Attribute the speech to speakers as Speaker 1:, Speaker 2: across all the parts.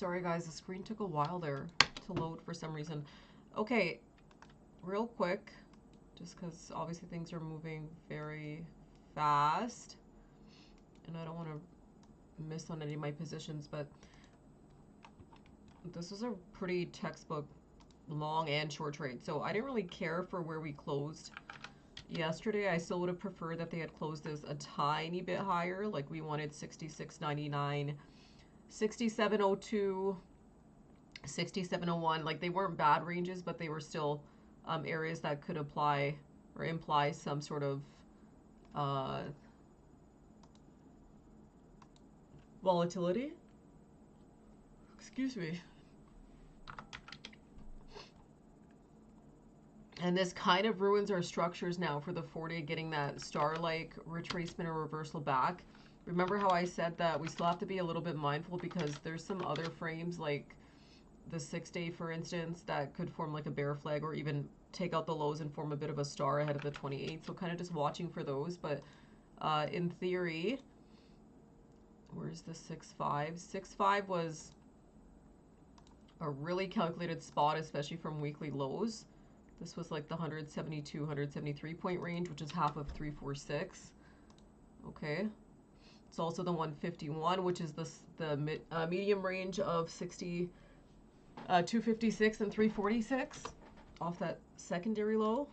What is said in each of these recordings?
Speaker 1: Sorry guys, the screen took a while there to load for some reason. Okay, real quick, just because obviously things are moving very fast and I don't want to miss on any of my positions, but this was a pretty textbook long and short trade. So I didn't really care for where we closed yesterday. I still would have preferred that they had closed this a tiny bit higher. Like we wanted 66.99, 67.02, 67.01. Like they weren't bad ranges, but they were still areas that could apply or imply some sort of volatility. Excuse me. And this kind of ruins our structures now for the 4-day, getting that star-like retracement or reversal back. Remember how I said that we still have to be a little bit mindful because there's some other frames like the 6-day, for instance, that could form like a bear flag or even take out the lows and form a bit of a star ahead of the 28th. So kind of just watching for those. But in theory, where's the 6.5? 6.5 was a really calculated spot, especially from weekly lows. This was like the 172, 173 point range, which is half of 346. Okay. It's also the 151, which is the medium range of 256 and 346 off that secondary low.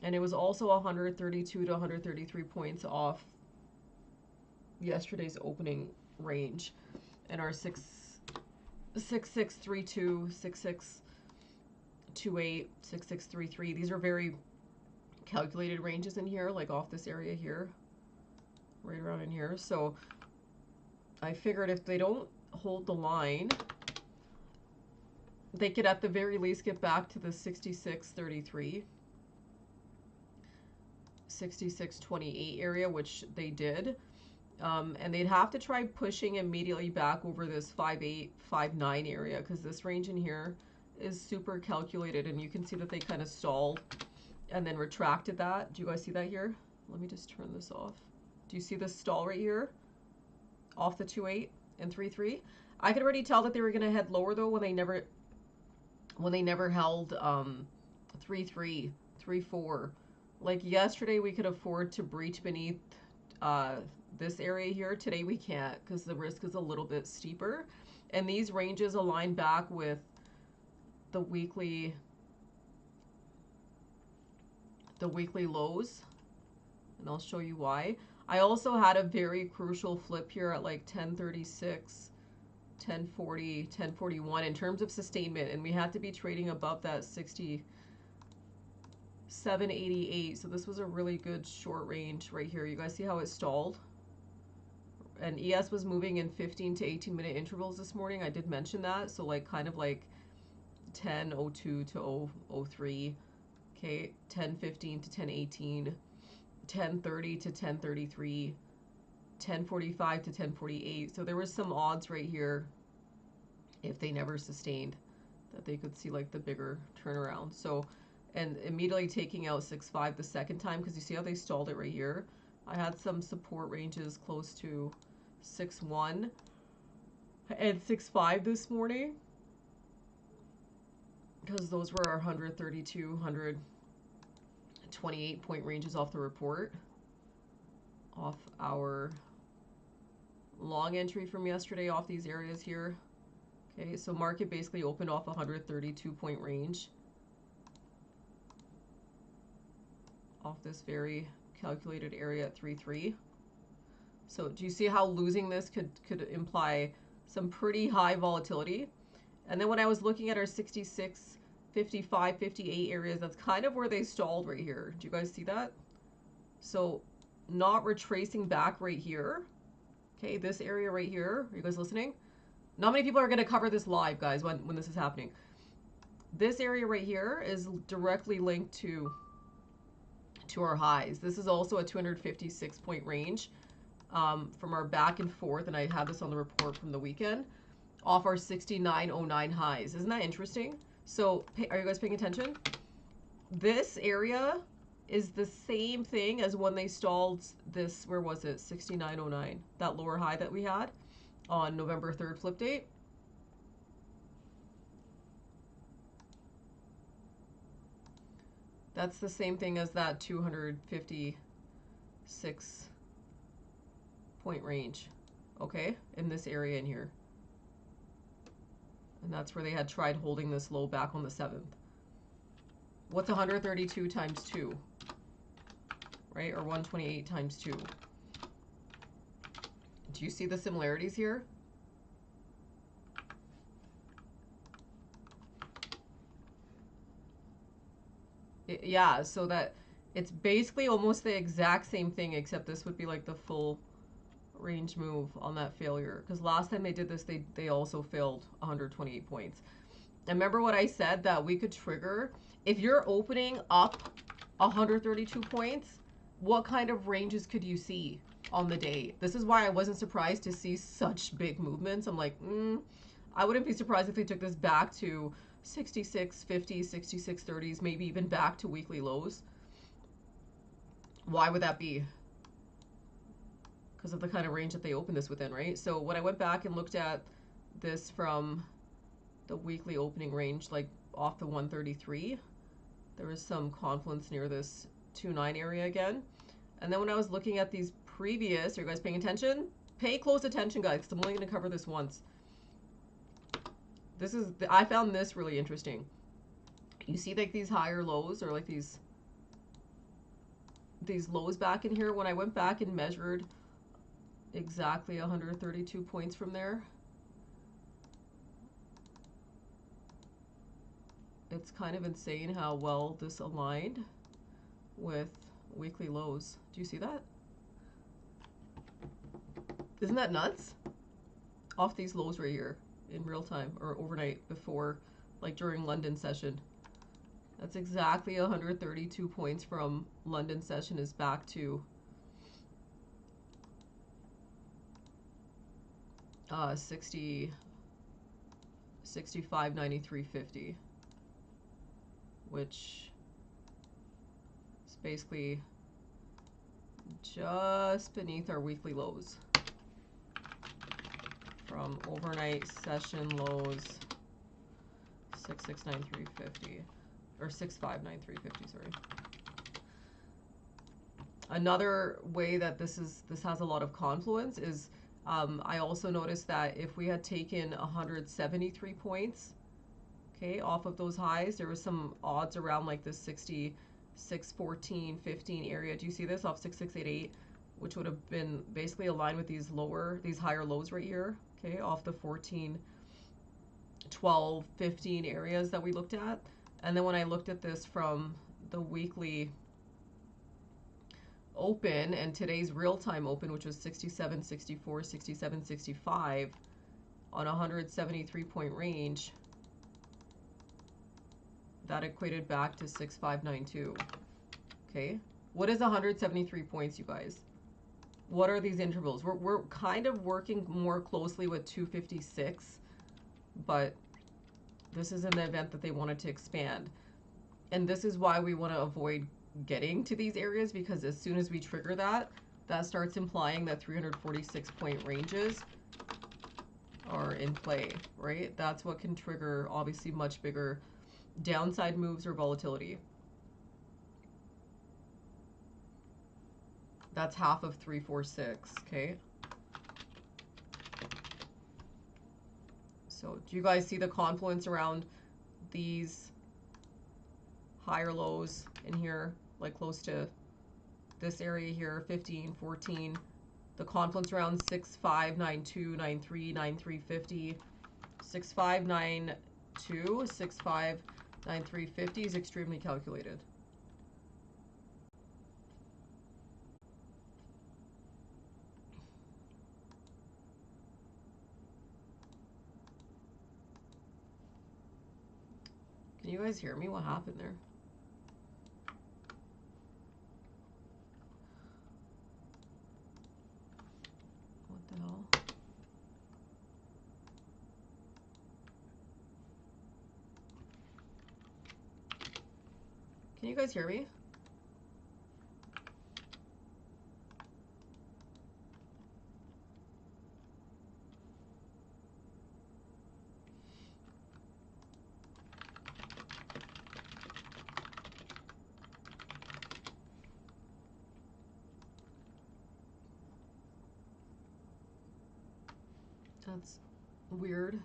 Speaker 1: And it was also 132 to 133 points off yesterday's opening range. And our 6632, 6628, 6633. These are very calculated ranges in here, like off this area here, right around in here. So I figured if they don't hold the line, they could at the very least get back to the 6633, 6628 area, which they did. And they'd have to try pushing immediately back over this 58, 59 area, because this range in here is super calculated, and you can see that they kind of stalled and then retracted that. Do you guys see that here? Let me just turn this off. Do you see this stall right here off the 2.8 and 3.3? I could already tell that they were going to head lower though when they never held 3.3, 3.4. Like yesterday we could afford to breach beneath this area here. Today we can't because the risk is a little bit steeper, and these ranges align back with the weekly lows, and I'll show you why. I also had a very crucial flip here at like 1036, 1040, 1041 in terms of sustainment, and we had to be trading above that 67.88. So this was a really good short range right here. You guys see how it stalled? And ES was moving in 15 to 18 minute intervals this morning. I did mention that. So like kind of like 10:02 to 0:03, okay, 10:15 to 10:18, 10:30 to 10:33, 10:45 to 10:48. So there was some odds right here, if they never sustained, that they could see like the bigger turnaround. So, and immediately taking out 6.5 the second time, because you see how they stalled it right here. I had some support ranges close to 6.1 and 6.5 this morning, because those were our 132, 128 point ranges off the report, off our long entry from yesterday, off these areas here. Okay, so market basically opened off 132 point range off this very calculated area at 3.3. So do you see how losing this could imply some pretty high volatility? And then when I was looking at our 66, 55, 58 areas, that's kind of where they stalled right here. Do you guys see that? So not retracing back right here. Okay, this area right here. Are you guys listening? Not many people are going to cover this live, guys, when this is happening. This area right here is directly linked to our highs. This is also a 256 point range from our back and forth, and I had this on the report from the weekend, off our 69.09 highs. Isn't that interesting? So are you guys paying attention? This area is the same thing as when they stalled this, where was it, 69.09, that lower high that we had on November 3rd flip date. That's the same thing as that 256 point range, okay, in this area in here. And that's where they had tried holding this low back on the 7th. What's 132 times 2? Right? Or 128 times 2. Do you see the similarities here? Yeah, so that it's basically almost the exact same thing, except this would be like the full range move on that failure. Because last time they did this, they also failed 128 points. And remember what I said, that we could trigger, if you're opening up 132 points, what kind of ranges could you see on the day? This is why I wasn't surprised to see such big movements. I'm like, I wouldn't be surprised if they took this back to 66, 50, 66, 30s, maybe even back to weekly lows. Why would that be? Because of the kind of range that they opened this within, right? So when I went back and looked at this from the weekly opening range, like off the 133, there was some confluence near this 2.9 area again. And then when I was looking at these previous, are you guys paying attention? Pay close attention, guys, because I'm only going to cover this once. This is, I found this really interesting. You see like these higher lows, or like these lows back in here. When I went back and measured exactly 132 points from there, it's kind of insane how well this aligned with weekly lows. Do you see that? Isn't that nuts? Off these lows right here in real time, or overnight before, like during London session. That's exactly 132 points from London session is back to 65.9350, which is basically just beneath our weekly lows from overnight session lows 669350, or 659350, sorry. Another way that this has a lot of confluence is I also noticed that if we had taken 173 points, okay, off of those highs, there was some odds around like this 6614, 15 area. Do you see this off 6688, which would have been basically aligned with these higher lows right here, okay, off the 14, 12, 15 areas that we looked at. And then when I looked at this from the weekly open and today's real-time open, which was 67, 64, 67, 65 on a 173 point range, that equated back to 6592. Okay, what is 173 points, you guys? What are these intervals? We're kind of working more closely with 256, but this is in the event that they wanted to expand. And this is why we want to avoid getting to these areas, because as soon as we trigger that starts implying that 346 point ranges are in play, right? That's what can trigger obviously much bigger downside moves or volatility. That's half of 346, okay? So do you guys see the confluence around these higher lows in here, like close to this area here, 15, 14, the confluence around 6592, 93, 9350, 6592, 659350 is extremely calculated. Can you guys hear me? What happened there? What the hell? Can you guys hear me? That's weird.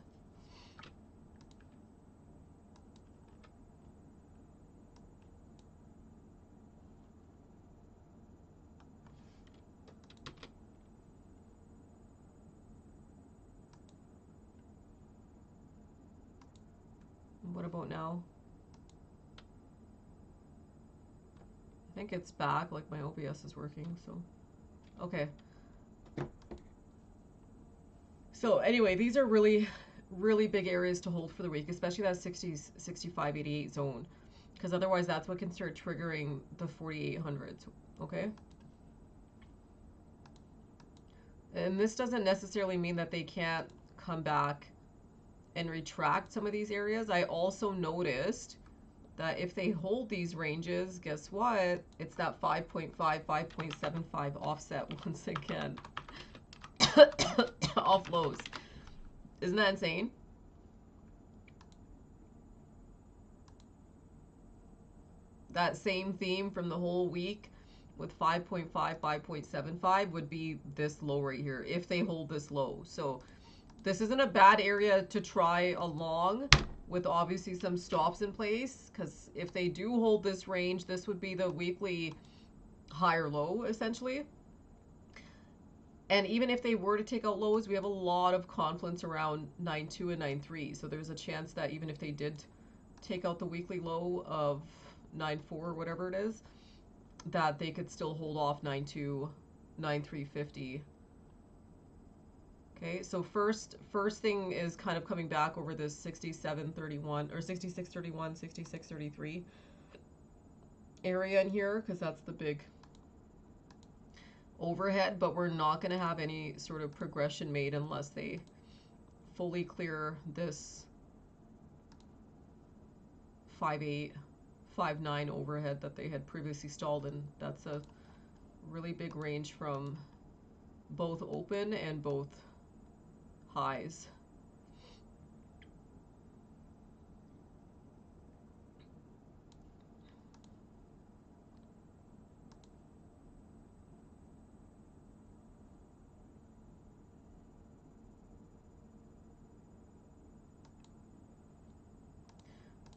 Speaker 1: What about now? I think it's back, like my OBS is working, so. Okay. So anyway, these are really, really big areas to hold for the week, especially that 60s, 65, 88 zone. Because otherwise that's what can start triggering the 4800s, okay? And this doesn't necessarily mean that they can't come back and retract some of these areas. I also noticed that if they hold these ranges, guess what? It's that 5.5, 5.75 offset once again. Off lows. Isn't that insane? That same theme from the whole week with 5.5, 5.75 would be this low right here if they hold this low. So this isn't a bad area to try along with obviously some stops in place, because if they do hold this range, this would be the weekly higher low essentially. And even if they were to take out lows, we have a lot of confluence around 9.2 and 9.3. So there's a chance that even if they did take out the weekly low of 9.4 or whatever it is, that they could still hold off 9.2, 9.350. Okay, so first thing is kind of coming back over this 67.31 or 66.31, 66.33 area in here, because that's the big overhead, but we're not going to have any sort of progression made unless they fully clear this 5.8, 5.9 overhead that they had previously stalled in. That's a really big range from both open and both highs.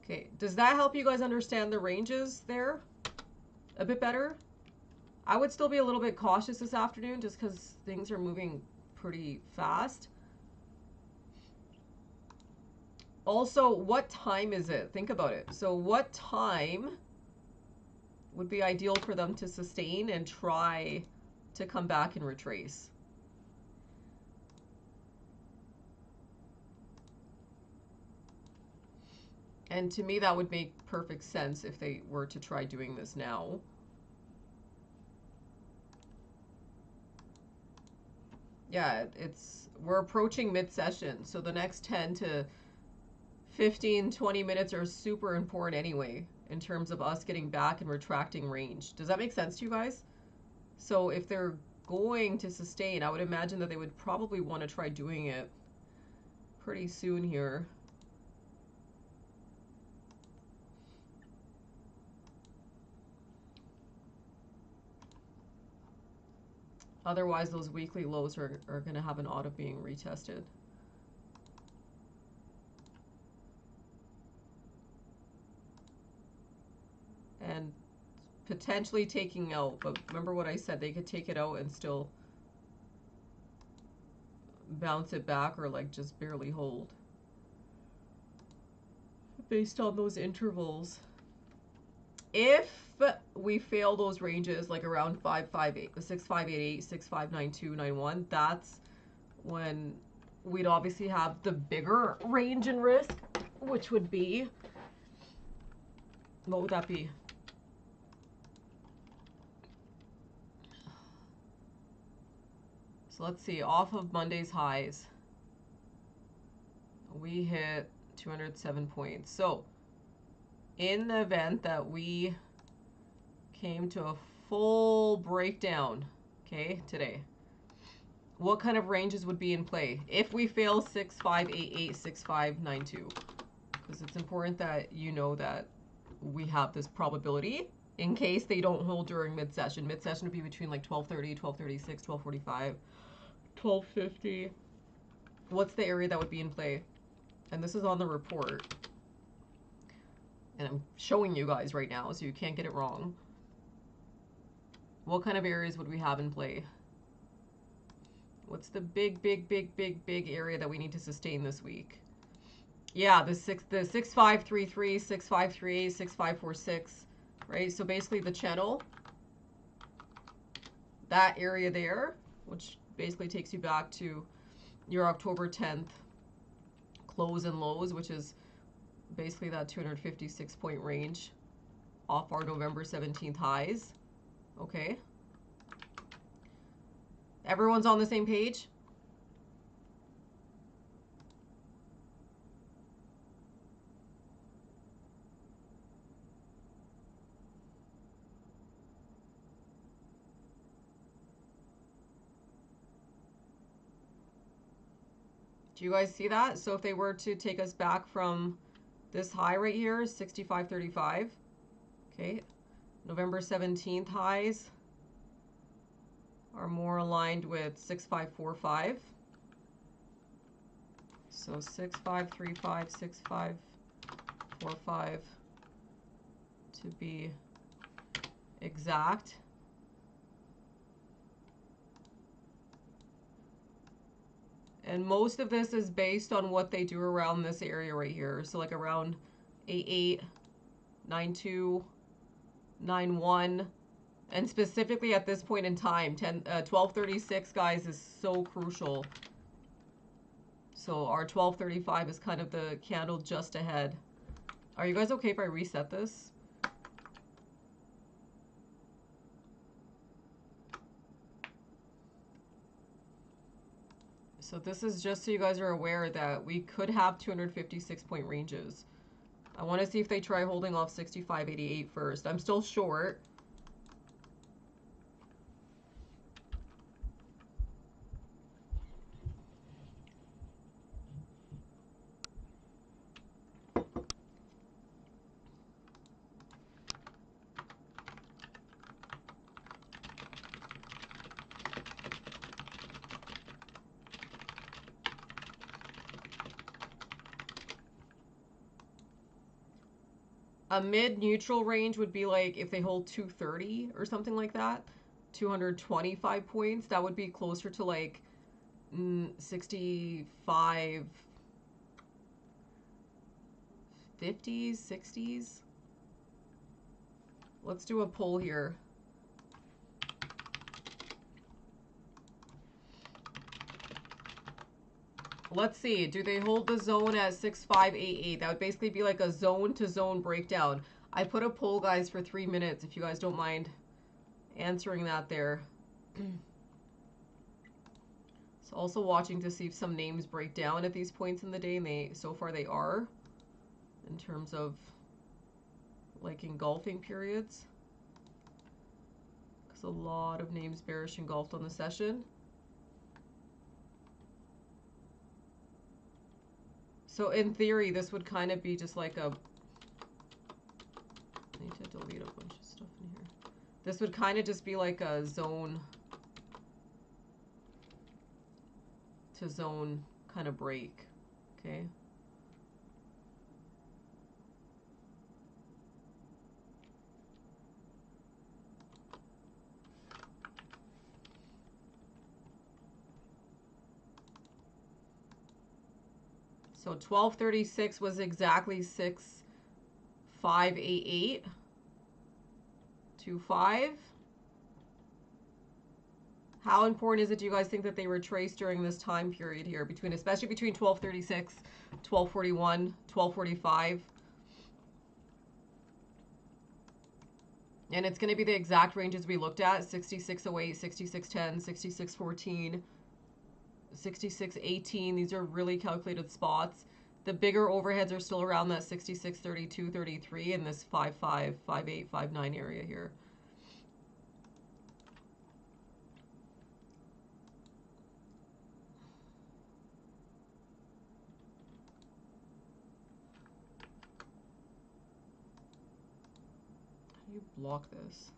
Speaker 1: Okay, does that help you guys understand the ranges there a bit better? I would still be a little bit cautious this afternoon just because things are moving pretty fast. Also, what time is it? Think about it. So what time would be ideal for them to sustain and try to come back and retrace? And to me, that would make perfect sense if they were to try doing this now. Yeah, we're approaching mid-session, so the next 10 to 15, 20 minutes are super important anyway, in terms of us getting back and retracting range. Does that make sense to you guys? So if they're going to sustain, I would imagine that they would probably want to try doing it pretty soon here. Otherwise, those weekly lows are going to have an odd of being retested. And potentially taking out, but remember what I said, they could take it out and still bounce it back or like just barely hold based on those intervals. If we fail those ranges like around 558, 6588, 6592, 91, that's when we'd obviously have the bigger range and risk, which would be, what would that be? So let's see, off of Monday's highs, we hit 207 points. So in the event that we came to a full breakdown, okay, today, what kind of ranges would be in play if we fail 6588, 6592? Because it's important that you know that we have this probability in case they don't hold during mid-session. Mid-session would be between like 12:30, 12:36, 12:45, 12:50. what's the area that would be in play? And this is on the report. And I'm showing you guys right now, so you can't get it wrong. What kind of areas would we have in play? What's the big area that we need to sustain this week? Yeah, the 6533, 6538, 6546, right? So basically the channel, that area there, which basically takes you back to your October 10th close and lows, which is basically that 256 point range off our November 17th highs. Okay. Everyone's on the same page? Do you guys see that? So if they were to take us back from this high right here, 65.35, okay, November 17th highs are more aligned with 6545. So 6535, 6545 to be exact. And most of this is based on what they do around this area right here. So like around 88, 92, 91. And specifically at this point in time, 1236, guys, is so crucial. So our 1235 is kind of the candle just ahead. Are you guys okay if I reset this? So this is just so you guys are aware that we could have 256 point ranges. I want to see if they try holding off 65.88 first. I'm still short. A mid-neutral range would be like if they hold 230 or something like that. 225 points. That would be closer to like 65, 50s, 60s. Let's do a poll here. Let's see. Do they hold the zone at 6588? That would basically be like a zone-to-zone breakdown. I put a poll, guys, for 3 minutes, if you guys don't mind answering that there. So also watching to see if some names break down at these points in the day, and so far they are, in terms of like engulfing periods. Because a lot of names bearish engulfed on the session. So in theory, this would kind of be just like a... I need to delete a bunch of stuff in here. This would kind of just be like a zone to zone kind of break, okay? So 1236 was exactly 6588. 25. How important is it, do you guys think, that they retrace during this time period here, especially between 1236, 1241, 1245? And it's going to be the exact ranges we looked at: 6608, 6610, 6614, 6618. These are really calculated spots. The bigger overheads are still around that 6632, 33, and this 55, 58, 59 area here. How do you block this?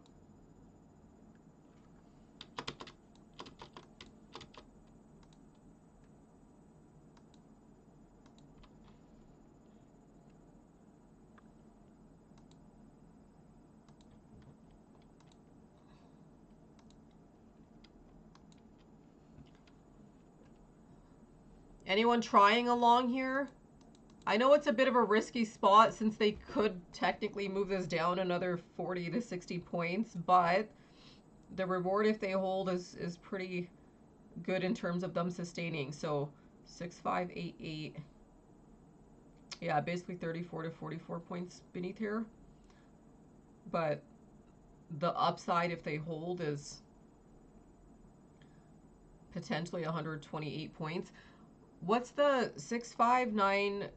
Speaker 1: Anyone trying along here? I know it's a bit of a risky spot since they could technically move this down another 40 to 60 points, but the reward if they hold is pretty good in terms of them sustaining. So 6588. Yeah, basically 34 to 44 points beneath here. But the upside if they hold is potentially 128 points. What's the 659?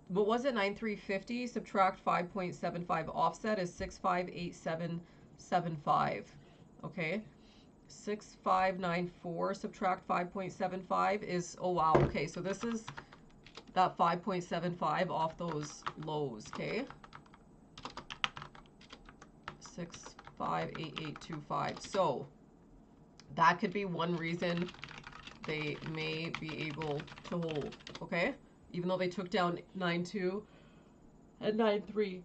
Speaker 1: What was it? 9350 subtract 5.75 offset is 658775. Okay. 6594 subtract 5.75 is, oh wow, okay, so this is that 5.75 off those lows, okay? 658825. So that could be one reason they may be able to hold, okay? Even though they took down 9.2 and 9.3.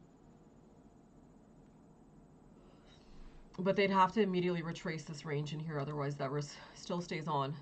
Speaker 1: But they'd have to immediately retrace this range in here, otherwise that risk still stays on.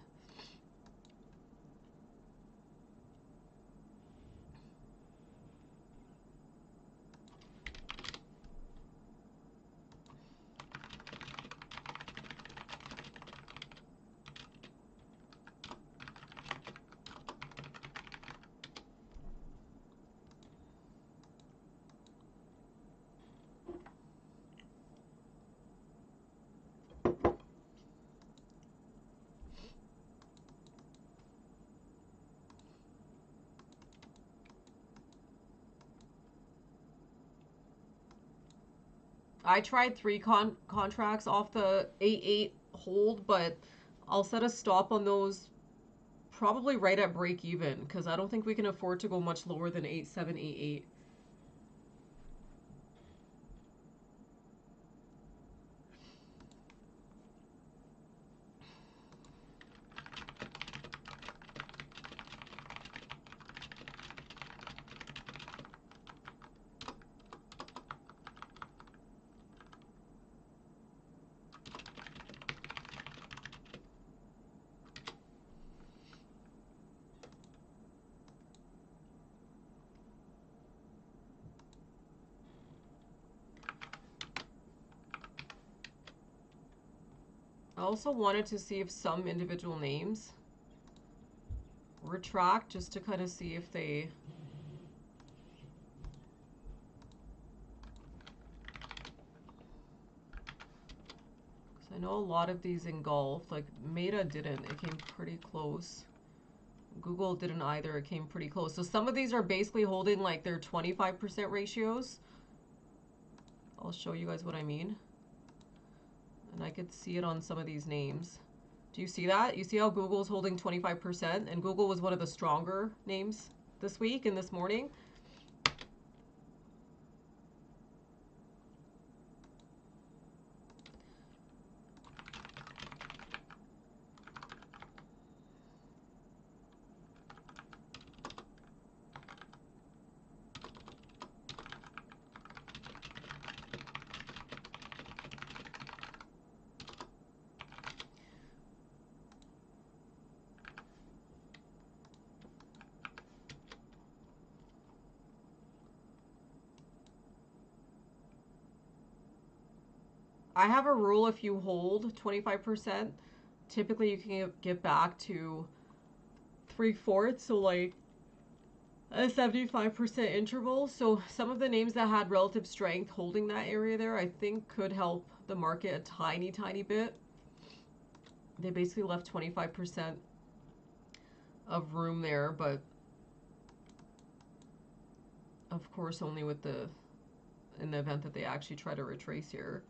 Speaker 1: I tried three contracts off the 8.8 hold, but I'll set a stop on those probably right at break even because I don't think we can afford to go much lower than 8.788. I also wanted to see if some individual names retract just to kind of see if they I know a lot of these engulfed, like Meta didn't, it came pretty close. Google didn't either, it came pretty close. So some of these are basically holding like their 25% ratios. I'll show you guys what I mean. And I could see it on some of these names. Do you see that? You see how Google's holding 25%? And Google was one of the stronger names this week and this morning. I have a rule if you hold 25%, typically you can get back to 3/4, so like a 75% interval. So some of the names that had relative strength holding that area there, I think could help the market a tiny, tiny bit. They basically left 25% of room there, but of course only with in the event that they actually try to retrace here.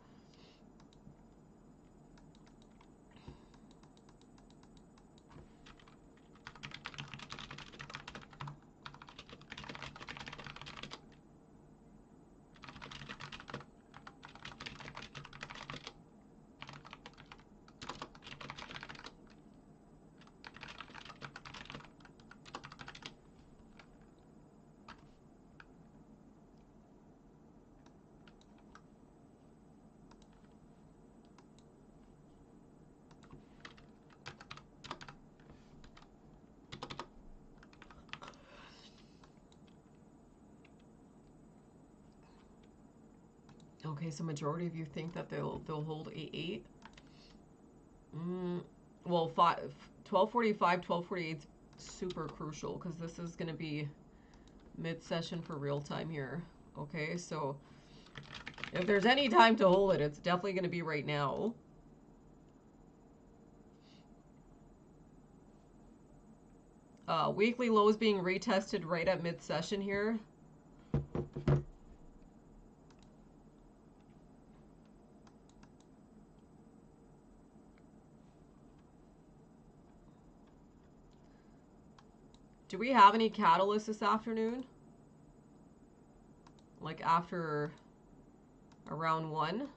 Speaker 1: Okay, so majority of you think that they'll hold 8-8. Well, 12:45, 12:48 is super crucial because this is going to be mid-session for real time here. Okay, so if there's any time to hold it, it's definitely going to be right now. Weekly lows being retested right at mid-session here. Do we have any catalysts this afternoon? Like after around 1?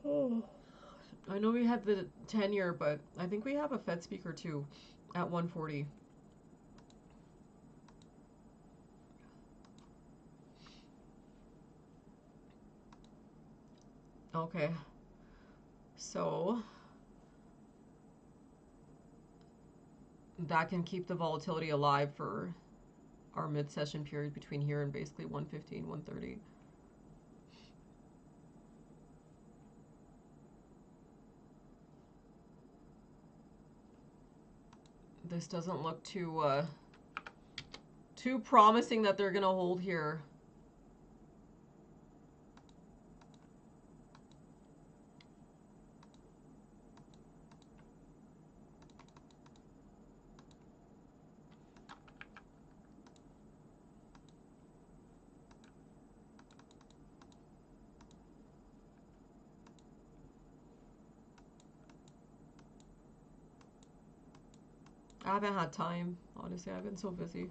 Speaker 1: Oh. I know we had the 10-year, but I think we have a Fed speaker too at 140. Okay. So that can keep the volatility alive for our mid-session period between here and basically 115, 130. This doesn't look too promising that they're gonna hold here. I haven't had time, honestly. I've been so busy.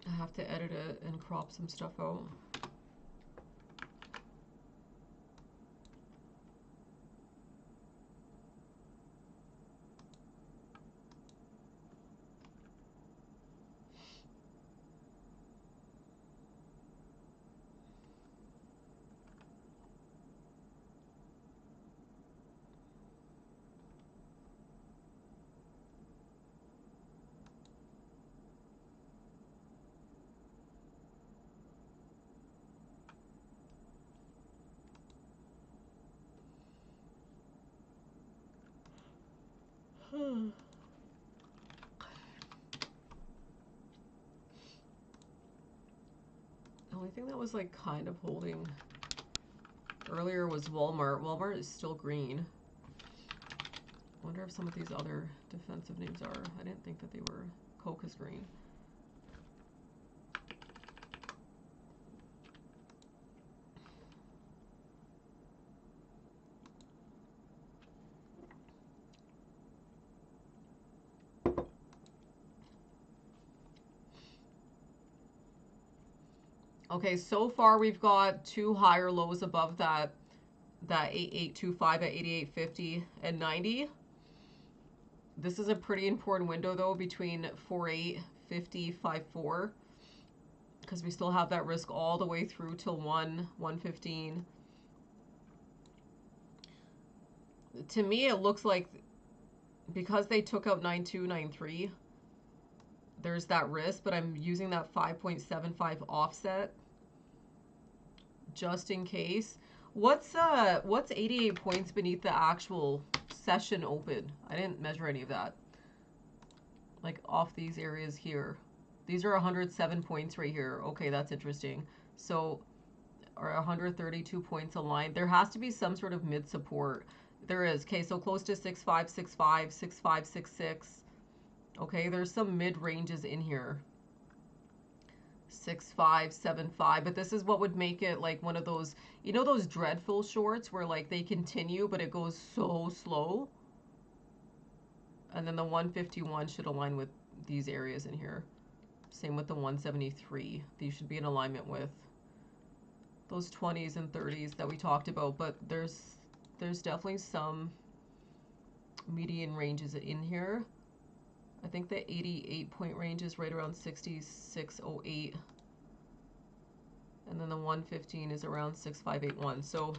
Speaker 1: I have to edit it and crop some stuff out. The only thing that was like kind of holding earlier was Walmart. Walmart is still green. I wonder if some of these other defensive names are. I didn't think that they were. Coke is green. Okay, so far we've got 2 higher lows above that 8825 at 88.50 and 90. This is a pretty important window though between 48, 50, 54 because we still have that risk all the way through till 115. To me it looks like because they took out 9293 there's that risk, but I'm using that 5.75 offset just in case. What's 88 points beneath the actual session open? I didn't measure any of that. Like off these areas here. These are 107 points right here. Okay, that's interesting. So are 132 points aligned. There has to be some sort of mid support. There is. Okay, so close to 6565, 6566. Okay, there's some mid ranges in here. 6575, but this is what would make it like one of those, you know, those dreadful shorts where like they continue but it goes so slow. And then the 151 should align with these areas in here. Same with the 173. These should be in alignment with those 20s and 30s that we talked about, but there's definitely some median ranges in here. I think the 88 point range is right around 6608. And then the 115 is around 6581. So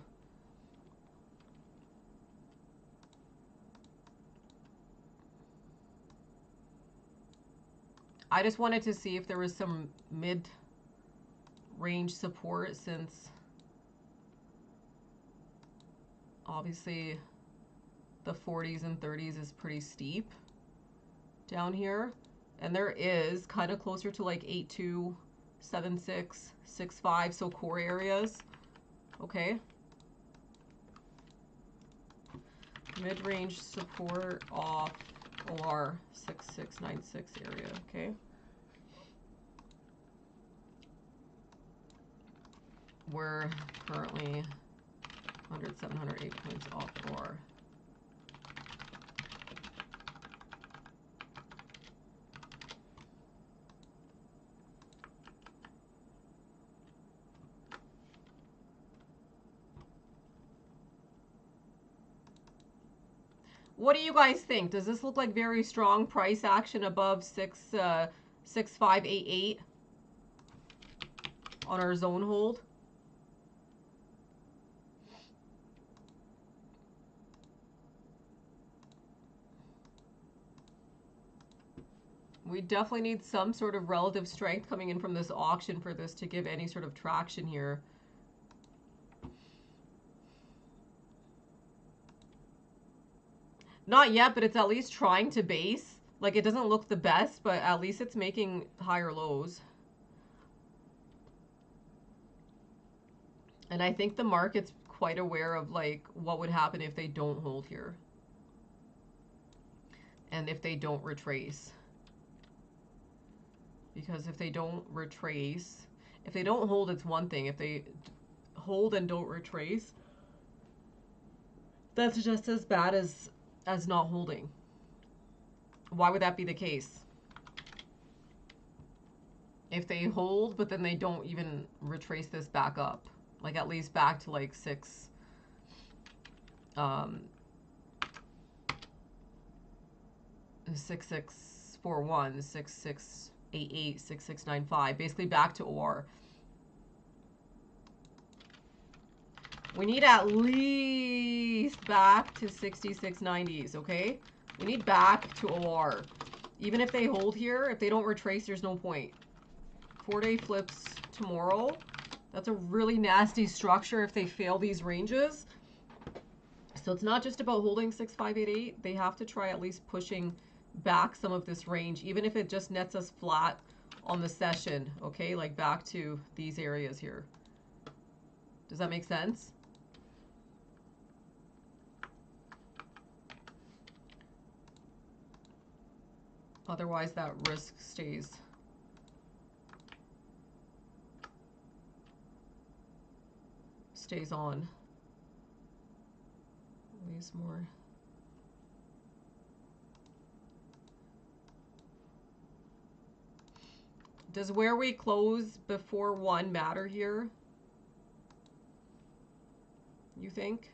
Speaker 1: I just wanted to see if there was some mid-range support, since obviously the 40s and 30s is pretty steep down here. And there is kind of closer to like 82, 76, 65, so core areas. Okay. Mid-range support off OR 6696 area, okay? We're currently 100, 708 points off OR. What do you guys think? Does this look like very strong price action above 6588 on our zone hold? We definitely need some sort of relative strength coming in from this auction for this to give any sort of traction here. Not yet, but it's at least trying to base. Like, it doesn't look the best, but at least it's making higher lows. And I think the market's quite aware of, like, what would happen if they don't hold here. And if they don't retrace. Because if they don't retrace, if they don't hold, it's one thing. If they hold and don't retrace, that's just as bad as not holding. Why would that be the case? If they hold, but then they don't even retrace this back up, like at least back to like 6641, 6688, 6695, basically back to OR. We need at least back to 6690s, okay? We need back to OR. Even if they hold here, if they don't retrace, there's no point. 4-day flips tomorrow. That's a really nasty structure if they fail these ranges. So it's not just about holding 6588. They have to try at least pushing back some of this range, even if it just nets us flat on the session, okay? Like back to these areas here. Does that make sense? Otherwise, that risk stays on. Leaves more. Does where we close before 1 matter here? You think?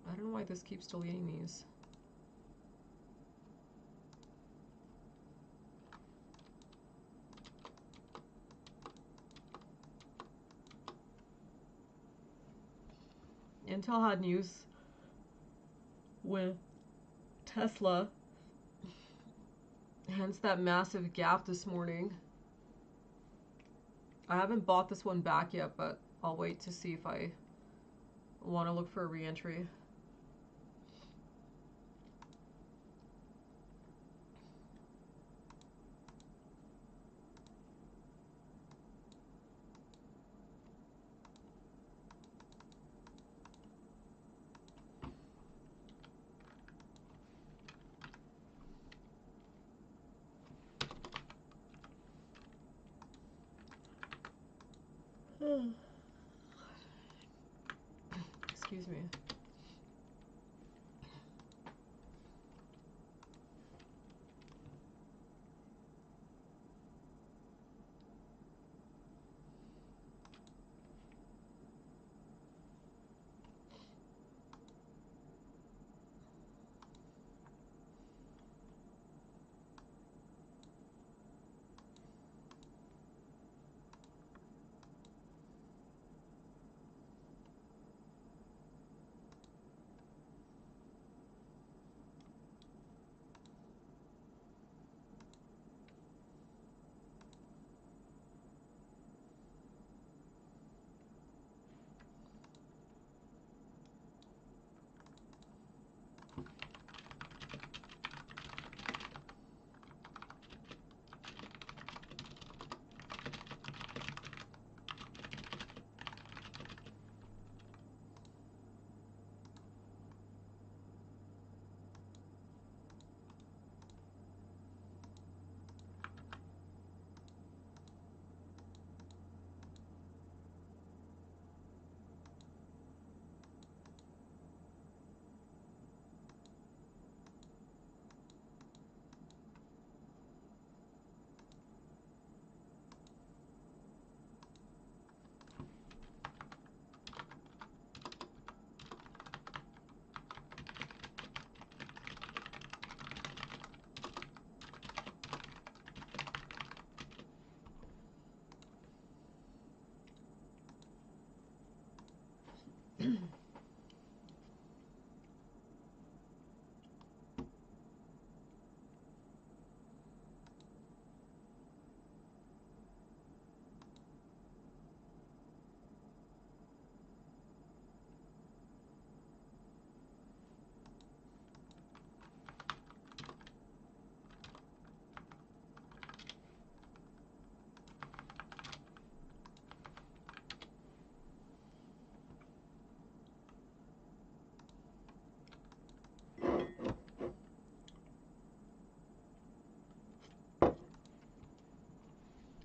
Speaker 1: I don't know why this keeps deleting these. Intel had news with Tesla, hence that massive gap this morning. I haven't bought this one back yet, but I'll wait to see if I want to look for a re-entry. Excuse me.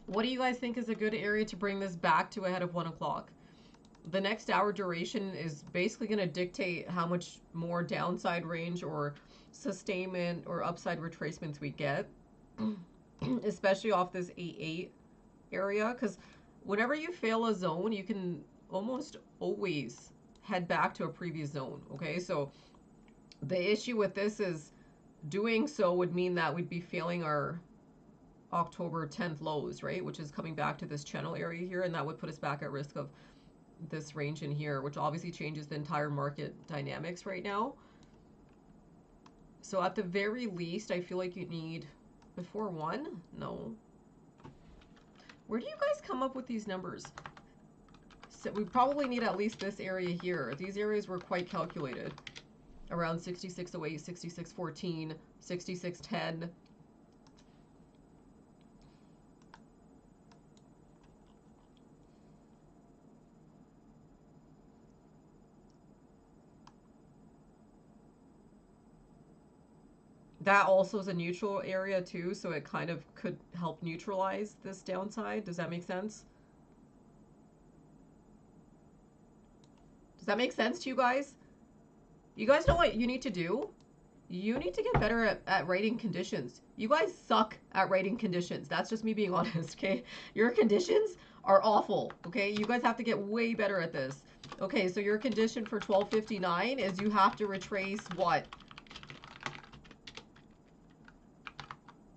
Speaker 1: What do you guys think is a good area to bring this back to ahead of 1 o'clock? The next hour duration is basically going to dictate how much more downside range or sustainment or upside retracements we get, especially off this 8-8 area. Because whenever you fail a zone, you can almost always head back to a previous zone. Okay, so the issue with this is doing so would mean that we'd be failing our October 10th lows, right? Which is coming back to this channel area here, and that would put us back at risk of this range in here, which obviously changes the entire market dynamics right now. So at the very least, I feel like you need before 1? No. Where do you guys come up with these numbers? So we probably need at least this area here. These areas were quite calculated. Around 6608, 6614, 6610. That also is a neutral area too, so it kind of could help neutralize this downside. Does that make sense? Does that make sense to you guys? You guys know what you need to do? You need to get better at writing conditions. You guys suck at writing conditions. That's just me being honest, okay? Your conditions are awful, okay? You guys have to get way better at this. Okay, so your condition for 1259 is you have to retrace what?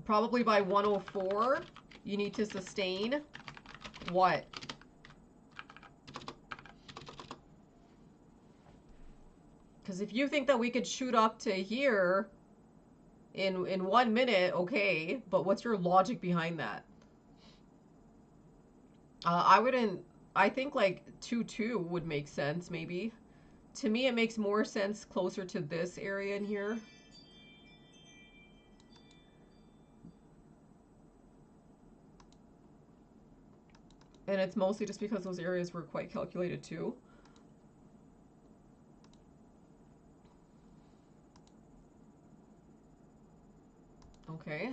Speaker 1: Probably by 104, you need to sustain what? Because if you think that we could shoot up to here in 1 minute, okay, but what's your logic behind that? I think like 2-2 would make sense maybe. To me, it makes more sense closer to this area in here. And it's mostly just because those areas were quite calculated too. Okay.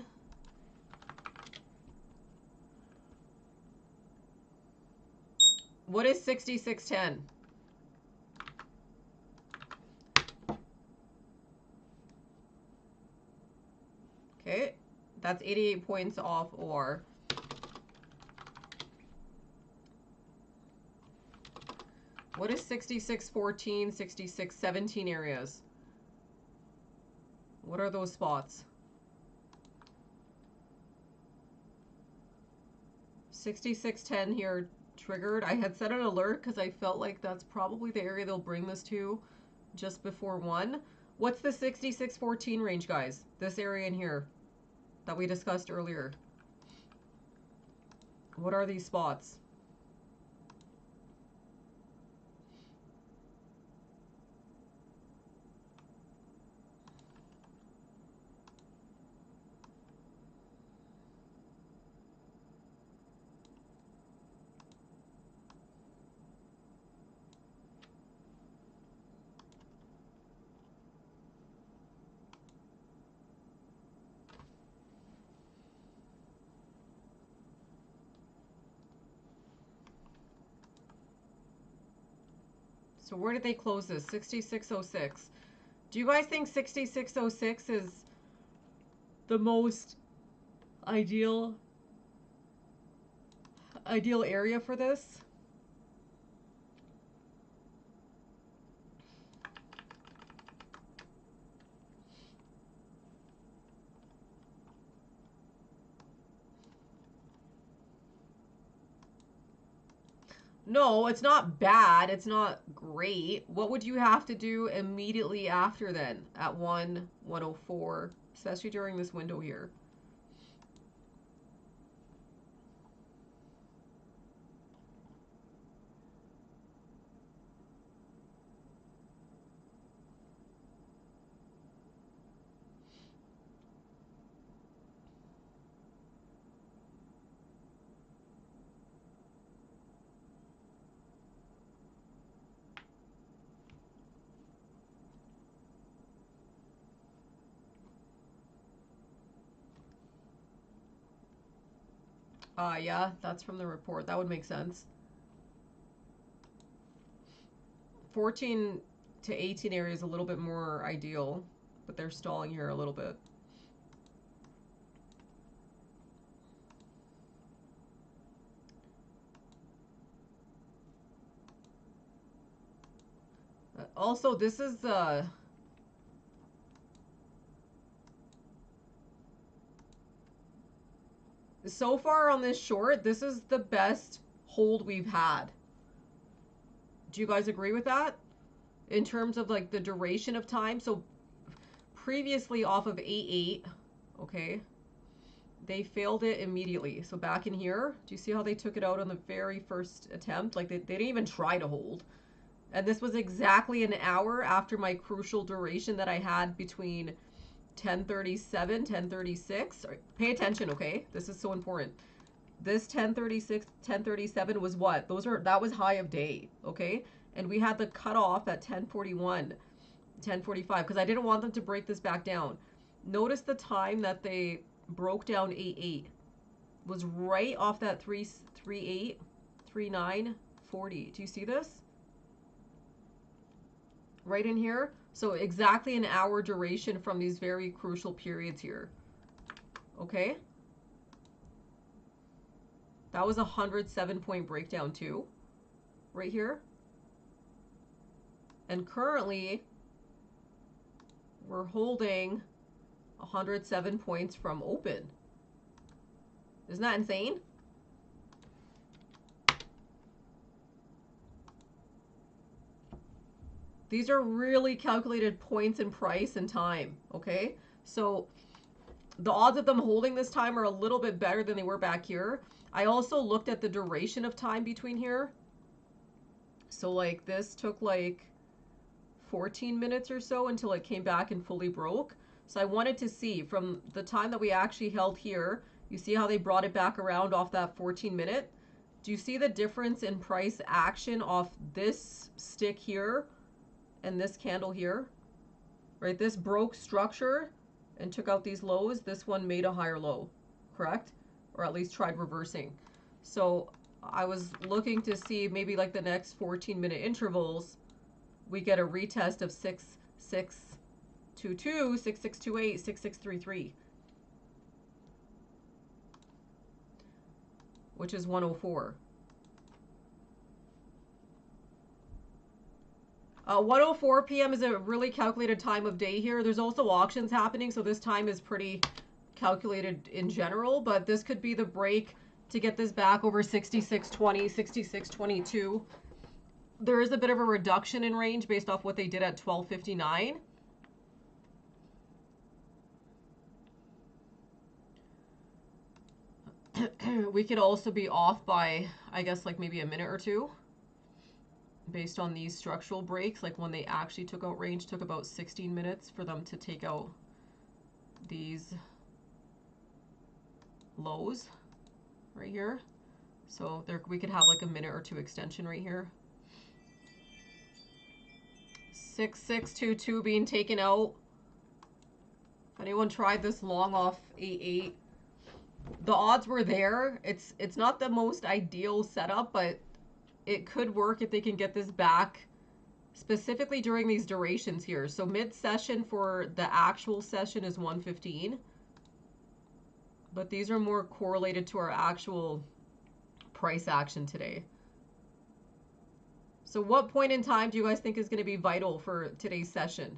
Speaker 1: What is 6610? Okay. That's 88 points off or. What is 6614, 6617 areas? What are those spots? 6610 here triggered. I had set an alert because I felt like that's probably the area they'll bring this to just before 1. What's the 6614 range, guys? This area in here that we discussed earlier. What are these spots? So where did they close this? 6606. Do you guys think 6606 is the most ideal area for this? No, it's not bad. It's not great. What would you have to do immediately after then at 104, especially during this window here? Yeah, that's from the report. That would make sense. 14 to 18 area is a little bit more ideal, but they're stalling here a little bit. Also, this is so far on this short, this is the best hold we've had. Do you guys agree with that? In terms of like the duration of time. So previously off of 8-8, okay, they failed it immediately. So back in here, do you see how they took it out on the very first attempt? Like they didn't even try to hold. And this was exactly an hour after my crucial duration that I had between 10:37, 10:36. Pay attention, okay? This is so important. This 10:36, 10:37 was what? That was high of day, okay? And we had the cutoff at 10:41, 10:45, because I didn't want them to break this back down. Notice the time that they broke down 8-8 was right off that 3-8, 3-9, 40. Do you see this? Right in here. So exactly an hour duration from these very crucial periods here. Okay. That was a 107-point breakdown too. Right here. And currently, we're holding 107 points from open. Isn't that insane? These are really calculated points in price and time, okay? So the odds of them holding this time are a little bit better than they were back here. I also looked at the duration of time between here. So like this took like 14 minutes or so until it came back and fully broke. So I wanted to see from the time that we actually held here, you see how they brought it back around off that 14 minute? Do you see the difference in price action off this stick here and this candle here? Right, this broke structure and took out these lows. This one made a higher low, correct? Or at least tried reversing. So I was looking to see maybe like the next 14-minute intervals, we get a retest of 6622, 6628, 6633, which is 104. 1:04 p.m. is a really calculated time of day here. There's also auctions happening, so this time is pretty calculated in general, but this could be the break to get this back over 6620, 6622. There is a bit of a reduction in range based off what they did at 12:59. We could also be off by, I guess, like maybe a minute or two based on these structural breaks. Like when they actually took out range, took about 16 minutes for them to take out these lows right here. So there we could have like a minute or two extension right here. 6622 being taken out. If anyone tried this long off 8-8, the odds were there. It's not the most ideal setup, but it could work if they can get this back, specifically during these durations here. So mid-session for the actual session is 115, but these are more correlated to our actual price action today. So what point in time do you guys think is going to be vital for today's session?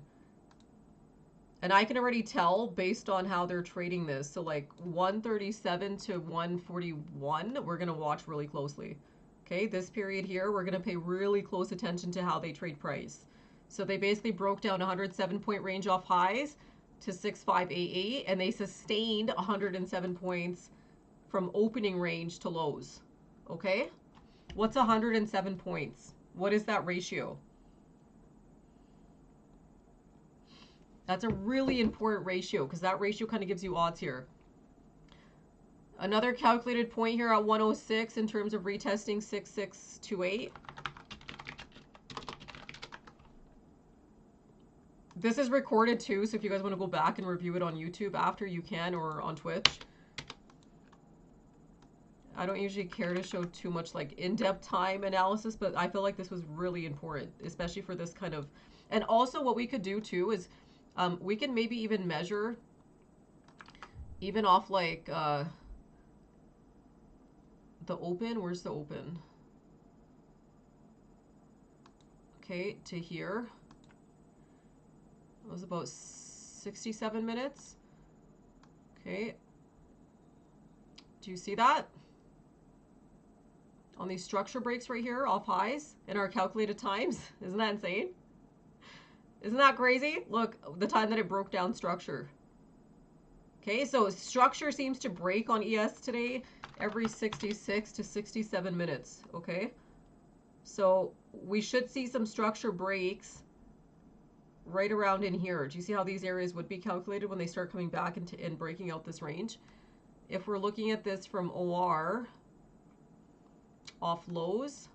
Speaker 1: And I can already tell based on how they're trading this. So like 137 to 141, we're going to watch really closely. Okay, this period here, we're going to pay really close attention to how they trade price. So they basically broke down 107-point range off highs to 6588, and they sustained 107 points from opening range to lows. Okay, what's 107 points? What is that ratio? That's a really important ratio because that ratio kind of gives you odds here. Another calculated point here at 106 in terms of retesting 6628. This is recorded too, so if you guys want to go back and review it on YouTube after, you can, or on Twitch. I don't usually care to show too much like in-depth time analysis, but I feel like this was really important, especially for this kind of, and also what we could do too is we can maybe even measure even off like the open. Where's the open? Okay, to here. It was about 67 minutes. Okay. Do you see that? On these structure breaks right here, off highs, in our calculated times. Isn't that insane? Isn't that crazy? Look, the time that it broke down structure. Okay, so structure seems to break on ES today every 66 to 67 minutes, okay? So we should see some structure breaks right around in here. Do you see how these areas would be calculated when they start coming back and breaking out this range? If we're looking at this from OR, off lows,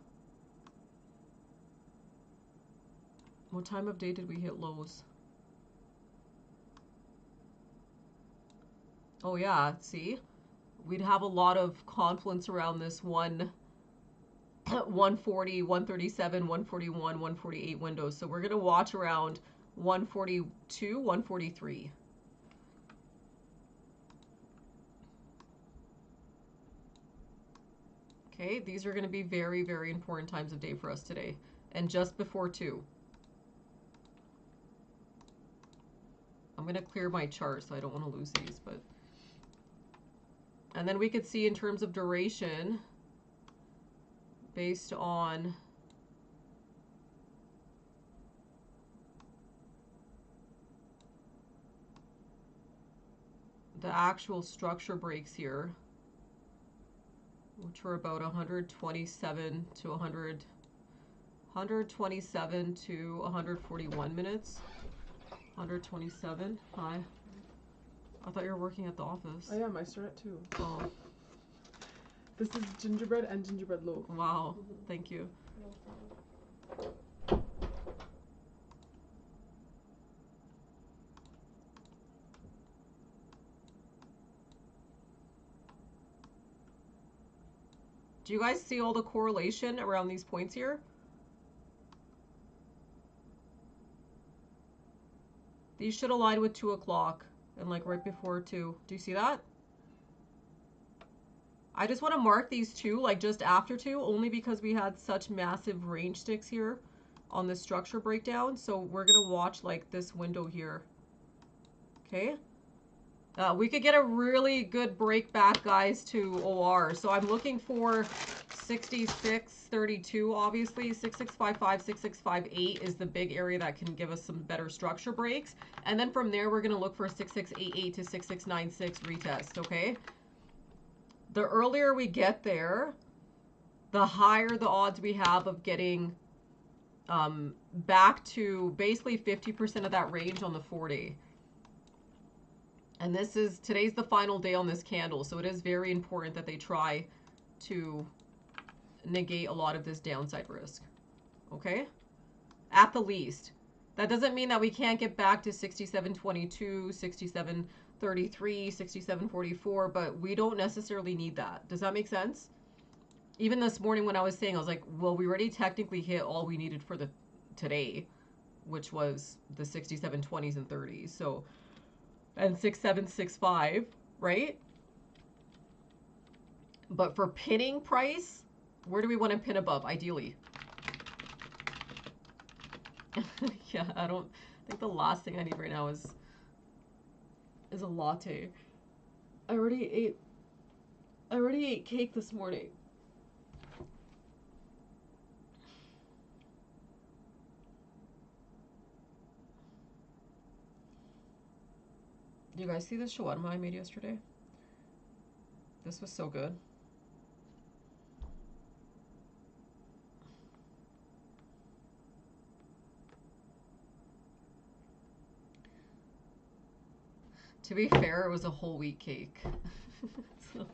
Speaker 1: what time of day did we hit lows? Oh yeah, see? We'd have a lot of confluence around this 140, 137, 141, 148 windows. So we're going to watch around 142, 143. Okay, these are going to be very, very important times of day for us today. And just before 2. I'm going to clear my chart so I don't want to lose these, but... And then we could see in terms of duration, based on the actual structure breaks here, which were about 127 to 127 to 141 minutes. 127. Hi. I thought you were working at the office.
Speaker 2: I am. I start at 2.
Speaker 1: Oh.
Speaker 2: This is gingerbread and gingerbread loaf.
Speaker 1: Wow. Thank you. Do you guys see all the correlation around these points here? These should align with 2 o'clock and like right before 2. Do you see that? I just want to mark these 2 like just after 2 only because we had such massive range sticks here on the structure breakdown. So we're going to watch like this window here. Okay. We could get a really good break back, guys, to OR. So I'm looking for 6632, obviously. 6655, 6658 is the big area that can give us some better structure breaks. And then from there, we're going to look for 6688 to 6696 retest, okay? The earlier we get there, the higher the odds we have of getting back to basically 50% of that range on the 4-day. And today's the final day on this candle, so it is very important that they try to negate a lot of this downside risk. Okay? At the least. That doesn't mean that we can't get back to 6722, 6733, 6744, but we don't necessarily need that. Does that make sense? Even this morning when I was saying, I was like, well, we already technically hit all we needed for the today, which was the 6720s and 30s. So and 6765, right? But for pinning price, where do we want to pin above, ideally? Yeah, I think the last thing I need right now is a latte. I already ate cake this morning. Do you guys see the shawarma I made yesterday? This was so good. To be fair, it was a whole wheat cake. So,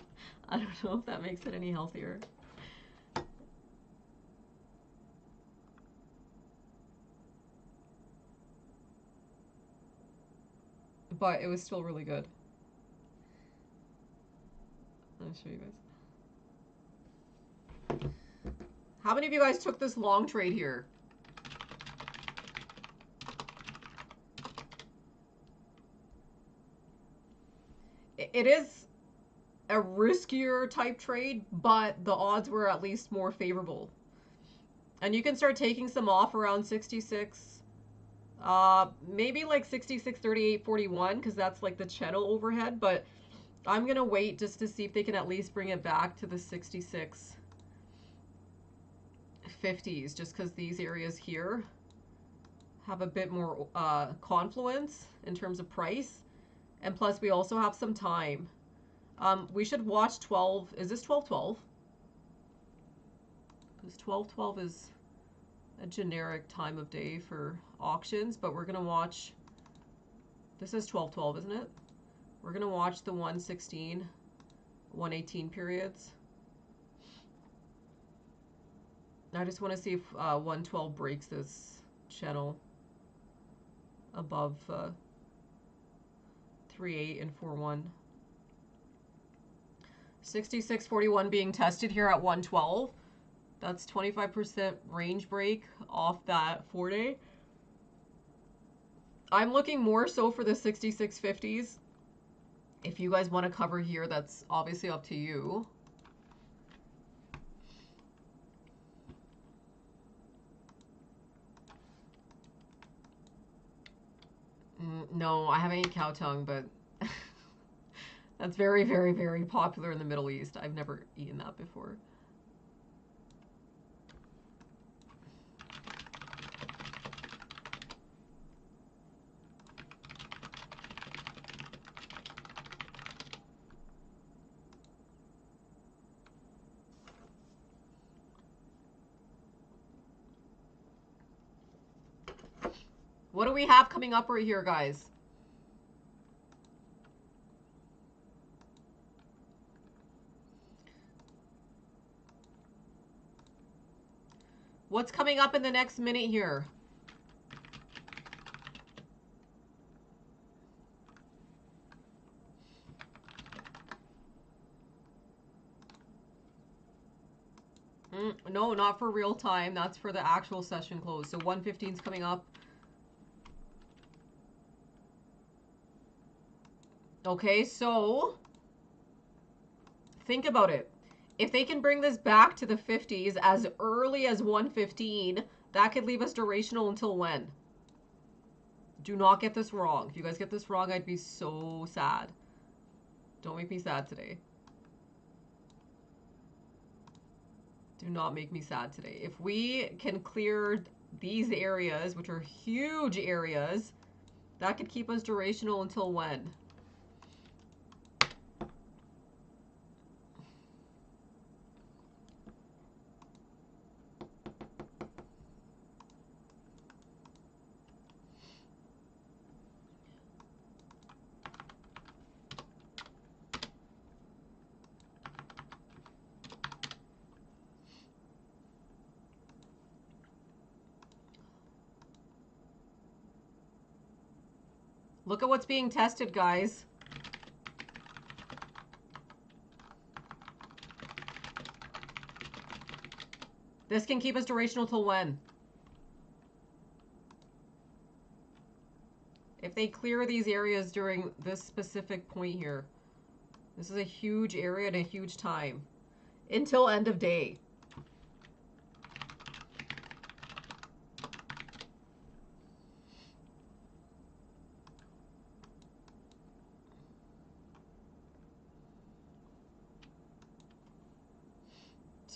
Speaker 1: I don't know if that makes it any healthier. But it was still really good. I'll show you guys. How many of you guys took this long trade here? It is a riskier type trade, but the odds were at least more favorable. And you can start taking some off around 66. Maybe like 66, 38, 41, because that's like the channel overhead. But I'm going to wait just to see if they can at least bring it back to the 66 50s, just because these areas here have a bit more confluence in terms of price. And plus, we also have some time. We should watch 12. Is this 1212? Because 1212 is a generic time of day for auctions, but we're going to watch. This is 1212, isn't it? We're going to watch the 116, 118 periods. I just want to see if 112 breaks this channel above 3.8 and 4.1. 66.41 being tested here at 112. That's 25% range break off that 4-day. I'm looking more so for the 66.50s. If you guys want to cover here, that's obviously up to you. No, I haven't eaten cow tongue, but that's very, very, very popular in the Middle East. I've never eaten that before. What do we have coming up right here, guys? What's coming up in the next minute here? No, not for real time. That's for the actual session close. So 1:15 is coming up. Okay, so think about it. If they can bring this back to the 50s as early as 1:15, that could leave us durational until when? Do not get this wrong. If you guys get this wrong, I'd be so sad. Don't make me sad today. Do not make me sad today. If we can clear these areas, which are huge areas, that could keep us durational until when? Look at what's being tested, guys. This can keep us durational till when? If they clear these areas during this specific point here. This is a huge area and a huge time. Until end of day.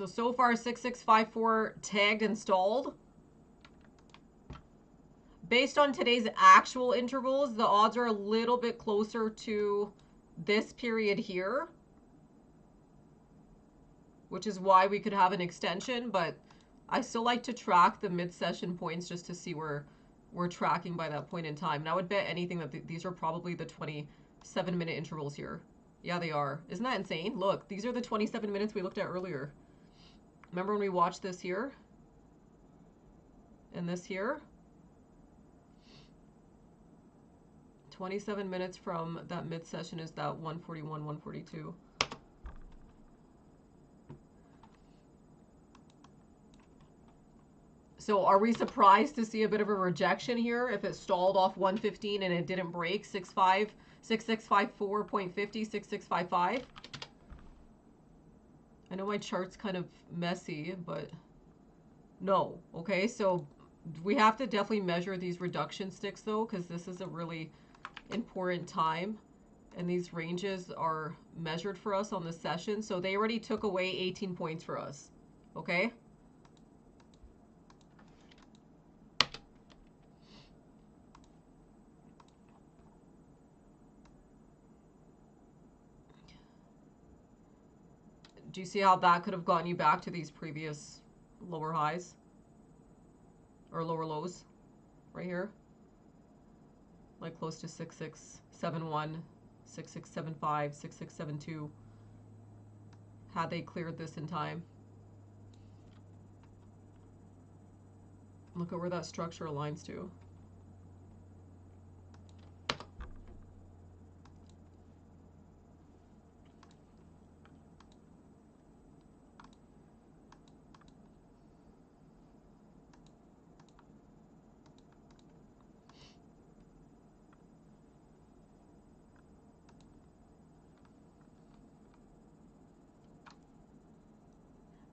Speaker 1: So far 6654 tagged installed. Based on today's actual intervals, the odds are a little bit closer to this period here, which is why we could have an extension, but I still like to track the mid-session points just to see where we're tracking by that point in time. And I would bet anything that these are probably the 27-minute intervals here. Yeah, they are. Isn't that insane? Look, these are the 27 minutes we looked at earlier. Remember when we watched this here? And this here? 27 minutes from that mid-session is that 141, 142. So are we surprised to see a bit of a rejection here if it stalled off 115 and it didn't break 6654.50, 6655? I know my chart's kind of messy, but no. Okay, so we have to definitely measure these reduction sticks though, because this is a really important time. And these ranges are measured for us on the session. So they already took away 18 points for us. Okay? Do you see how that could have gotten you back to these previous lower highs? Or lower lows? Right here? Like close to 6671, 6675, 6672. Had they cleared this in time. Look at where that structure aligns to.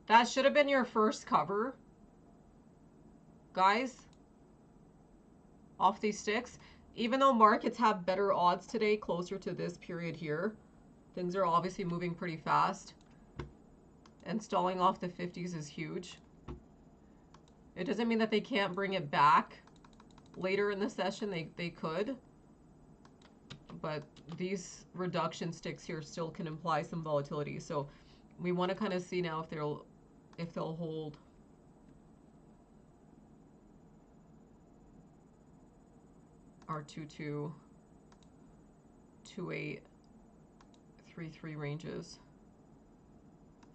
Speaker 1: That should have been your first cover, guys, off these sticks. Even though markets have better odds today, closer to this period here, things are obviously moving pretty fast. And stalling off the 50s is huge. It doesn't mean that they can't bring it back later in the session. They could. But these reduction sticks here still can imply some volatility. So we want to kind of see now if they'll hold. Our 22, 28, 33 ranges.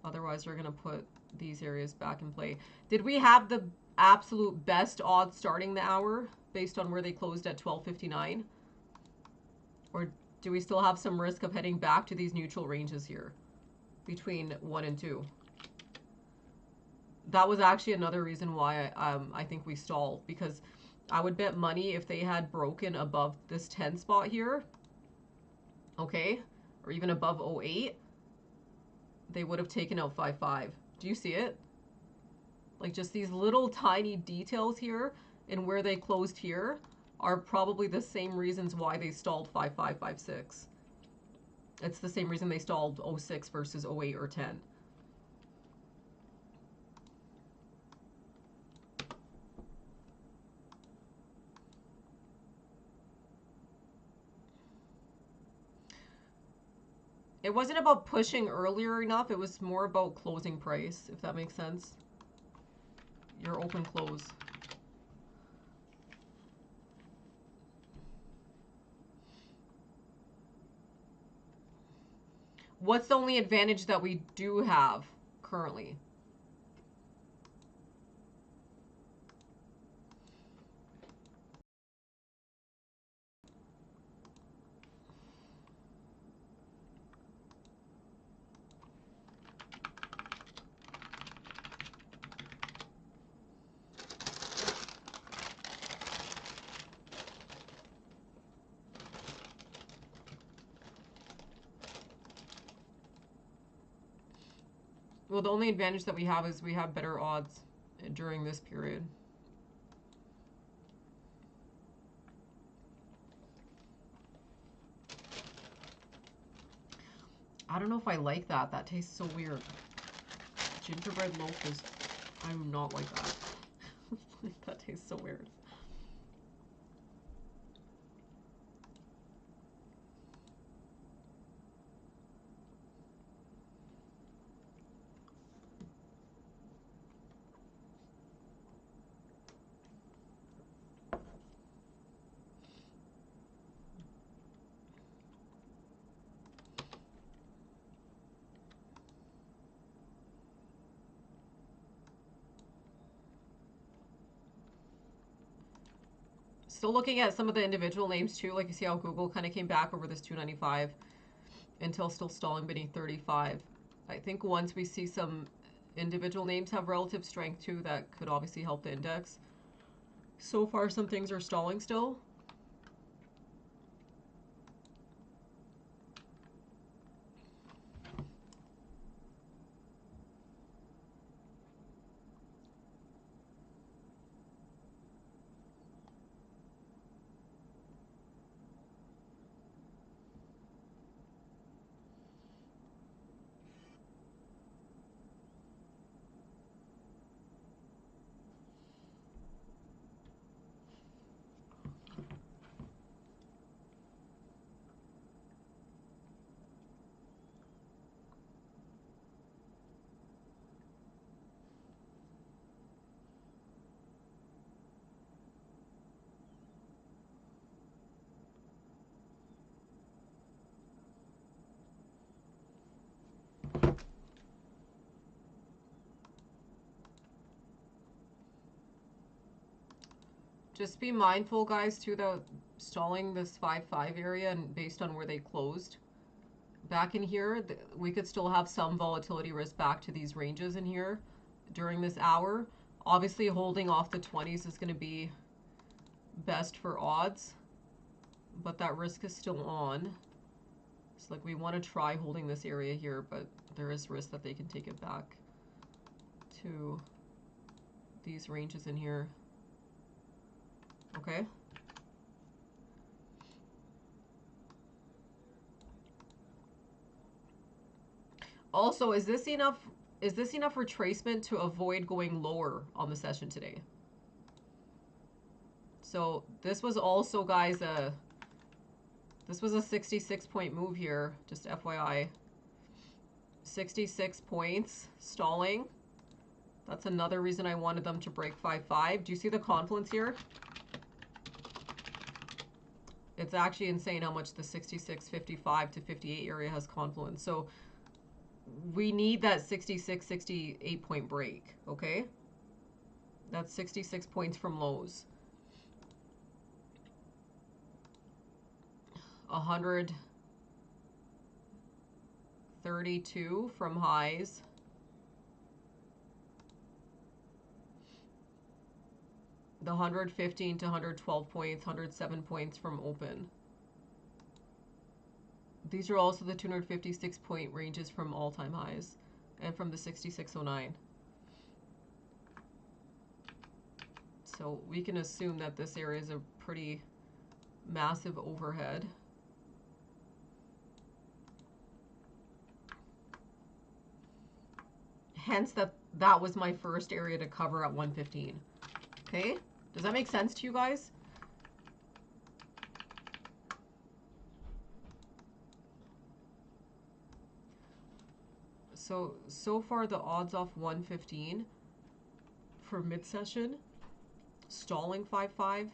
Speaker 1: Otherwise, we're going to put these areas back in play. Did we have the absolute best odds starting the hour based on where they closed at 12:59? Or do we still have some risk of heading back to these neutral ranges here between 1 and 2? That was actually another reason why I think we stalled, because I would bet money if they had broken above this 10 spot here, okay, or even above 08, they would have taken out 5-5. Do you see it? Like just these little tiny details here and where they closed here are probably the same reasons why they stalled 5-5, 5-6. It's the same reason they stalled 06 versus 08 or 10. It wasn't about pushing earlier enough. It was more about closing price, if that makes sense. Your open close. What's the only advantage that we do have currently? Well, the only advantage that we have is we have better odds during this period. I don't know if I like that. That tastes so weird. Gingerbread loaf is... I do not like that. That tastes so weird. Still looking at some of the individual names too. Like you see how Google kind of came back over this 295 until still stalling beneath 35. I think once we see some individual names have relative strength too that could obviously help the index. So far, some things are stalling still. Just be mindful, guys, too, that stalling this 5-5 area and based on where they closed. Back in here, we could still have some volatility risk back to these ranges in here during this hour. Obviously, holding off the 20s is going to be best for odds, but that risk is still on. So, like, we want to try holding this area here, but there is risk that they can take it back to these ranges in here. Okay. Also, is this enough retracement to avoid going lower on the session today? So this was also, guys, this was a 66-point move here, just FYI. 66 points stalling. That's another reason I wanted them to break 5-5. Do you see the confluence here? It's actually insane how much the 66, 55 to 58 area has confluence. So we need that 66, 68 point break, okay? That's 66 points from lows. 132 from highs. The 115 to 112 points, 107 points from open. These are also the 256 point ranges from all-time highs and from the 6609. So we can assume that this area is a pretty massive overhead. Hence that was my first area to cover at 115. Okay? Does that make sense to you guys? So far the odds off 115 for mid-session, stalling 5-5.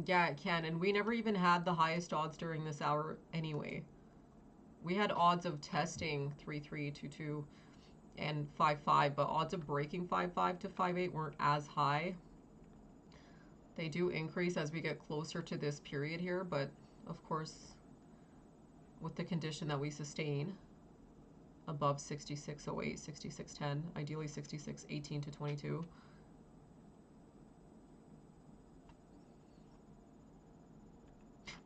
Speaker 1: Yeah, it can. And we never even had the highest odds during this hour anyway. We had odds of testing 3-3, 2-2, and 5-5, but odds of breaking 5-5 to 5-8 weren't as high. They do increase as we get closer to this period here, but of course, with the condition that we sustain above 66.08, 66.10, ideally 66.18 to 22.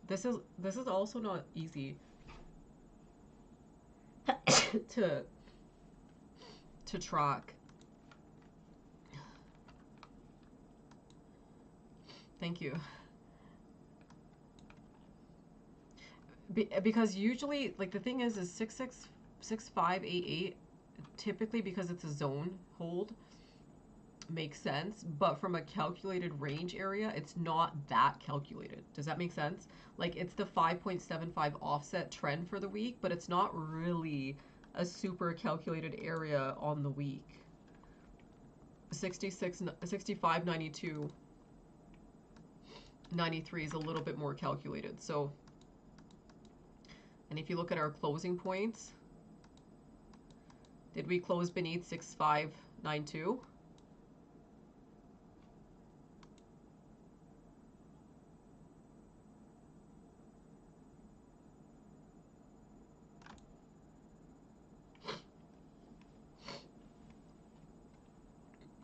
Speaker 1: This is also not easy to track. Thank you. Because usually, like, the thing is 6-6, 6-5, 8-8, typically because it's a zone hold, makes sense, but from a calculated range area, it's not that calculated. Does that make sense? Like, it's the 5.75 offset trend for the week, but it's not really a super calculated area on the week. 66, 65, 92, 93 is a little bit more calculated. So, and if you look at our closing points, did we close beneath 6592?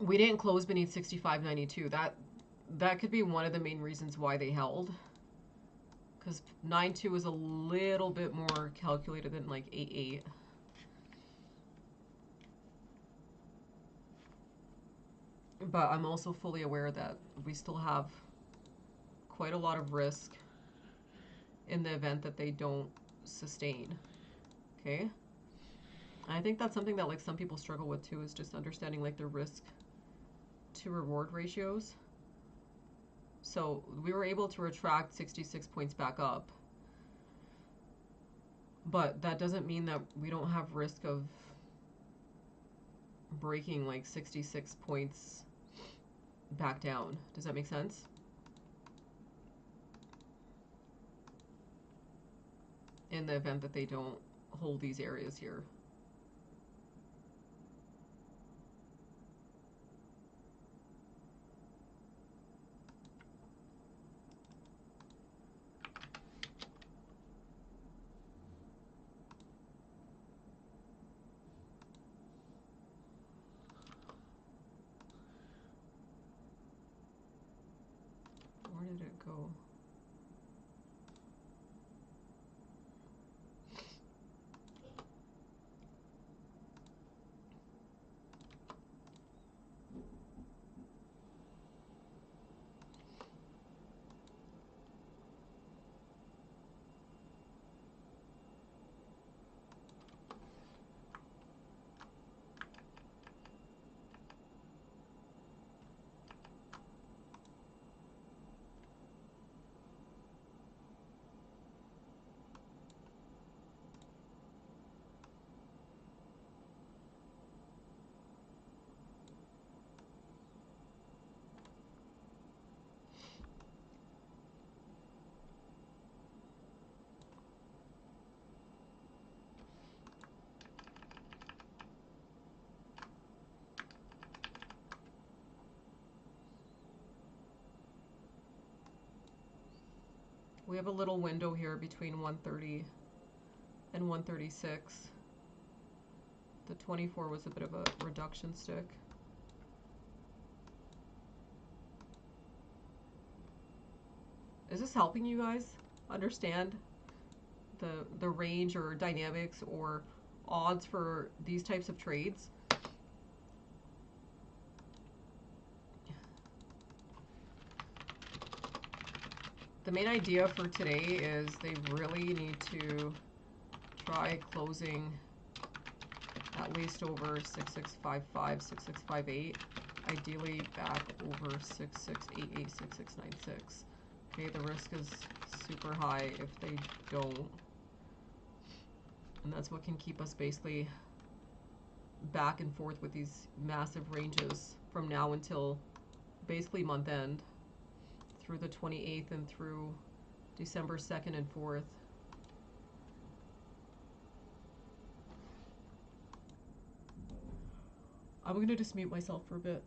Speaker 1: We didn't close beneath 6592. That could be one of the main reasons why they held. Because 9.2 is a little bit more calculated than like 8.8. But I'm also fully aware that we still have quite a lot of risk in the event that they don't sustain. Okay? And I think that's something that like some people struggle with too, is just understanding like the risk to reward ratios. So we were able to retract 66 points back up. But that doesn't mean that we don't have risk of breaking like 66 points back down. Does that make sense? In the event that they don't hold these areas here. Where did it go? We have a little window here between 130 and 136. The 24 was a bit of a reduction stick. Is this helping you guys understand the range or dynamics or odds for these types of trades? The main idea for today is they really need to try closing at least over 6655, 6658, ideally back over 6688, 6696. Okay, the risk is super high if they don't. And that's what can keep us basically back and forth with these massive ranges from now until basically month end, through the 28th and through December 2nd and 4th. I'm gonna just mute myself for a bit.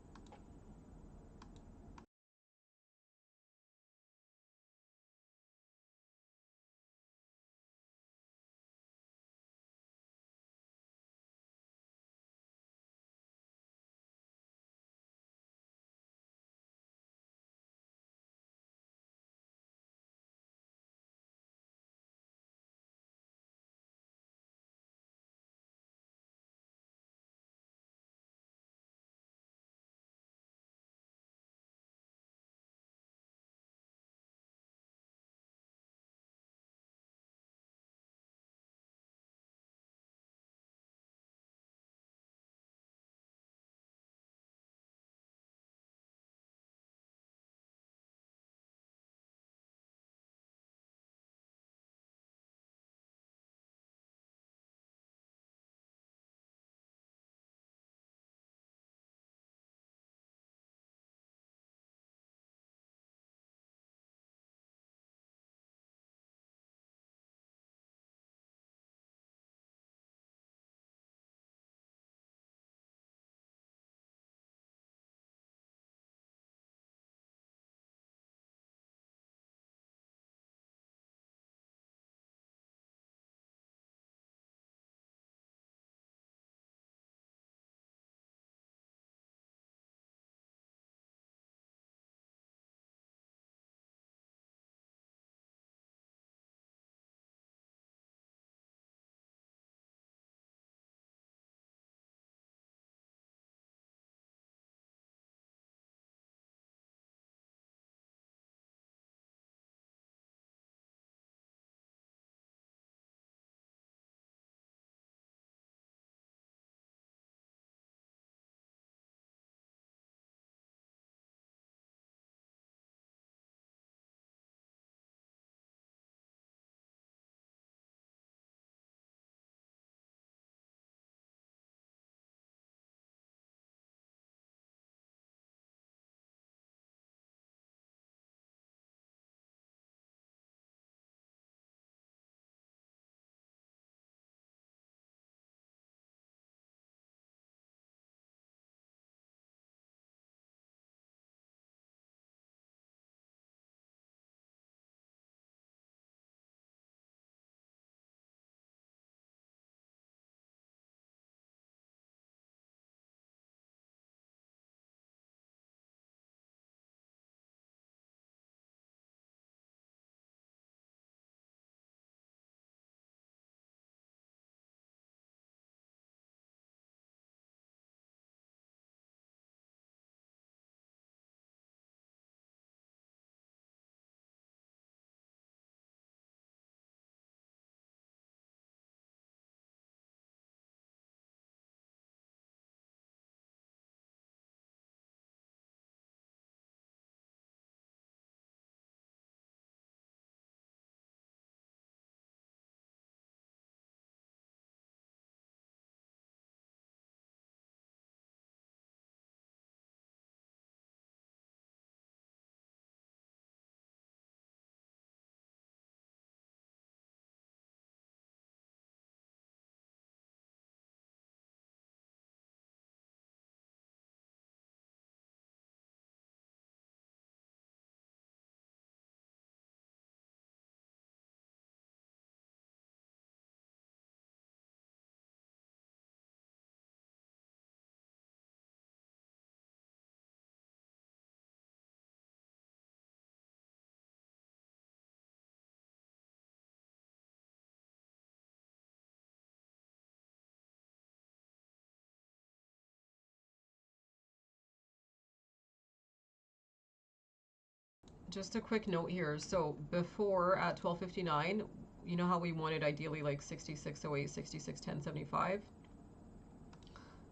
Speaker 1: just a quick note here. So before at 12:59, you know how we wanted ideally like 6608, 661075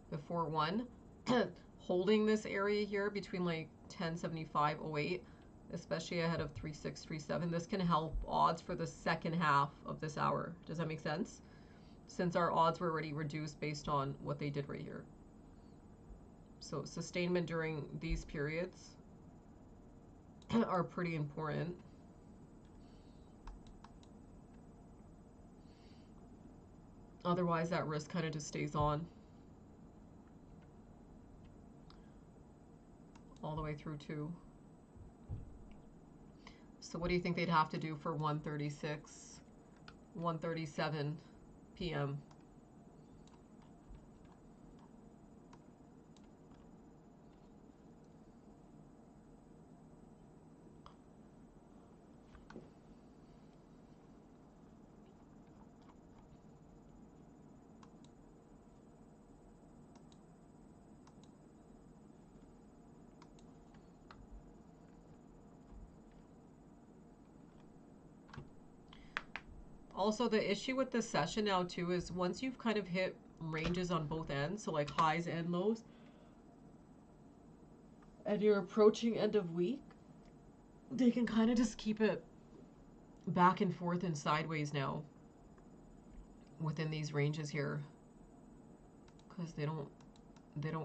Speaker 1: before 1, holding this area here between like 107508, especially ahead of 3637. This can help odds for the second half of this hour. Does that make sense? Since our odds were already reduced based on what they did right here. So sustainment during these periods are pretty important. Otherwise, that risk kind of just stays on all the way through to. So what do you think they'd have to do for 1:36, 1:37 p.m.? Also, the issue with this session now too is once you've kind of hit ranges on both ends, so like highs and lows, and you're approaching end of week, they can kind of just keep it back and forth and sideways now within these ranges here, because they don't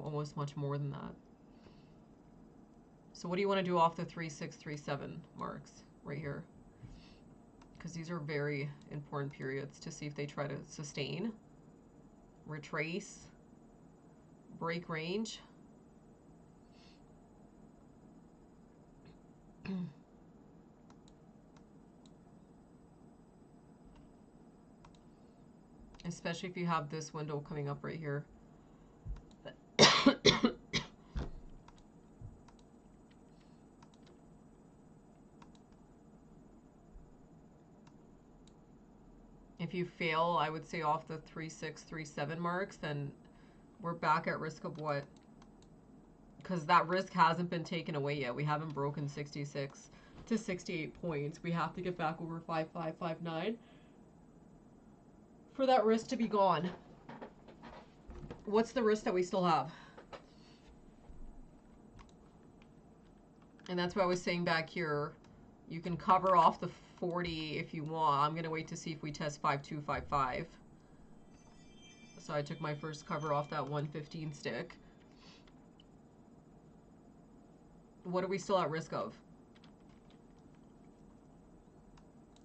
Speaker 1: owe us much more than that. So what do you want to do off the 3637 marks right here? Because these are very important periods to see if they try to sustain, retrace, break range. Especially if you have this window coming up right here. If you fail, I would say off the 3637 marks, then we're back at risk of what? Because that risk hasn't been taken away yet. We haven't broken 66 to 68 points. We have to get back over 5559 for that risk to be gone. What's the risk that we still have? And that's why I was saying back here, you can cover off the 40 if you want. I'm going to wait to see if we test 5255. So I took my first cover off that 115 stick. What are we still at risk of?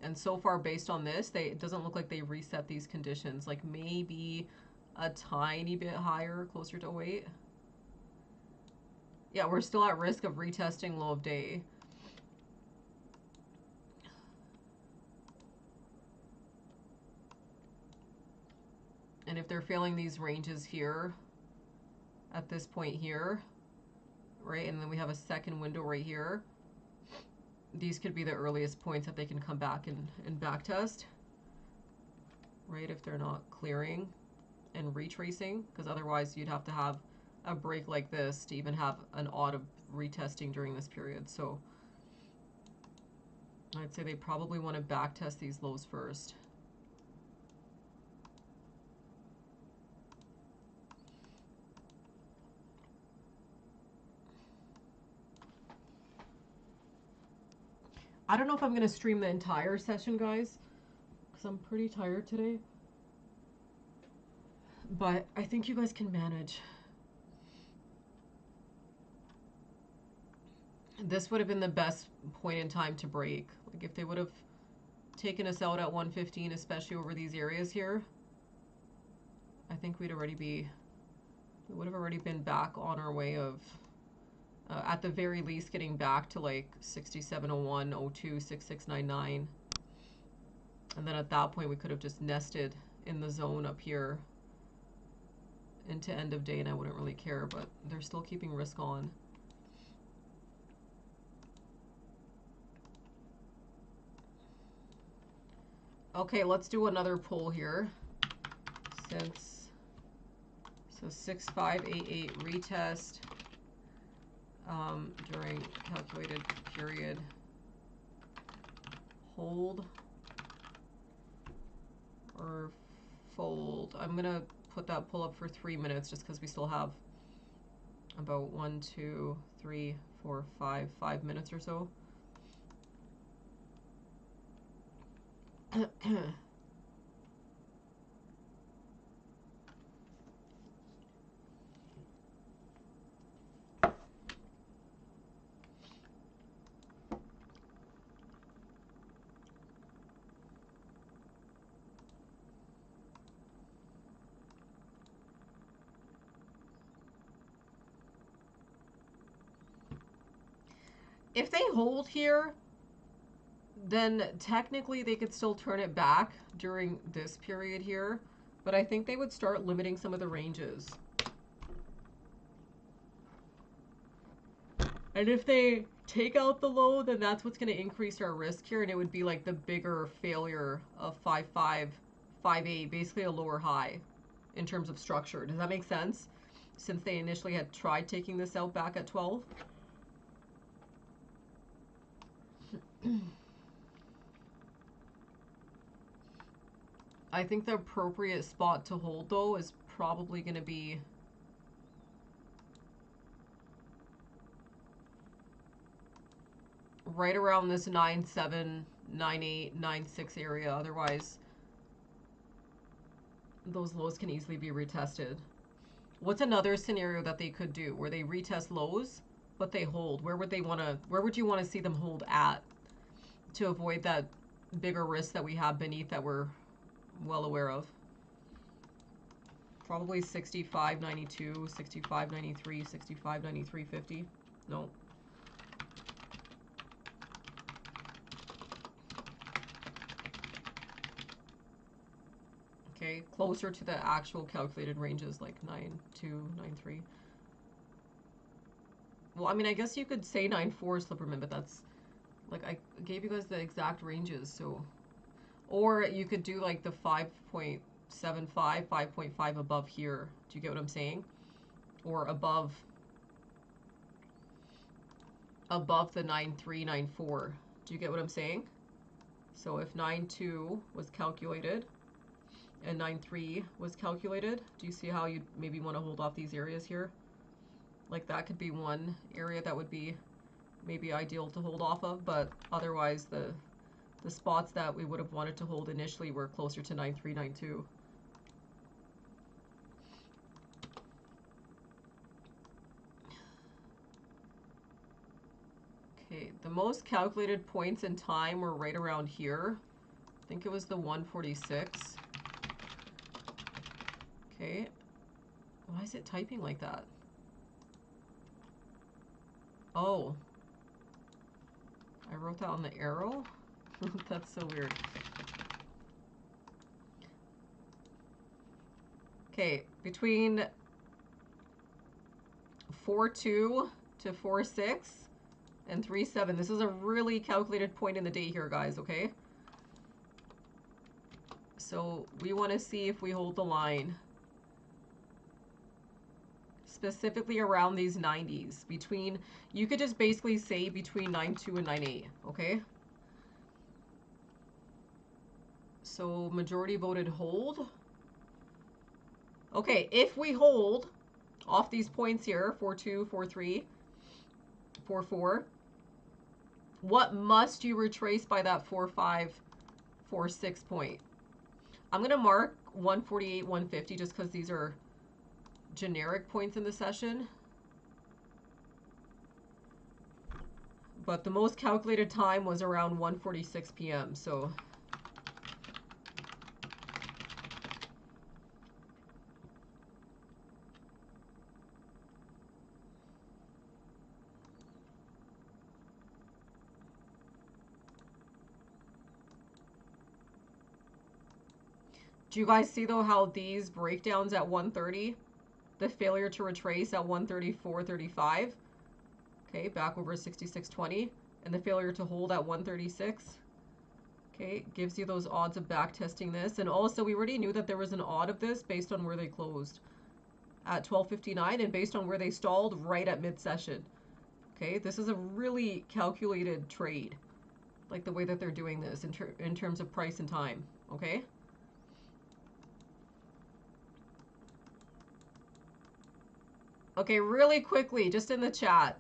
Speaker 1: And so far, based on this, it doesn't look like they reset these conditions. Like maybe a tiny bit higher, closer to 08. Yeah, we're still at risk of retesting low of day. And if they're failing these ranges here, at this point here, right, and then we have a second window right here, these could be the earliest points that they can come back and back test, right, if they're not clearing and retracing, because otherwise you'd have to have a break like this to even have an odd of retesting during this period. So I'd say they probably want to back test these lows first. I don't know if I'm going to stream the entire session, guys, because I'm pretty tired today. But I think you guys can manage. This would have been the best point in time to break. Like if they would have taken us out at 115, especially over these areas here, I think we would have already been back on our way of, at the very least, getting back to like 6701, 02, 6699. And then at that point, we could have just nested in the zone up here into end of day, and I wouldn't really care, but they're still keeping risk on. Okay, let's do another pull here. So 6588 retest during calculated period hold or fold. I'm gonna put that pull up for 3 minutes just because we still have about 1, 2, 3, 4, 5 minutes or so. If they hold here, then technically they could still turn it back during this period here, but I think they would start limiting some of the ranges. And if they take out the low, then that's what's going to increase our risk here, and it would be like the bigger failure of 5-5, 5-8, basically a lower high in terms of structure. Does that make sense? Since they initially had tried taking this out back at 12. I think the appropriate spot to hold, though, is probably going to be right around this 9.7, 9.8, 9.6 area. Otherwise, those lows can easily be retested. What's another scenario that they could do where they retest lows, but they hold? Where would you want to see them hold at to avoid that bigger risk that we have beneath that we're well aware of? Probably 65.92, 65.93, 65.93.50. No. Okay, closer to the actual calculated ranges, like 9.2, 9.3. Well, I mean, I guess you could say 9.4 Slipperman, but that's, like, I gave you guys the exact ranges, so. Or you could do, like, the 5.75, 5.5 above here. Do you get what I'm saying? Or above the 9.3, 9.4. Do you get what I'm saying? So if 9.2 was calculated and 9.3 was calculated, do you see how you'd maybe want to hold off these areas here? Like that could be one area that would be maybe ideal to hold off of, but otherwise the spots that we would have wanted to hold initially were closer to 9.3, 9.2. Okay, the most calculated points in time were right around here. I think it was the 146. Okay. Why is it typing like that? Oh. I wrote that on the arrow? That's so weird. Okay, between 4.2 to 4.6 and 3.7. This is a really calculated point in the day here, guys, okay? So we want to see if we hold the line. Specifically around these 90s. Between, you could just basically say between 9.2 and 9.8, okay? So majority voted hold. Okay, if we hold off these points here, 4.2, 4.3, 4.4, what must you retrace by that 4.5, 4.6 point? I'm going to mark 148, 150 just because these are generic points in the session. But the most calculated time was around 1:46 p.m. So do you guys see though how these breakdowns at 1:30, the failure to retrace at 1:34.35, okay, back over 66.20, and the failure to hold at 1:36, okay, gives you those odds of back testing this. And also we already knew that there was an odd of this based on where they closed at 12:59 and based on where they stalled right at mid-session. Okay, this is a really calculated trade. like the way that they're doing this in terms of price and time, okay? Okay, really quickly, just in the chat.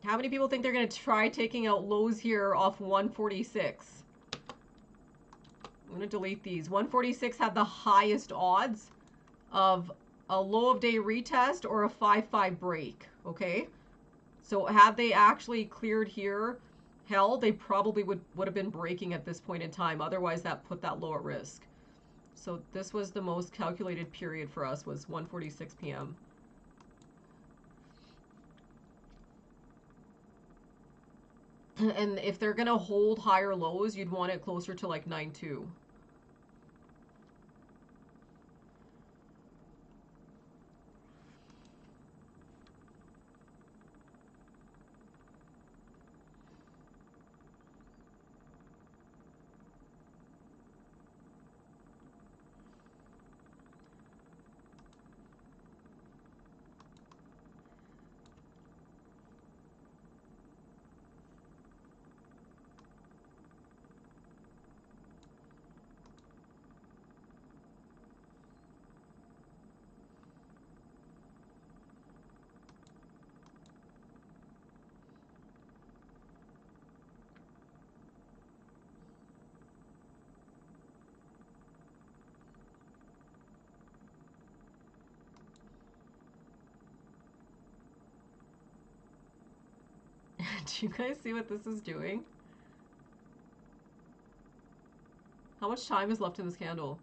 Speaker 1: How many people think they're going to try taking out lows here off 146? I'm going to delete these. 146 had the highest odds of a low of day retest or a 5-5 break, okay? So had they actually cleared here, hell, they probably would have been breaking at this point in time. Otherwise, that put that low at risk. So this was the most calculated period for us, was 1:46 p.m. And if they're going to hold higher lows, you'd want it closer to like 9.2. Do you guys see what this is doing? How much time is left in this candle?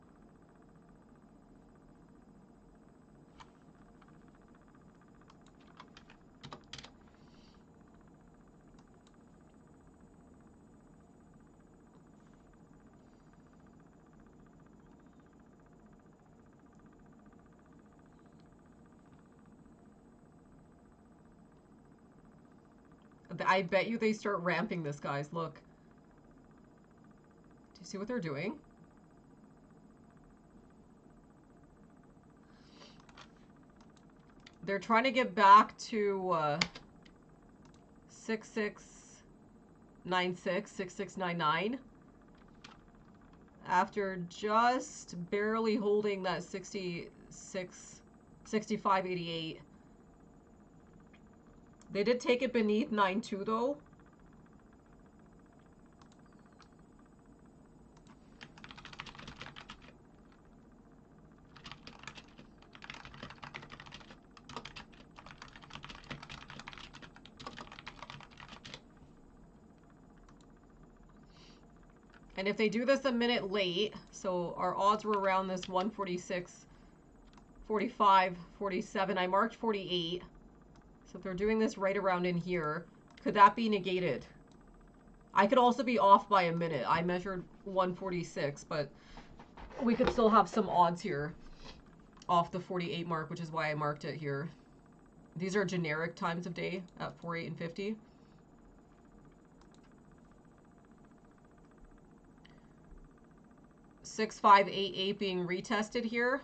Speaker 1: I bet you they start ramping this, guys. Look. Do you see what they're doing? They're trying to get back to 6696, 6699 after just barely holding that 6588. They did take it beneath 9.2 though. And if they do this a minute late, so our odds were around this 146, 45, 47. I marked 48. So if they're doing this right around in here, could that be negated? I could also be off by a minute. I measured 146, but we could still have some odds here off the 48 mark, which is why I marked it here. These are generic times of day at 48 and 50. Six, 5, 8, 8 being retested here.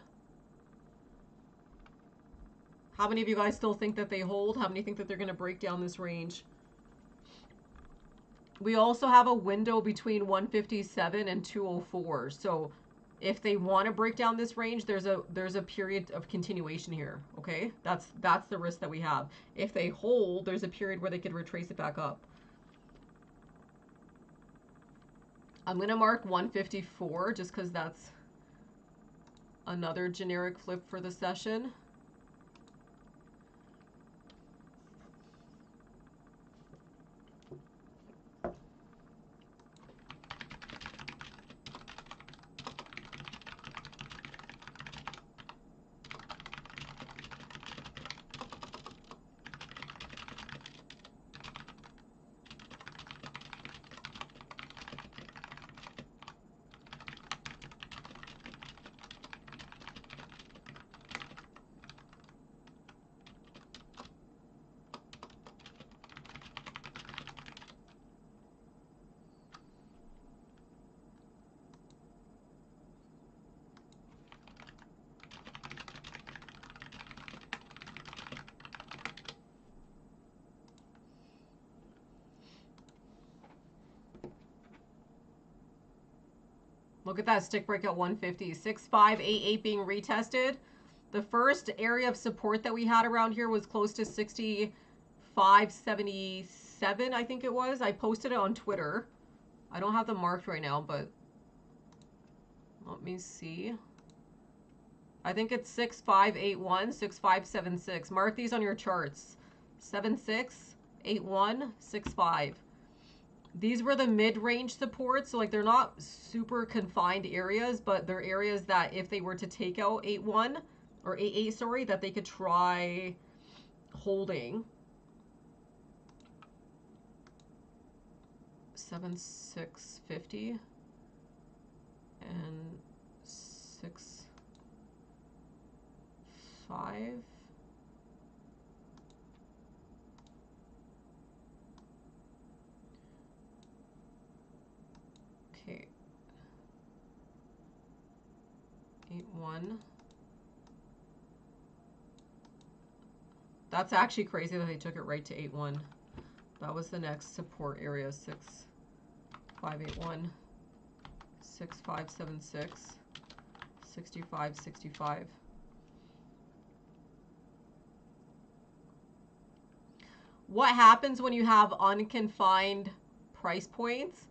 Speaker 1: How many of you guys still think that they hold? How many think that they're going to break down this range? We also have a window between 157 and 204. So if they want to break down this range, there's a period of continuation here. Okay, that's the risk that we have. If they hold, there's a period where they could retrace it back up. I'm gonna mark 154 just because that's another generic flip for the session. Look at that stick break at 150. 6588 being retested. The first area of support that we had around here was close to 6577, I think it was. I posted it on Twitter. I don't have them marked right now, but let me see. I think it's 6581, 6576. Mark these on your charts. 768165. These were the mid-range supports, so like they're not super confined areas, but they're areas that if they were to take out 81 or 88, sorry, that they could try holding. 7650 and 65. Okay. 81. That's actually crazy that they took it right to 81. That was the next support area. 6581, 6576, 6565. What happens when you have unconfined price points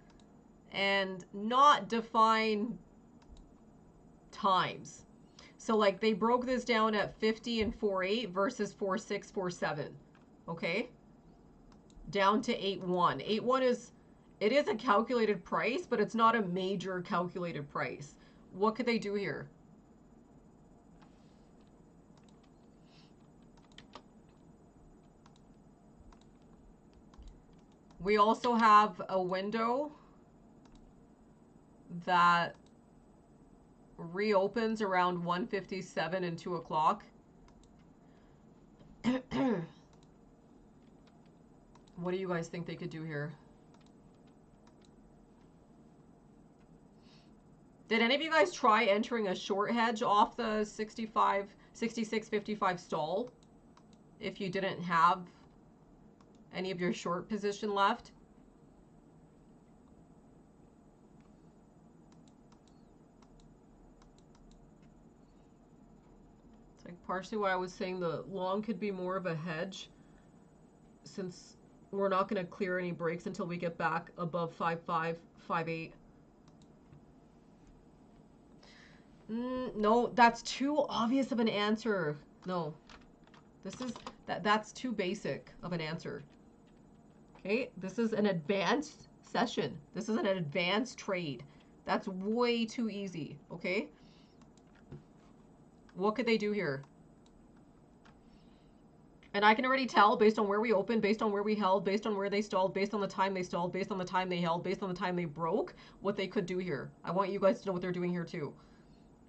Speaker 1: and not defined times? So like they broke this down at 50 and 48 versus 46, 47. Okay? Down to 81. 81 is, it is a calculated price, but it's not a major calculated price. What could they do here? We also have a window that reopens around 1:57 and 2 o'clock. What do you guys think they could do here? Did any of you guys try entering a short hedge off the 66.55 stall if you didn't have any of your short position left? It's like partially why I was saying the long could be more of a hedge, since we're not going to clear any breaks until we get back above 5.5, 5.8. No, that's too obvious of an answer. No, that's too basic of an answer. Okay, this is an advanced session. This is an advanced trade. That's way too easy. Okay, what could they do here? And I can already tell based on where we opened, based on where we held, based on where they stalled, based on the time they stalled, based on the time they held, based on the time they broke, what they could do here. I want you guys to know what they're doing here too.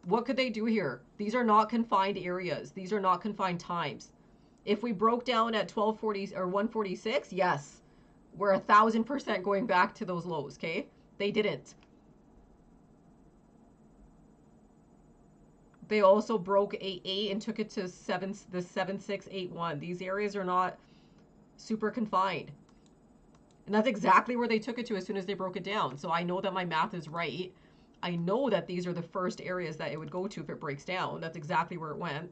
Speaker 1: What could they do here? These are not confined areas. These are not confined times. If we broke down at 1240 or 146, yes, we're 1,000% going back to those lows, okay? They didn't. They also broke 88 and took it to the 7681. These areas are not super confined. And that's exactly where they took it to as soon as they broke it down. So I know that my math is right. I know that these are the first areas that it would go to if it breaks down. That's exactly where it went.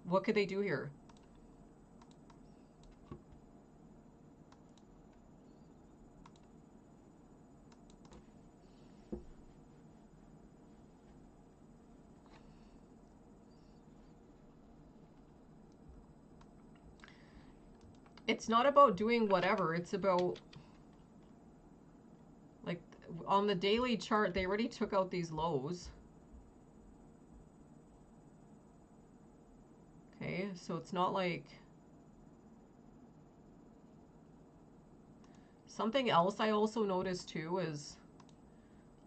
Speaker 1: What could they do here? It's not about doing whatever. It's about, like, on the daily chart, they already took out these lows. Okay, so it's not like... Something else I also noticed too is,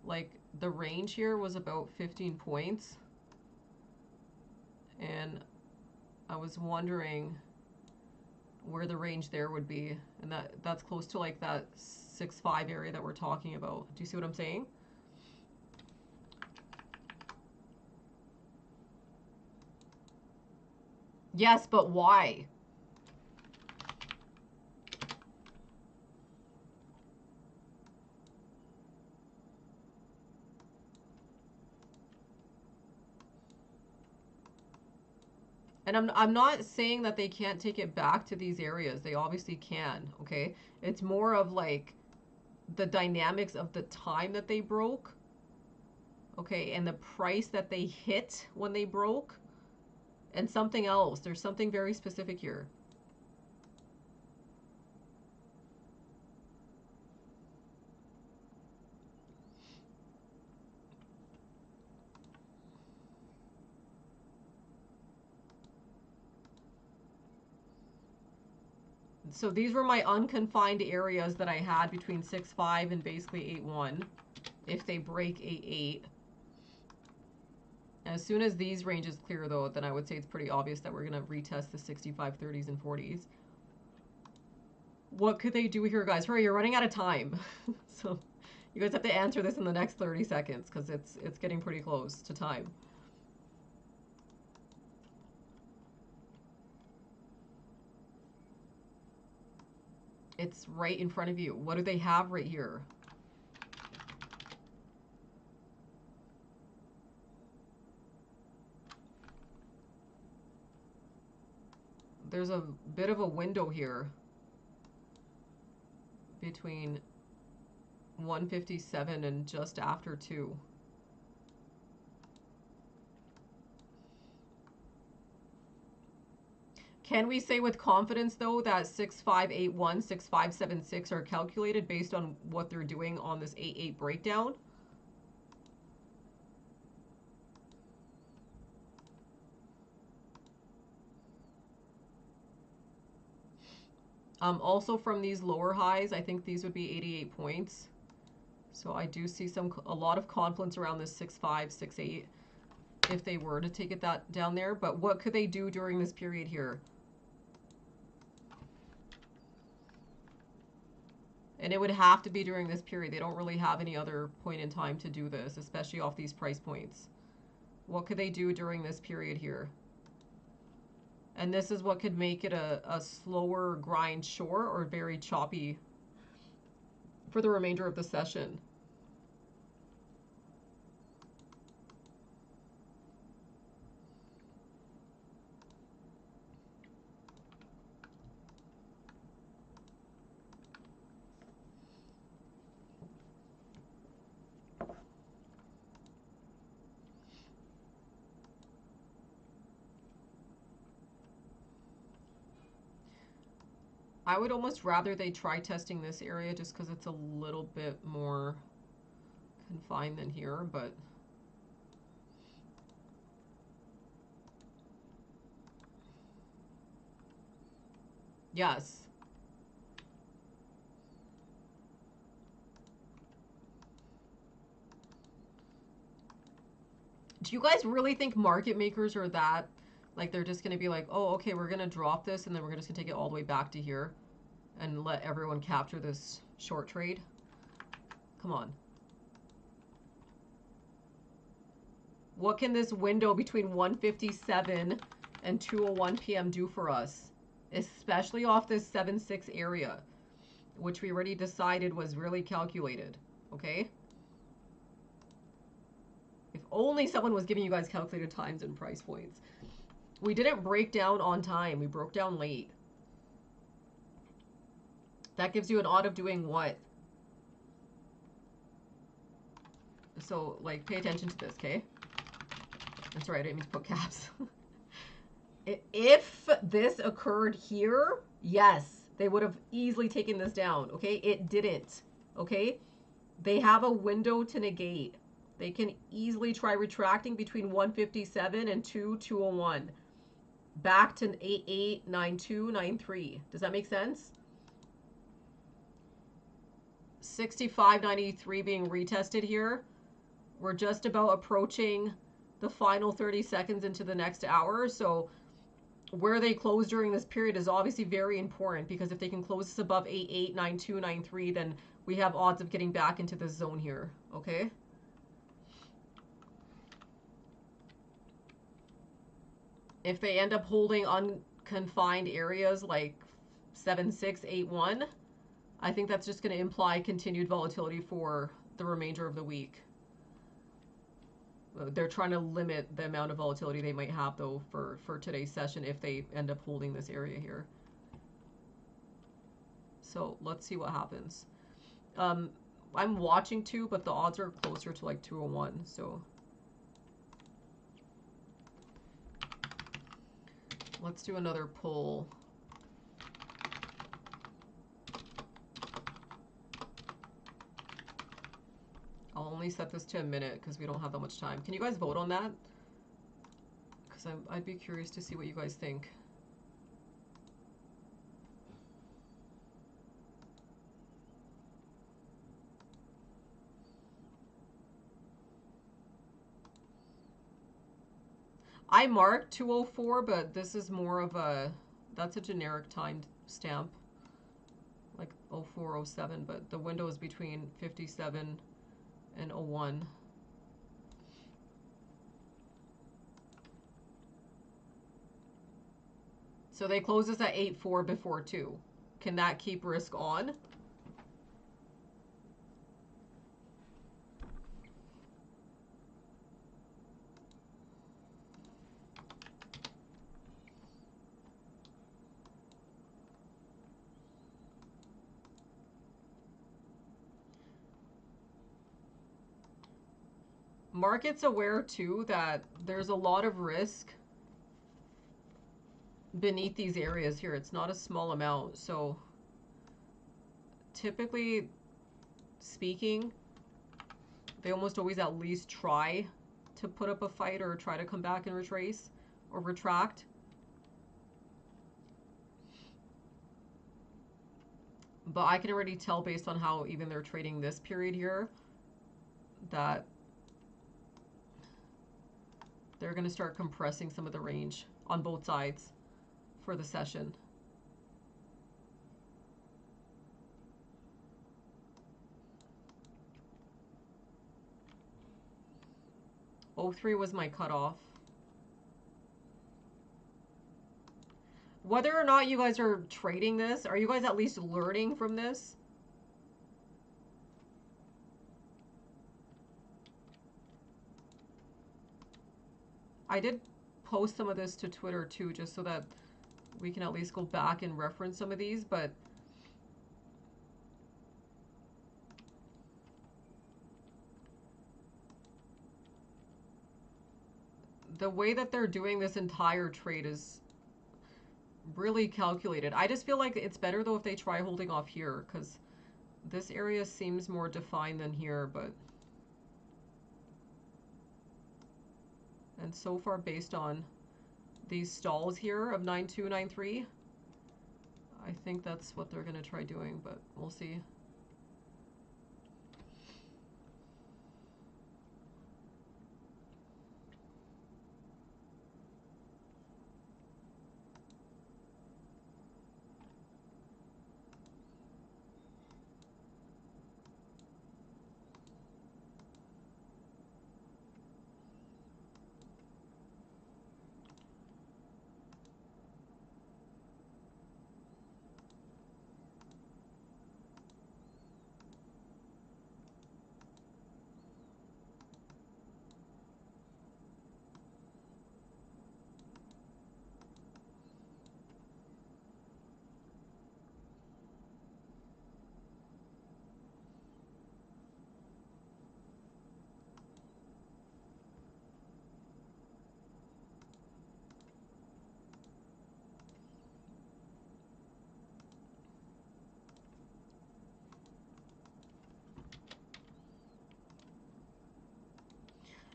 Speaker 1: like, the range here was about 15 points. And I was wondering where the range there would be. And that's close to like that 6.5 area that we're talking about. Do you see what I'm saying? Yes, but why? And I'm not saying that they can't take it back to these areas. They obviously can, okay? It's more of like the dynamics of the time that they broke, okay, and the price that they hit when they broke, and something else. There's something very specific here. So these were my unconfined areas that I had between 6.5 and basically 8.1. If they break 8.8. As soon as these ranges clear, though, then I would say it's pretty obvious that we're going to retest the 65, 30s, and 40s. What could they do here, guys? Hurry, you're running out of time. So you guys have to answer this in the next 30 seconds because it's getting pretty close to time. It's right in front of you. What do they have right here? There's a bit of a window here between 157 and just after 2. Can we say with confidence, though, that 6581, 6576 are calculated based on what they're doing on this 8.8 breakdown? Also from these lower highs, I think these would be 88 points. So I do see a lot of confluence around this 6.5, 6.8 if they were to take it that down there. But what could they do during this period here? And it would have to be during this period. They don't really have any other point in time to do this, especially off these price points. What could they do during this period here? And this is what could make it a slower grind short or very choppy for the remainder of the session. I would almost rather they try testing this area just because it's a little bit more confined than here, but yes. Do you guys really think market makers are that, like, they're just going to be like, oh, okay, we're going to drop this and then we're just going to take it all the way back to here and let everyone capture this short trade? Come on. What can this window between 1:57 and 2:01 p.m. do for us? Especially off this 7.6 area, which we already decided was really calculated, okay? If only someone was giving you guys calculated times and price points. We didn't break down on time. We broke down late. That gives you an odd of doing what? So, like, pay attention to this, okay? That's right, I didn't mean to put caps. If this occurred here, yes, they would have easily taken this down, okay? It didn't, okay? They have a window to negate. They can easily try retracting between 157 and 201. Back to 88, 92, 93. Does that make sense? 65.93 being retested here. We're just about approaching the final 30 seconds into the next hour. So where they close during this period is obviously very important, because if they can close this above 88, 92, 93, then we have odds of getting back into this zone here, okay? If they end up holding unconfined areas like 7.681, I think that's just going to imply continued volatility for the remainder of the week. They're trying to limit the amount of volatility they might have, though, for today's session if they end up holding this area here. So let's see what happens. I'm watching 2, but the odds are closer to like 201, so let's do another pull. I'll only set this to a minute because we don't have that much time. Can you guys vote on that? Because I'd be curious to see what you guys think. I marked 204, but this is more of a, that's a generic timed stamp, like 0407, but the window is between 57 and 01. So they close this at 8-4 before 2. Can that keep risk on? Market's aware too that there's a lot of risk beneath these areas here. It's not a small amount. So typically speaking, they almost always at least try to put up a fight or try to come back and retrace or retract. But I can already tell based on how even they're trading this period here that they're going to start compressing some of the range on both sides for the session. '03 was my cutoff. Whether or not you guys are trading this, are you guys at least learning from this? I did post some of this to Twitter too, just so that we can at least go back and reference some of these, but the way that they're doing this entire trade is really calculated. I just feel like it's better though if they try holding off here, because this area seems more defined than here, but and so far based on these stalls here of 9293, I think that's what they're going to try doing, but we'll see.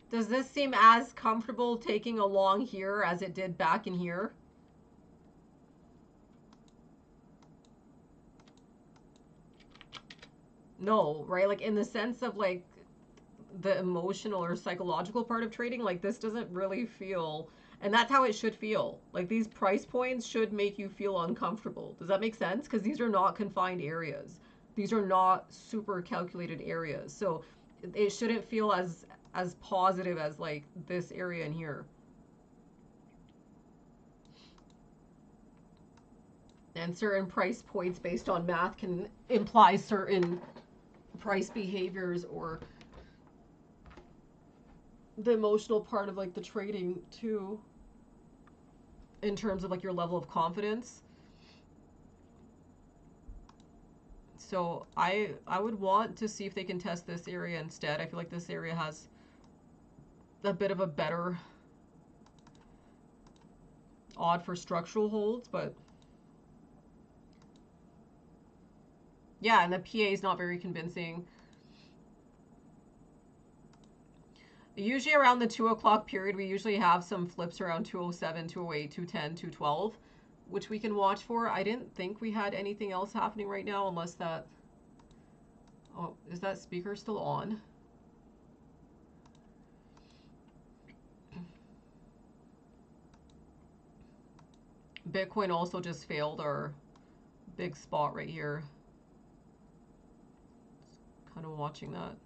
Speaker 1: Does this seem as comfortable taking along here as it did back in here? No, right? Like in the sense of like the emotional or psychological part of trading, like this doesn't really feel, and that's how it should feel. Like these price points should make you feel uncomfortable. Does that make sense? Because these are not confined areas. These are not super calculated areas. So it shouldn't feel as positive as like this area in here. And certain price points based on math can imply certain price behaviors or the emotional part of like the trading too, in terms of like your level of confidence. So I would want to see if they can test this area instead. I feel like this area has a bit of a better odd for structural holds, but yeah, and the PA is not very convincing. Usually around the 2 o'clock period, we usually have some flips around 207, 208, 210, 212, which we can watch for. I didn't think we had anything else happening right now unless that... Oh, is that speaker still on? Bitcoin also just failed our big spot right here. Kind of watching that.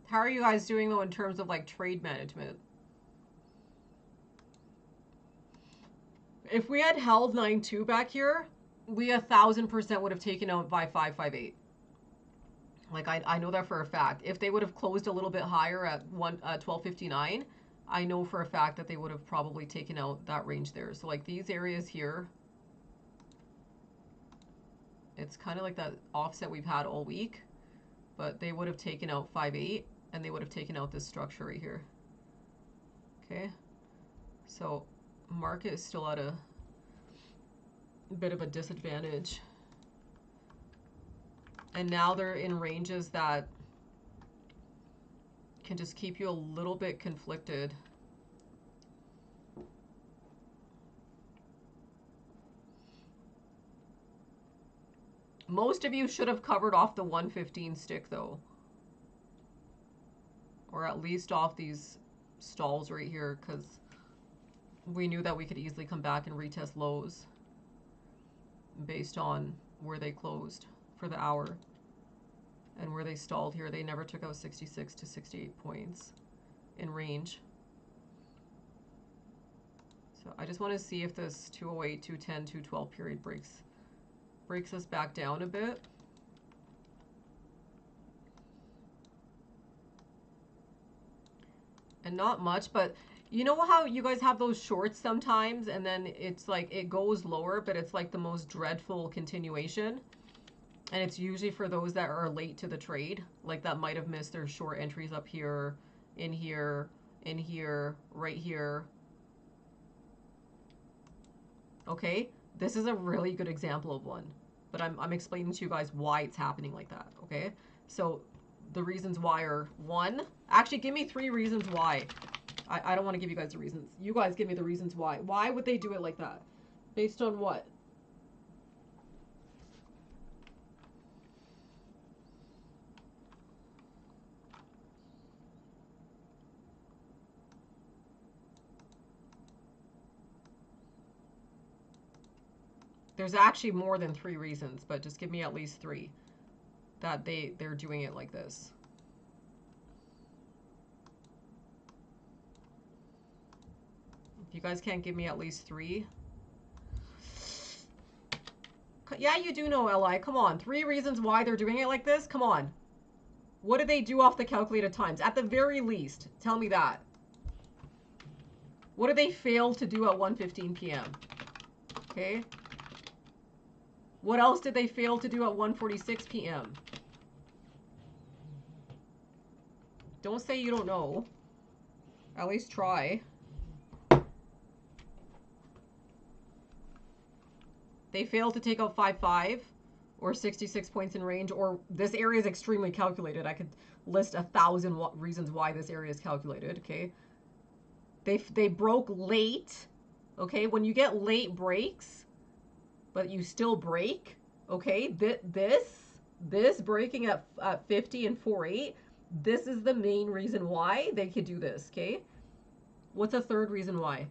Speaker 1: How are you guys doing though in terms of like trade management? If we had held 9-2 back here, we 1,000% would have taken out by 558. Like I know that for a fact. If they would have closed a little bit higher at 1259, I know for a fact that they would have probably taken out that range there. So like these areas here, it's kind of like that offset we've had all week, but they would have taken out 5.8 and they would have taken out this structure right here. Okay, so market is still at a bit of a disadvantage. And now they're in ranges that can just keep you a little bit conflicted. Most of you should have covered off the 115 stick though. Or at least off these stalls right here, because we knew that we could easily come back and retest lows based on where they closed for the hour and where they stalled here. They never took out 66 to 68 points in range. So I just want to see if this 208, 210, 212 period breaks us back down a bit. And not much, but you know how you guys have those shorts sometimes and then it's like it goes lower, but it's like the most dreadful continuation. And it's usually for those that are late to the trade, like that might have missed their short entries up here, in here, in here, right here. Okay, this is a really good example of one, but I'm explaining to you guys why it's happening like that, okay? So the reasons why are, one, actually give me 3 reasons why. I don't want to give you guys the reasons. You guys give me the reasons why. Why would they do it like that? Based on what? There's actually more than 3 reasons, but just give me at least 3 that they're doing it like this. If you guys can't give me at least 3. Yeah, you do know, Li. Come on. 3 reasons why they're doing it like this? Come on. What did they do off the calculated times? At the very least, tell me that. What did they fail to do at 1:15 p.m.? Okay. What else did they fail to do at 1:46 p.m.? Don't say you don't know. At least try. They failed to take out 5-5 or 66 points in range, or this area is extremely calculated. I could list 1,000 reasons why this area is calculated, okay? They broke late, okay? When you get late breaks, but you still break, okay? This breaking at 50 and 4-8, this is the main reason why they could do this, okay? What's a third reason why?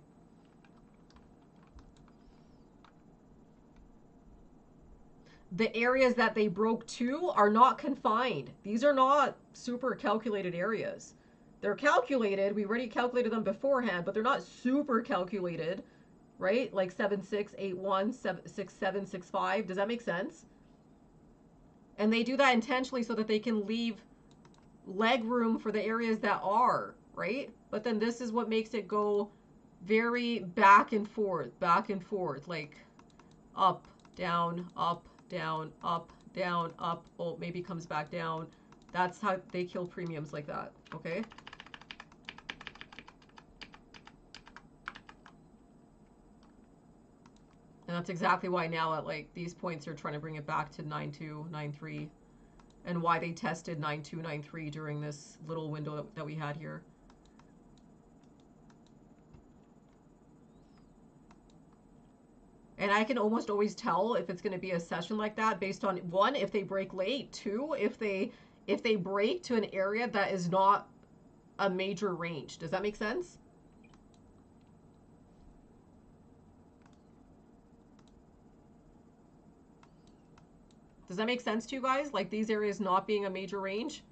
Speaker 1: The areas that they broke to are not confined. These are not super calculated areas. They're calculated. We already calculated them beforehand, but they're not super calculated, right? Like 7-6, 8-1, 6-7, 6-5. Does that make sense? And they do that intentionally so that they can leave leg room for the areas that are, right? But then this is what makes it go very back and forth, like up, down, up, down, up, down, up. Oh, maybe comes back down. That's how they kill premiums like that, okay? And that's exactly why now at like these points they're trying to bring it back to 9-2, 9-3, and why they tested 9-2, 9-3 during this little window that we had here. And I can almost always tell if it's going to be a session like that based on, one, if they break late, two, if they break to an area that is not a major range. Does that make sense? Does that make sense to you guys? Like these areas not being a major range?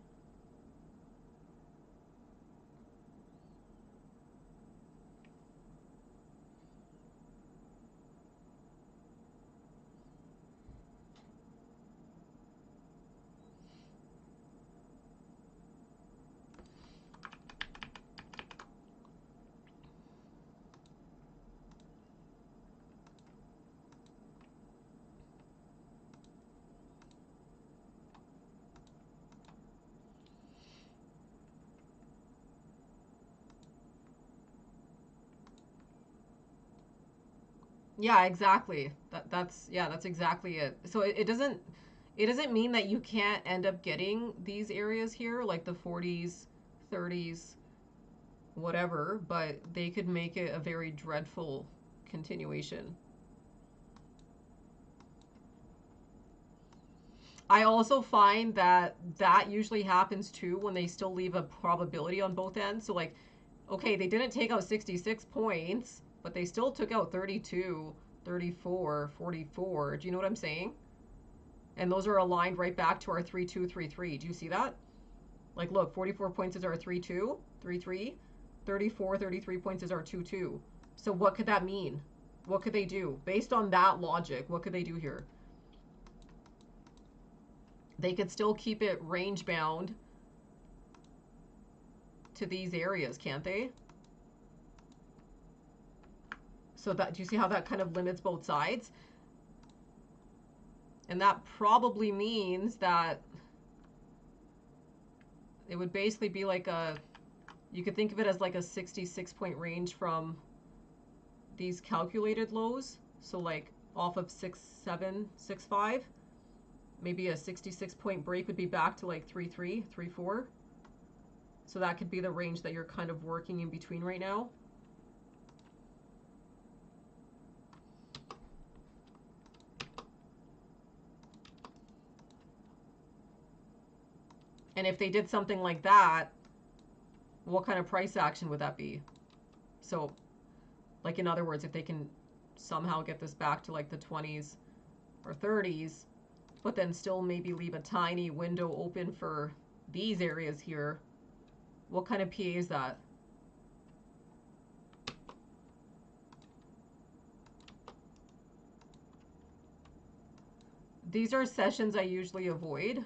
Speaker 1: Yeah, exactly. That's exactly it. So it doesn't mean that you can't end up getting these areas here, like the 40s, 30s, whatever, but they could make it a very dreadful continuation. I also find that that usually happens too when they still leave a probability on both ends. So like, okay, they didn't take out 66 points, but they still took out 32, 34, 44. Do you know what I'm saying? And those are aligned right back to our 3-2, 3-3. Do you see that? Like, look, 44 points is our 3-2, 3-3. 34, 33 points is our 2-2. So what could that mean? What could they do? Based on that logic, what could they do here? They could still keep it range bound to these areas, can't they? So that, do you see how that kind of limits both sides? And that probably means that it would basically be like a, you could think of it as like a 66 point range from these calculated lows. So like off of 6-7, 6-5, maybe a 66 point break would be back to like 3-3, 3-4. So that could be the range that you're kind of working in between right now. And if they did something like that, what kind of price action would that be? So, like in other words, if they can somehow get this back to like the 20s or 30s, but then still maybe leave a tiny window open for these areas here, what kind of PA is that? These are sessions I usually avoid,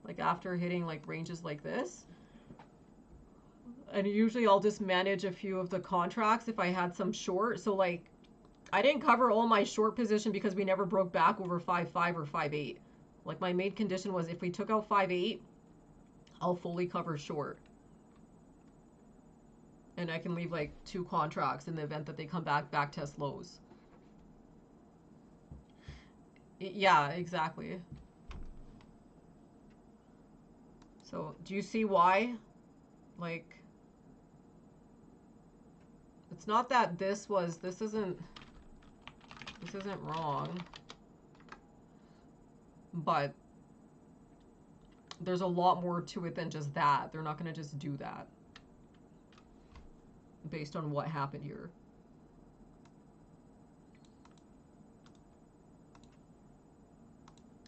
Speaker 1: like after hitting like ranges like this. And usually I'll just manage a few of the contracts if I had some short. So like I didn't cover all my short position because we never broke back over 5-5 or 5-8. Like my main condition was if we took out 5-8, I'll fully cover short. And I can leave like 2 contracts in the event that they come back test lows. Yeah, exactly. So, do you see why? Like, it's not that this isn't wrong, but there's a lot more to it than just that. They're not going to just do that based on what happened here.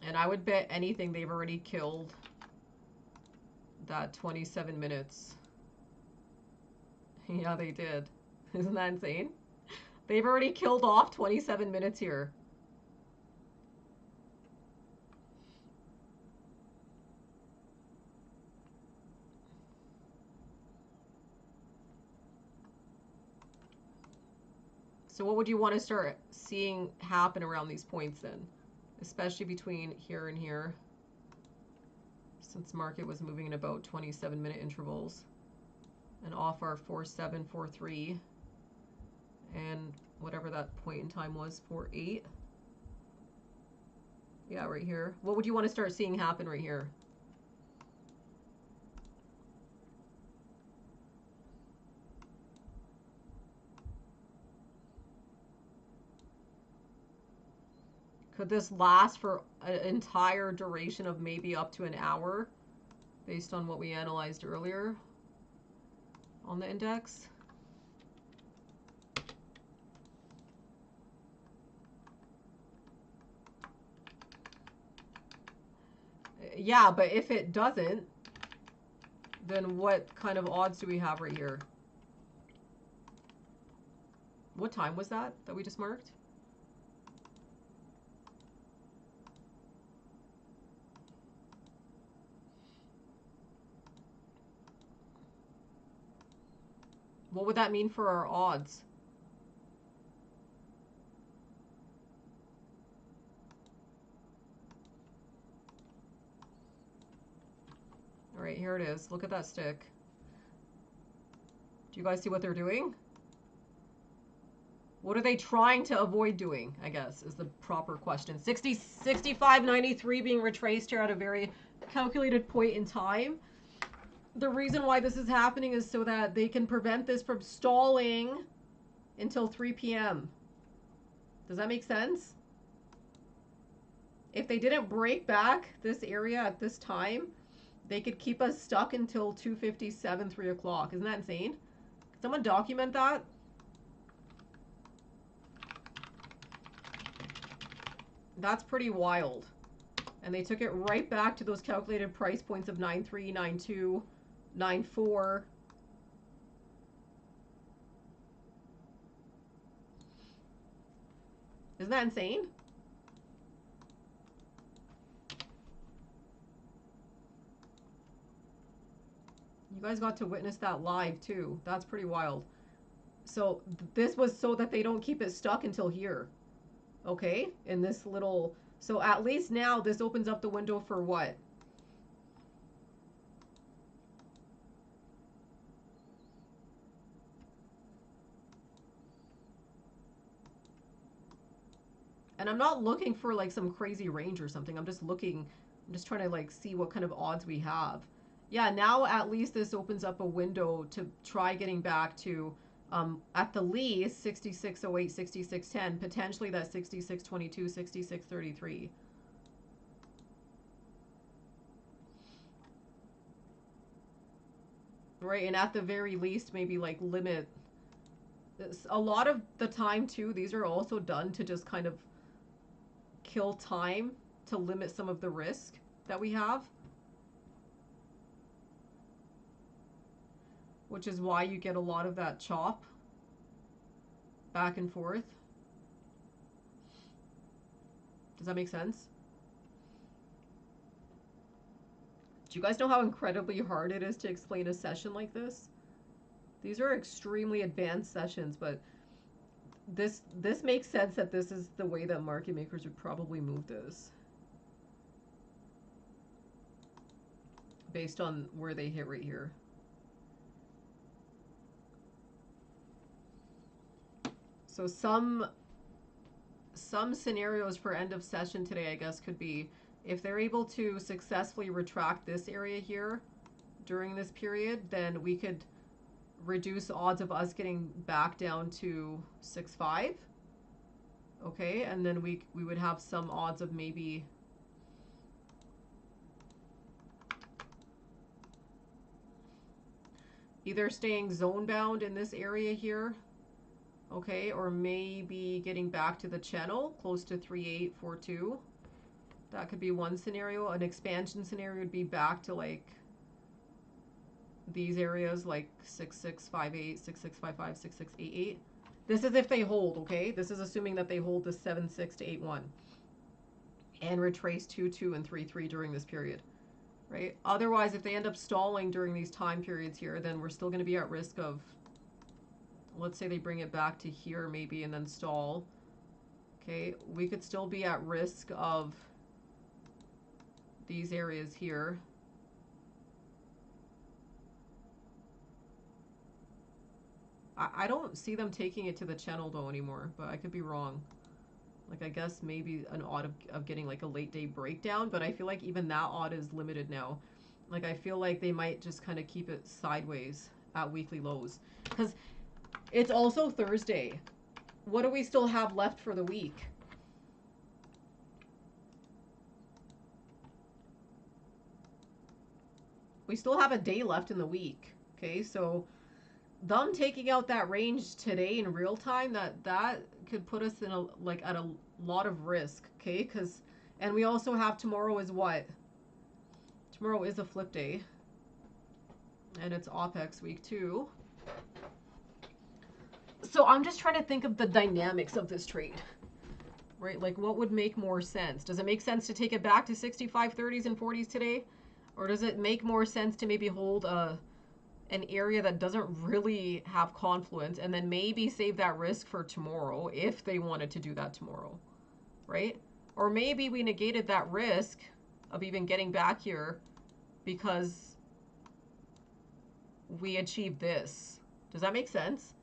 Speaker 1: And I would bet anything they've already killed that 27 minutes. Yeah, they did. Isn't that insane? They've already killed off 27 minutes here. So what would you want to start seeing happen around these points then? Especially between here and here. Since market was moving in about 27-minute intervals. And off our 4.7, 4.3. And whatever that point in time was, 4.8. Yeah, right here. What would you want to start seeing happen right here? Could this last for an entire duration of maybe up to an hour based on what we analyzed earlier on the index? Yeah, but if it doesn't, then what kind of odds do we have right here? What time was that we just marked? What would that mean for our odds? All right, here it is. Look at that stick. Do you guys see what they're doing? What are they trying to avoid doing, I guess, is the proper question. 65.93 being retraced here at a very calculated point in time. The reason why this is happening is so that they can prevent this from stalling until 3 p.m. Does that make sense? If they didn't break back this area at this time, they could keep us stuck until 2:57, 3 o'clock. Isn't that insane? Can someone document that? That's pretty wild. And they took it right back to those calculated price points of 9.3, 9.2, 9.4. Isn't that insane? You guys got to witness that live too. That's pretty wild. So this was so that they don't keep it stuck until here. Okay? In this little... So at least now this opens up the window for what? And I'm not looking for like some crazy range or something. I'm just trying to like see what kind of odds we have. Yeah, now at least this opens up a window to try getting back to, at the least, 66.08, 66.10, potentially that 66.22, 66.33. Right, and at the very least, maybe like limit. A lot of the time, too, these are also done to just kind of kill time to limit some of the risk that we have. Which is why you get a lot of that chop back and forth. Does that make sense? Do you guys know how incredibly hard it is to explain a session like this? These are extremely advanced sessions, but this makes sense that this is the way that market makers would probably move this. Based on where they hit right here. So some scenarios for end of session today, I guess, could be if they're able to successfully retract this area here during this period, then we could reduce odds of us getting back down to 6.5. Okay, and then we would have some odds of maybe either staying zone bound in this area here, okay, or maybe getting back to the channel close to 3842. That could be one scenario. An expansion scenario would be back to like these areas like 6658, 6655, 6688. This is if they hold, okay? This is assuming that they hold the 76 to 81 and retrace 22 and 33 during this period, right? Otherwise, if they end up stalling during these time periods here, then we're still going to be at risk of, let's say they bring it back to here maybe and then stall. Okay, we could still be at risk of these areas here. I don't see them taking it to the channel though anymore, but I could be wrong. Like I guess maybe an odd of getting like a late day breakdown, but I feel like even that odd is limited now. Like I feel like they might just kind of keep it sideways at weekly lows. Because it's also Thursday. What do we still have left for the week? We still have a day left in the week. Okay, so them taking out that range today in real time, that could put us in a like at a lot of risk. Okay, because and we also have tomorrow is what? Tomorrow is a flip day, and it's OPEX week too. So I'm just trying to think of the dynamics of this trade, right? Like what would make more sense? Does it make sense to take it back to 65.30s and 40s today? Or does it make more sense to maybe hold an area that doesn't really have confluence and then maybe save that risk for tomorrow if they wanted to do that tomorrow, right? Or maybe we negated that risk of even getting back here because we achieved this. Does that make sense?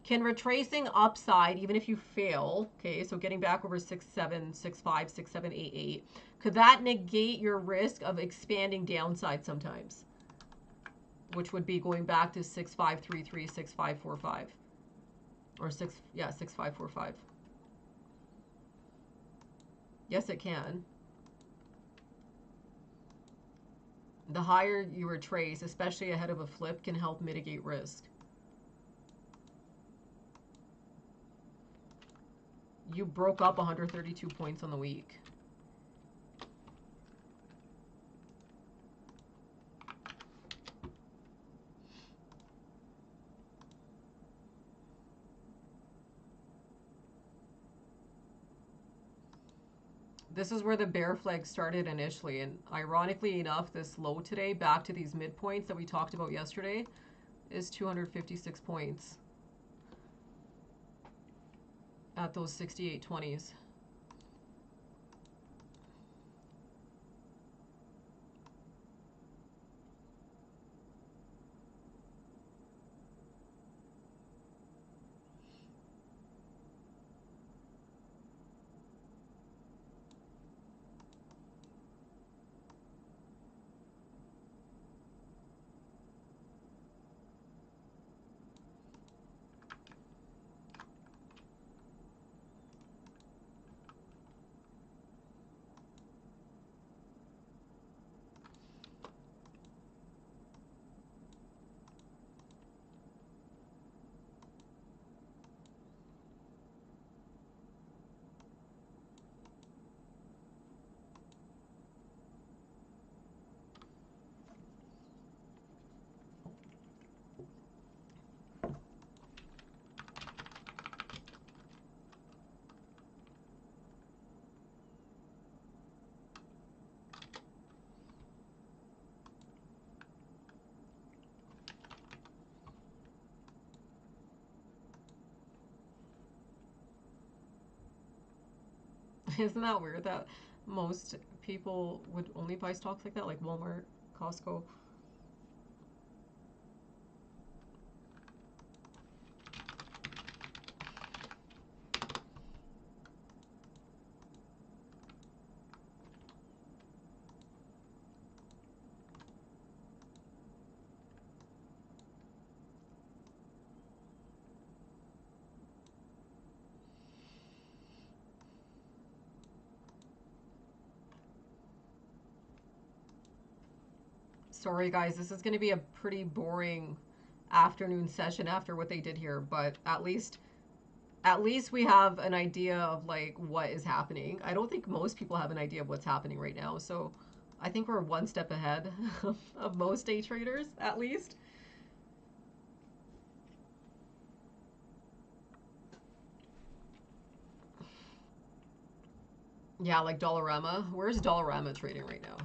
Speaker 1: Can retracing upside, even if you fail, okay, so getting back over 6.7, 6.5, 6.7, 8.8, could that negate your risk of expanding downside sometimes? Which would be going back to 6.533, 6.545. Or 6.545. Yes, it can. The higher you retrace, especially ahead of a flip, can help mitigate risk. You broke up 132 points on the week. This is where the bear flag started initially, and ironically enough, this low today, back to these midpoints that we talked about yesterday, is 256 points at those 68.20s. Isn't that weird that most people would only buy stocks like that, like Walmart, Costco? Sorry, guys. This is going to be a pretty boring afternoon session after what they did here, but at least we have an idea of like what is happening. I don't think most people have an idea of what's happening right now, so I think we're one step ahead of most day traders, at least. Yeah, like Dollarama. Where's Dollarama trading right now?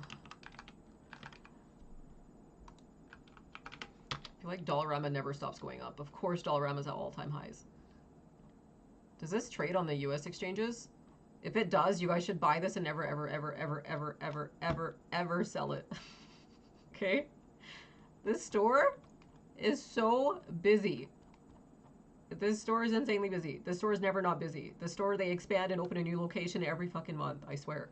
Speaker 1: I feel like Dollarama never stops going up. Of course, Dollarama's at all-time highs. Does this trade on the US exchanges? If it does, you guys should buy this and never, ever, ever, ever, ever, ever, ever, ever sell it. Okay? This store is so busy. This store is insanely busy. This store is never not busy. The store, they expand and open a new location every fucking month, I swear.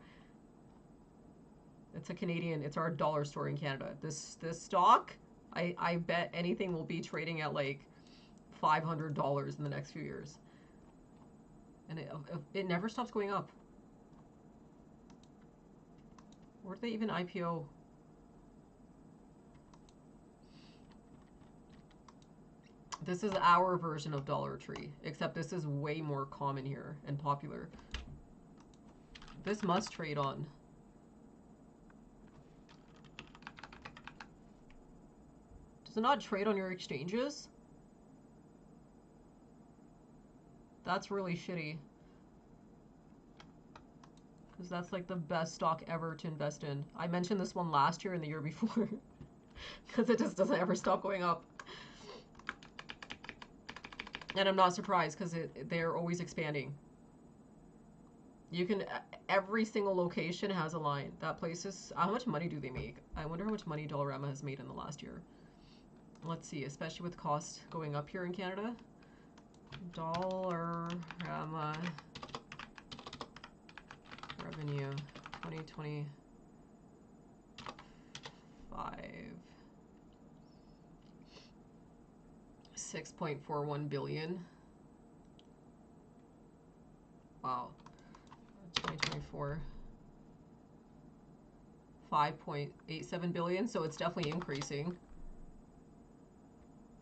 Speaker 1: It's a Canadian, it's our dollar store in Canada. This stock, I bet anything will be trading at like $500 in the next few years. And it never stops going up. Where did they even IPO? This is our version of Dollar Tree, except this is way more common here and popular. This must trade on. Does it not trade on your exchanges? That's really shitty. Because that's like the best stock ever to invest in. I mentioned this one last year and the year before. Because it just doesn't ever stop going up. And I'm not surprised because they're always expanding. You can, every single location has a line. That place is, how much money do they make? I wonder how much money Dollarama has made in the last year. Let's see, especially with cost going up here in Canada. Dollarama revenue 2025. 6.41 billion. Wow. 2024. 5.87 billion, so it's definitely increasing.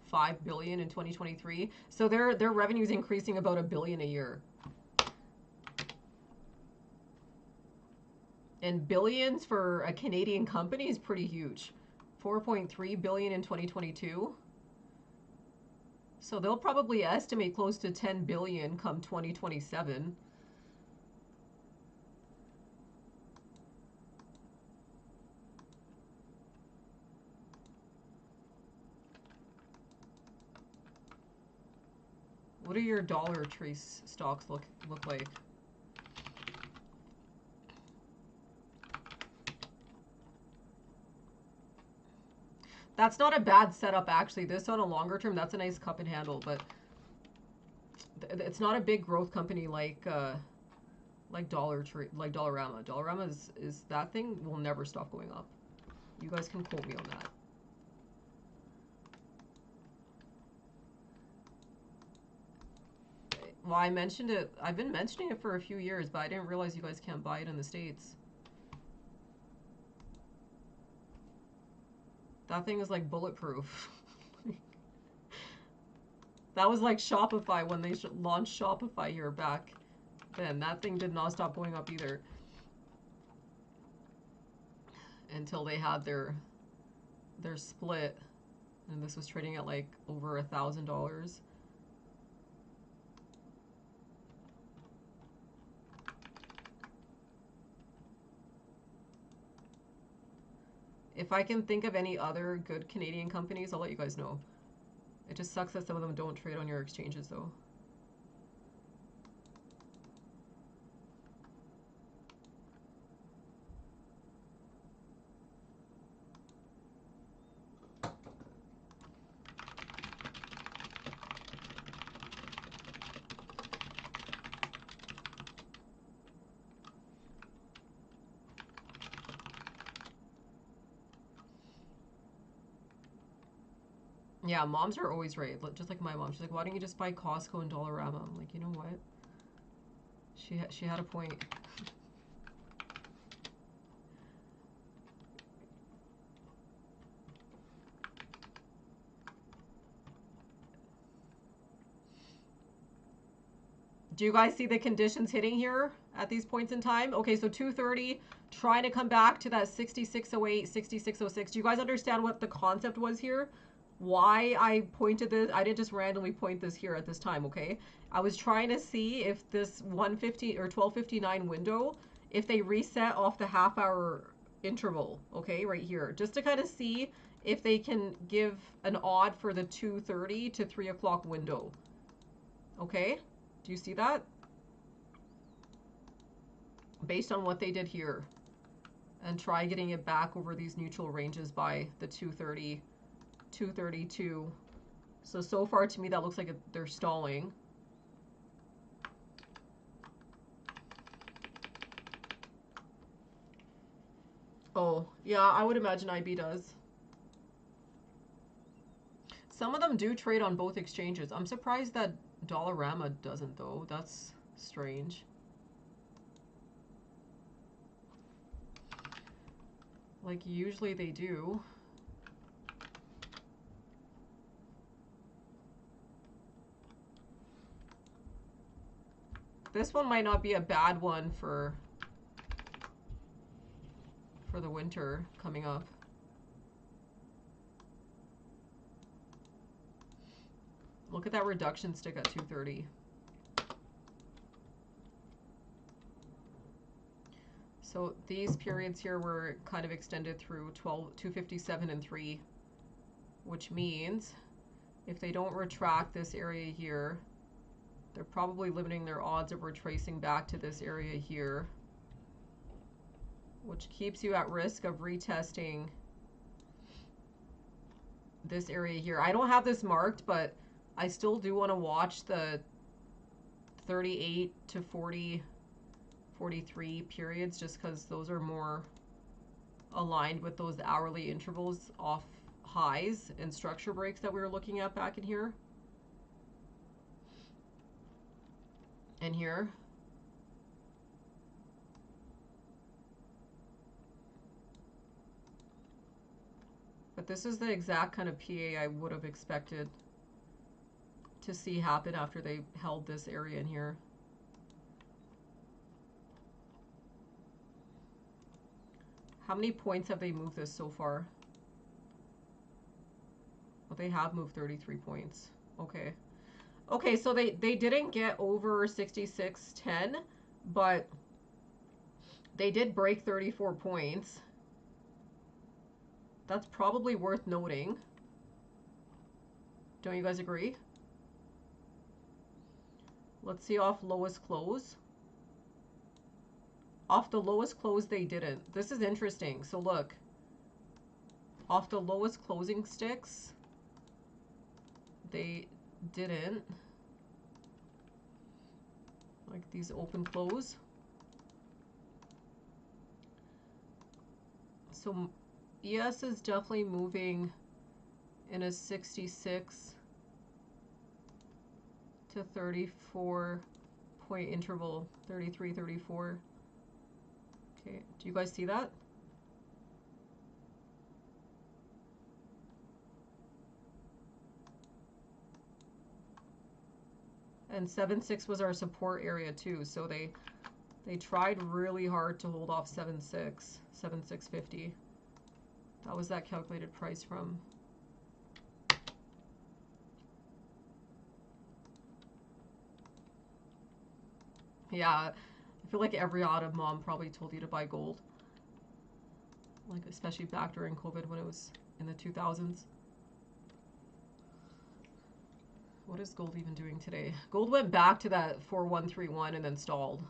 Speaker 1: 5 billion in 2023. So their revenue is increasing about $1 billion a year. And billions for a Canadian company is pretty huge. 4.3 billion in 2022. So they'll probably estimate close to 10 billion come 2027. What do your Dollar Tree stocks look like? That's not a bad setup, actually. This on a longer term, that's a nice cup and handle, but it's not a big growth company like Dollar Tree, like Dollarama. Dollarama is that thing will never stop going up. You guys can quote me on that. Well, I mentioned it. I've been mentioning it for a few years, but I didn't realize you guys can't buy it in the States. That thing is like bulletproof. That was like Shopify when they launched Shopify here back then. That thing did not stop going up either. Until they had their split. And this was trading at like over $1,000. If I can think of any other good Canadian companies, I'll let you guys know. It just sucks that some of them don't trade on your exchanges, though. Yeah, moms are always right. Just like my mom. She's like, why don't you just buy Costco and Dollarama? I'm like, you know what? She had a point. Do you guys see the conditions hitting here at these points in time? Okay, so 230, trying to come back to that 6608, 6606. Do you guys understand what the concept was here? Why I pointed this? I didn't just randomly point this here at this time, okay? I was trying to see if this 150 or 1259 window, if they reset off the half hour interval, okay, right here, just to kind of see if they can give an odd for the 2:30 to 3 o'clock window, okay? Do you see that? Based on what they did here. And try getting it back over these neutral ranges by the 230, 232. So far to me that looks like they're stalling. Oh, yeah, I would imagine IB does. Some of them do trade on both exchanges. I'm surprised that Dollarama doesn't, though. That's strange. Like, usually they do. This one might not be a bad one for the winter coming up. Look at that reduction stick at 230. So these periods here were kind of extended through 257 and 3, which means if they don't retract this area here, they're probably limiting their odds of retracing back to this area here, which keeps you at risk of retesting this area here. I don't have this marked, but I still do want to watch the 38 to 40, 43 periods, just because those are more aligned with those hourly intervals off highs and structure breaks that we were looking at back in here. And here. But this is the exact kind of PA I would have expected to see happen after they held this area in here. How many points have they moved this so far? Well, they have moved 33 points. Okay. Okay, so they didn't get over 66.10, but they did break 34 points. That's probably worth noting. Don't you guys agree? Let's see off lowest close. Off the lowest close, they didn't. This is interesting. So look, off the lowest closing sticks, they didn't. Like these open close. So ES is definitely moving in a 66 to 34 point interval, 33, 34. Okay, do you guys see that? And 7.6 was our support area too, so they tried really hard to hold off 7.6, 7.650. That was that calculated price from. Yeah, I feel like every autumn mom probably told you to buy gold. Like, especially back during COVID when it was in the 2000s. What is gold even doing today? Gold went back to that 4131 and then stalled.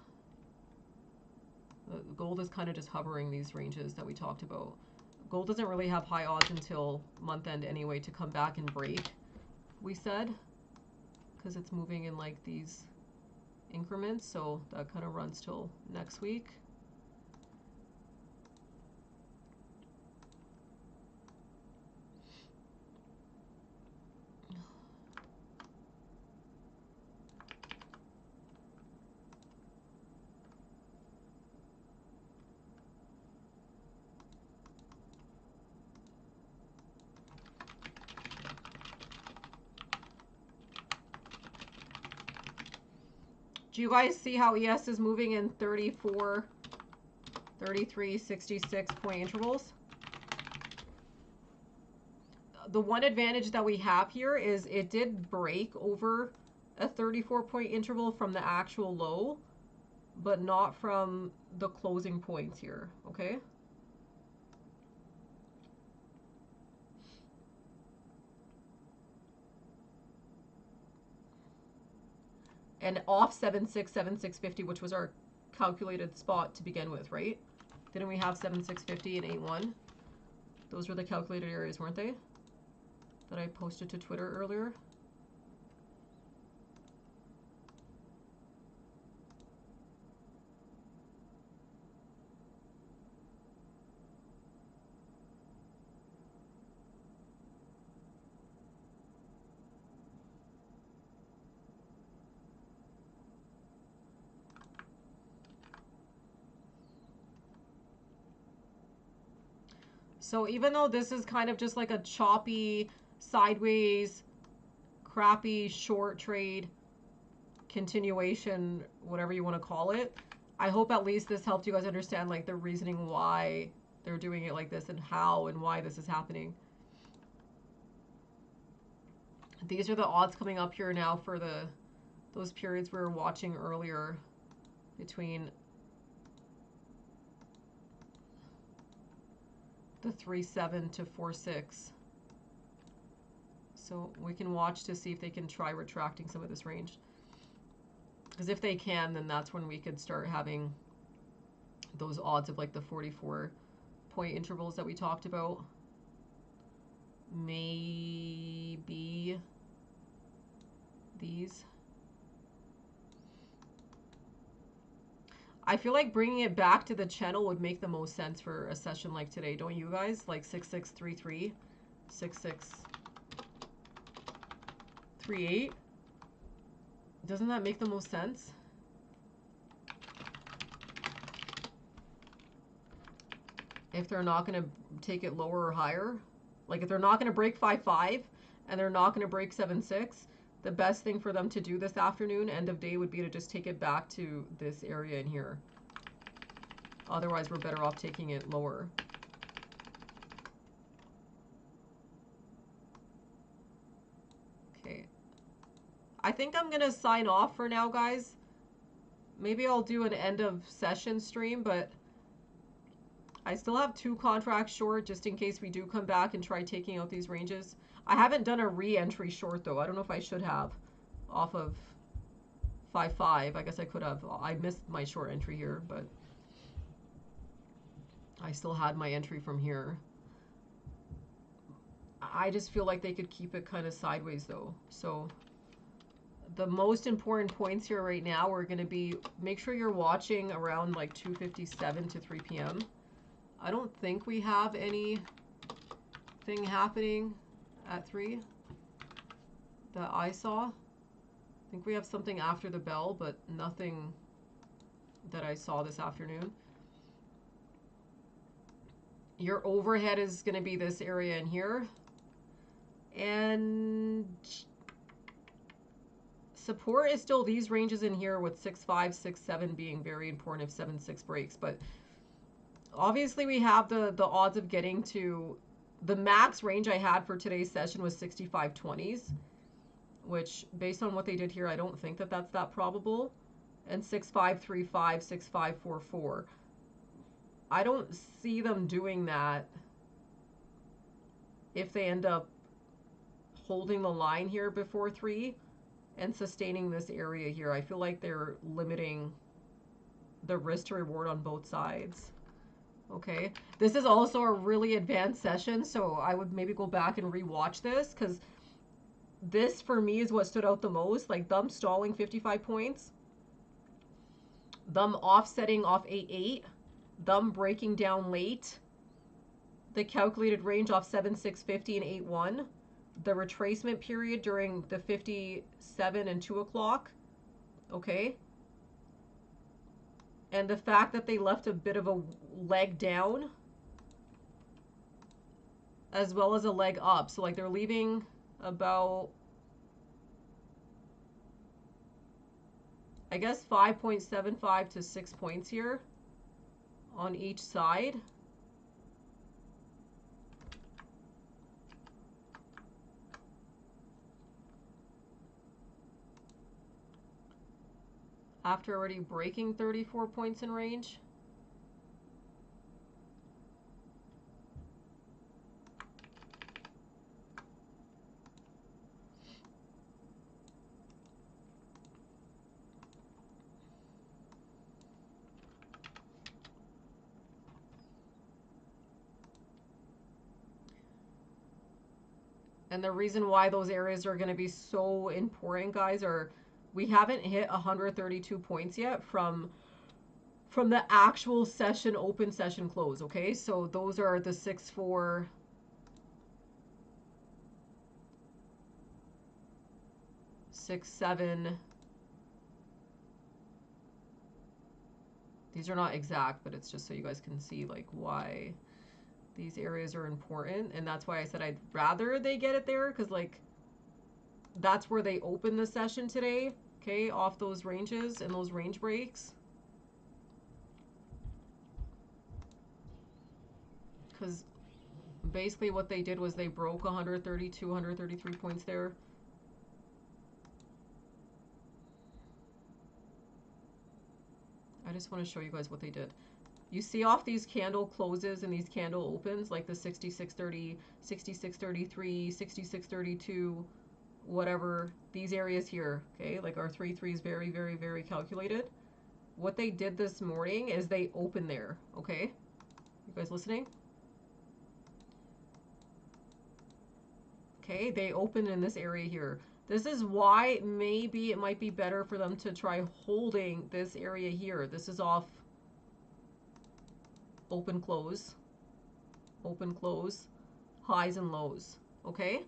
Speaker 1: Gold is kind of just hovering these ranges that we talked about. Gold doesn't really have high odds until month end anyway to come back and break, we said, because it's moving in like these increments, so that kind of runs till next week. Do you guys see how ES is moving in 34, 33, 66 point intervals? The one advantage that we have here is it did break over a 34 point interval from the actual low, but not from the closing points here, okay? And off 76, 7650, which was our calculated spot to begin with, right? Didn't we have 7650 and 81? Those were the calculated areas, weren't they? That I posted to Twitter earlier. So even though this is kind of just like a choppy, sideways, crappy, short trade, continuation, whatever you want to call it, I hope at least this helped you guys understand like the reasoning why they're doing it like this and how and why this is happening. These are the odds coming up here now for those periods we were watching earlier between the 3.7 to 4.6. So we can watch to see if they can try retracting some of this range. Because if they can, then that's when we could start having those odds of like the 44 point intervals that we talked about. Maybe these. I feel like bringing it back to the channel would make the most sense for a session like today, don't you guys? Like 6633, 6638. Doesn't that make the most sense? If they're not going to take it lower or higher. Like if they're not going to break 5.5 and they're not going to break 7.6, the best thing for them to do this afternoon, end of day, would be to just take it back to this area in here. Otherwise, we're better off taking it lower. Okay. I think I'm going to sign off for now, guys. Maybe I'll do an end of session stream, but I still have 2 contracts short just in case we do come back and try taking out these ranges. I haven't done a re-entry short though. I don't know if I should have off of 5.5. I guess I could have. I missed my short entry here, but I still had my entry from here. I just feel like they could keep it kind of sideways though. So the most important points here right now are going to be, make sure you're watching around like 2:57 to 3 p.m. I don't think we have anything happening at 3 that I saw. I think we have something after the bell, but nothing that I saw this afternoon. Your overhead is going to be this area in here. And support is still these ranges in here, with 6.5, 6.7 being very important if 7.6 breaks. But obviously we have the odds of getting to the max range I had for today's session was 65.20s, which based on what they did here, I don't think that that's that probable. And 6.535, 6.544. I don't see them doing that if they end up holding the line here before 3 and sustaining this area here. I feel like they're limiting the risk to reward on both sides. Okay, this is also a really advanced session, so I would maybe go back and rewatch this, because this for me is what stood out the most. Like them stalling 55 points, them offsetting off 8.8, them breaking down late, the calculated range off 7.650 and 8.1, the retracement period during the 57 and 2 o'clock. Okay, and the fact that they left a bit of a leg down as well as a leg up. So like they're leaving about I guess 5.75 to 6 points here on each side. After already breaking 34 points in range. And the reason why those areas are going to be so important, guys, are we haven't hit 132 points yet from the actual session, open session close, okay? So those are the 6-4, 6-7. These are not exact, but it's just so you guys can see like why these areas are important. And that's why I said I'd rather they get it there, because like that's where they open the session today, okay, off those ranges and those range breaks. Because basically what they did was they broke 132, 133 points there. I just want to show you guys what they did. You see off these candle closes and these candle opens, like the 66.30, 66.33, 66.32, whatever, these areas here, okay? Like our 3-3 is very, very, very calculated. What they did this morning is they opened there, okay? You guys listening? Okay, they opened in this area here. This is why maybe it might be better for them to try holding this area here. This is off open, close, highs and lows, okay?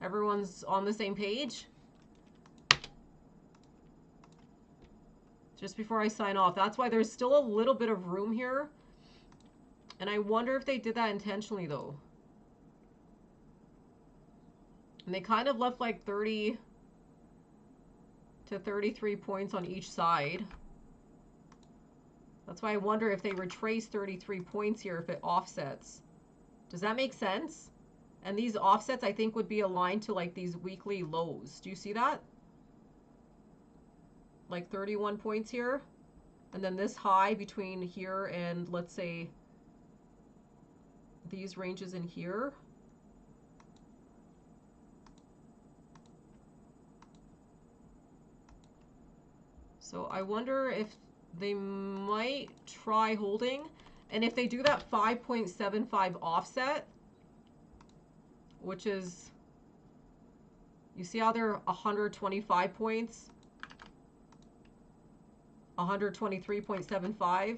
Speaker 1: Everyone's on the same page? Just before I sign off, that's why there's still a little bit of room here. And I wonder if they did that intentionally though. And they kind of left like 30 to 33 points on each side. That's why I wonder if they retrace 33 points here, if it offsets. Does that make sense? And these offsets, I think, would be aligned to like these weekly lows. Do you see that? Like 31 points here. And then this high between here and, let's say, these ranges in here. So I wonder if they might try holding. And if they do that 5.75 offset, which is, you see how they're 125 points, 123.75,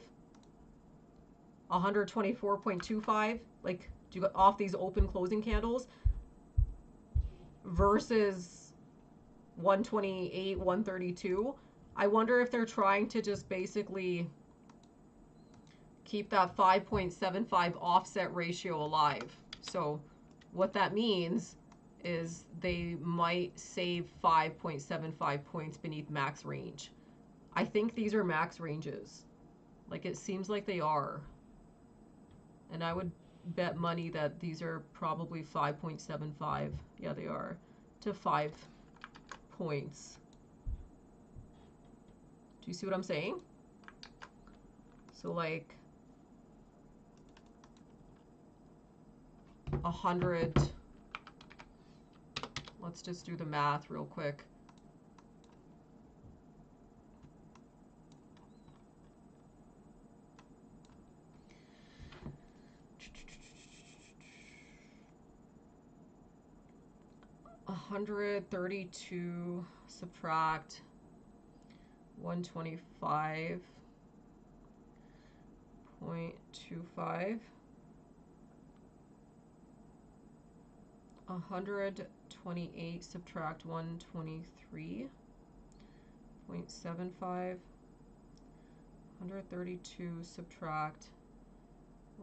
Speaker 1: 124.25, like do you go off these open closing candles versus 128, 132. I wonder if they're trying to just basically keep that 5.75 offset ratio alive. So what that means is they might save 5.75 points beneath max range. I think these are max ranges. Like it seems like they are. And I would bet money that these are probably 5.75. Yeah, they are. To 5 points. Do you see what I'm saying? So like 100. Let's just do the math real quick. $132 subtract 125.25. 128 subtract 123.75. 132 subtract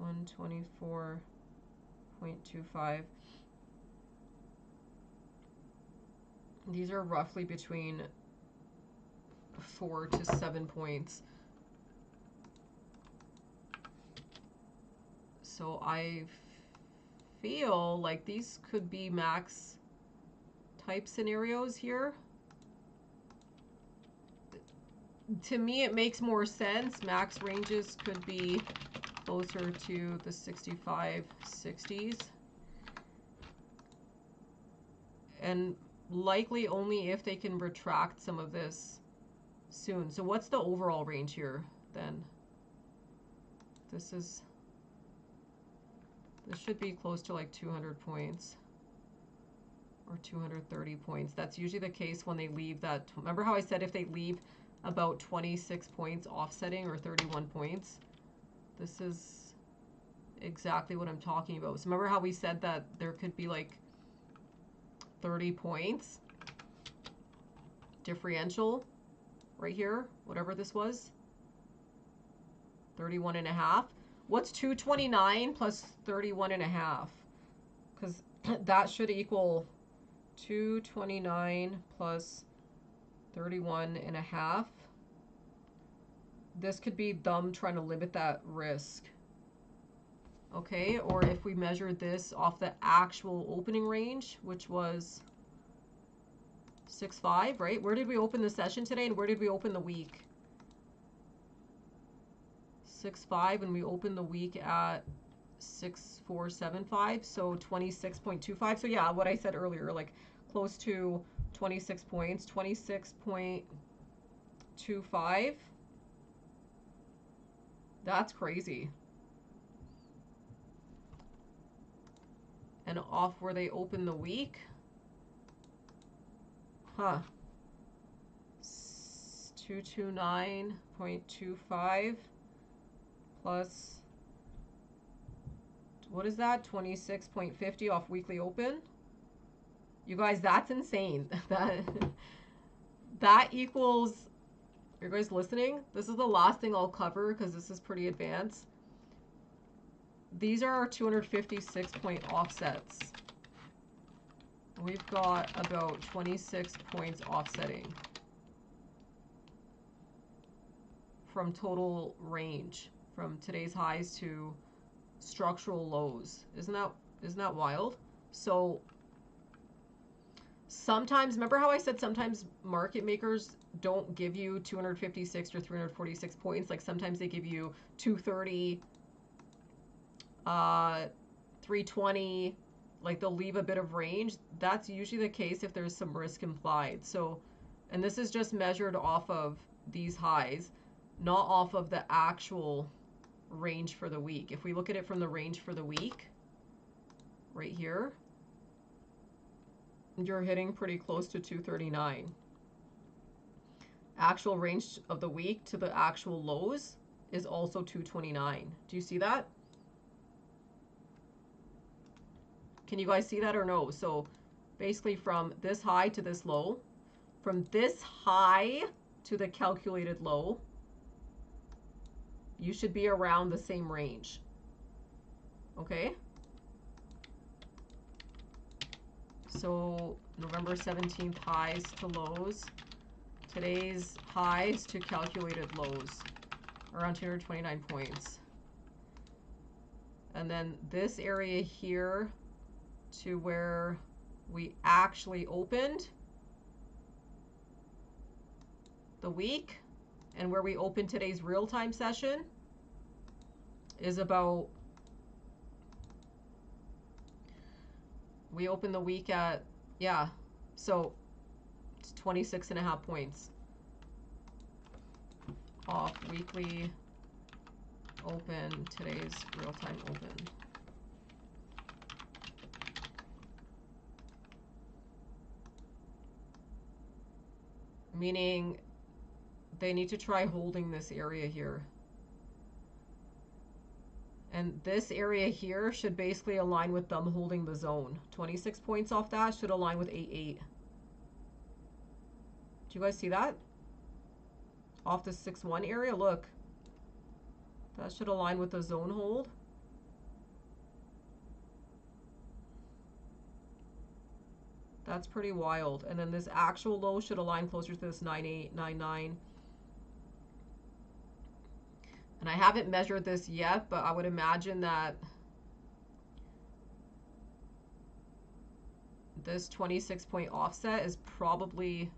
Speaker 1: 124.25. These are roughly between 4 to 7 points. So I feel like these could be max type scenarios here. To me, it makes more sense. Max ranges could be closer to the 65, 60s. And likely only if they can retract some of this soon. So what's the overall range here then? This should be close to like 200 points or 230 points. That's usually the case when they leave that. Remember how I said if they leave about 26 points offsetting or 31 points? This is exactly what I'm talking about. So remember how we said that there could be like 30 points differential right here, whatever this was, 31 and a half. What's 229 plus 31 and a half? Because that should equal 229 plus 31 and a half. This could be them trying to limit that risk. Okay, or if we measure this off the actual opening range, which was 6.5, right? Where did we open the session today and where did we open the week? 6.5, and we opened the week at 6.475, so 26.25. So yeah, what I said earlier, like close to 26 points, 26.25. That's crazy. And off where they open the week, huh? 229.25 plus, what is that? 26.50 off weekly open. You guys, that's insane. That equals, are you guys listening? This is the last thing I'll cover because this is pretty advanced. These are our 256 point offsets. We've got about 26 points offsetting from total range, from today's highs to structural lows. Isn't that wild? So sometimes, remember how I said sometimes market makers don't give you 256 or 346 points? Like sometimes they give you 230, 320, like they'll leave a bit of range. That's usually the case if there's some risk implied. So, and this is just measured off of these highs, not off of the actual range for the week. If we look at it from the range for the week, right here, you're hitting pretty close to 239. Actual range of the week to the actual lows is also 229. Do you see that? Can you guys see that or no? So basically from this high to this low, from this high to the calculated low, you should be around the same range. Okay? So November 17th highs to lows. Today's highs to calculated lows, around 229 points. And then this area here to where we actually opened the week and where we opened today's real-time session is about, we opened the week at, yeah, so it's 26 and a half points off weekly open, today's real-time open. Meaning they need to try holding this area here. And this area here should basically align with them holding the zone. 26 points off that should align with 8.8. Do you guys see that? Off the 6.1 area, look. That should align with the zone hold. That's pretty wild. And then this actual low should align closer to this 9899. And I haven't measured this yet, but I would imagine that this 26-point offset is probably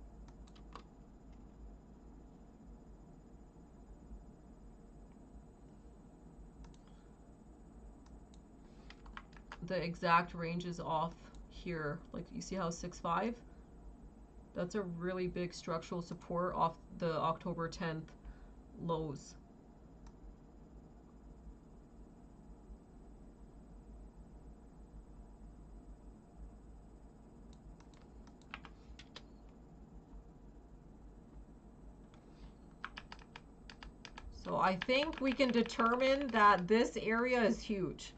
Speaker 1: the exact range is off here. Like you see how 6.5? That's a really big structural support off the October 10th lows. So I think we can determine that this area is huge.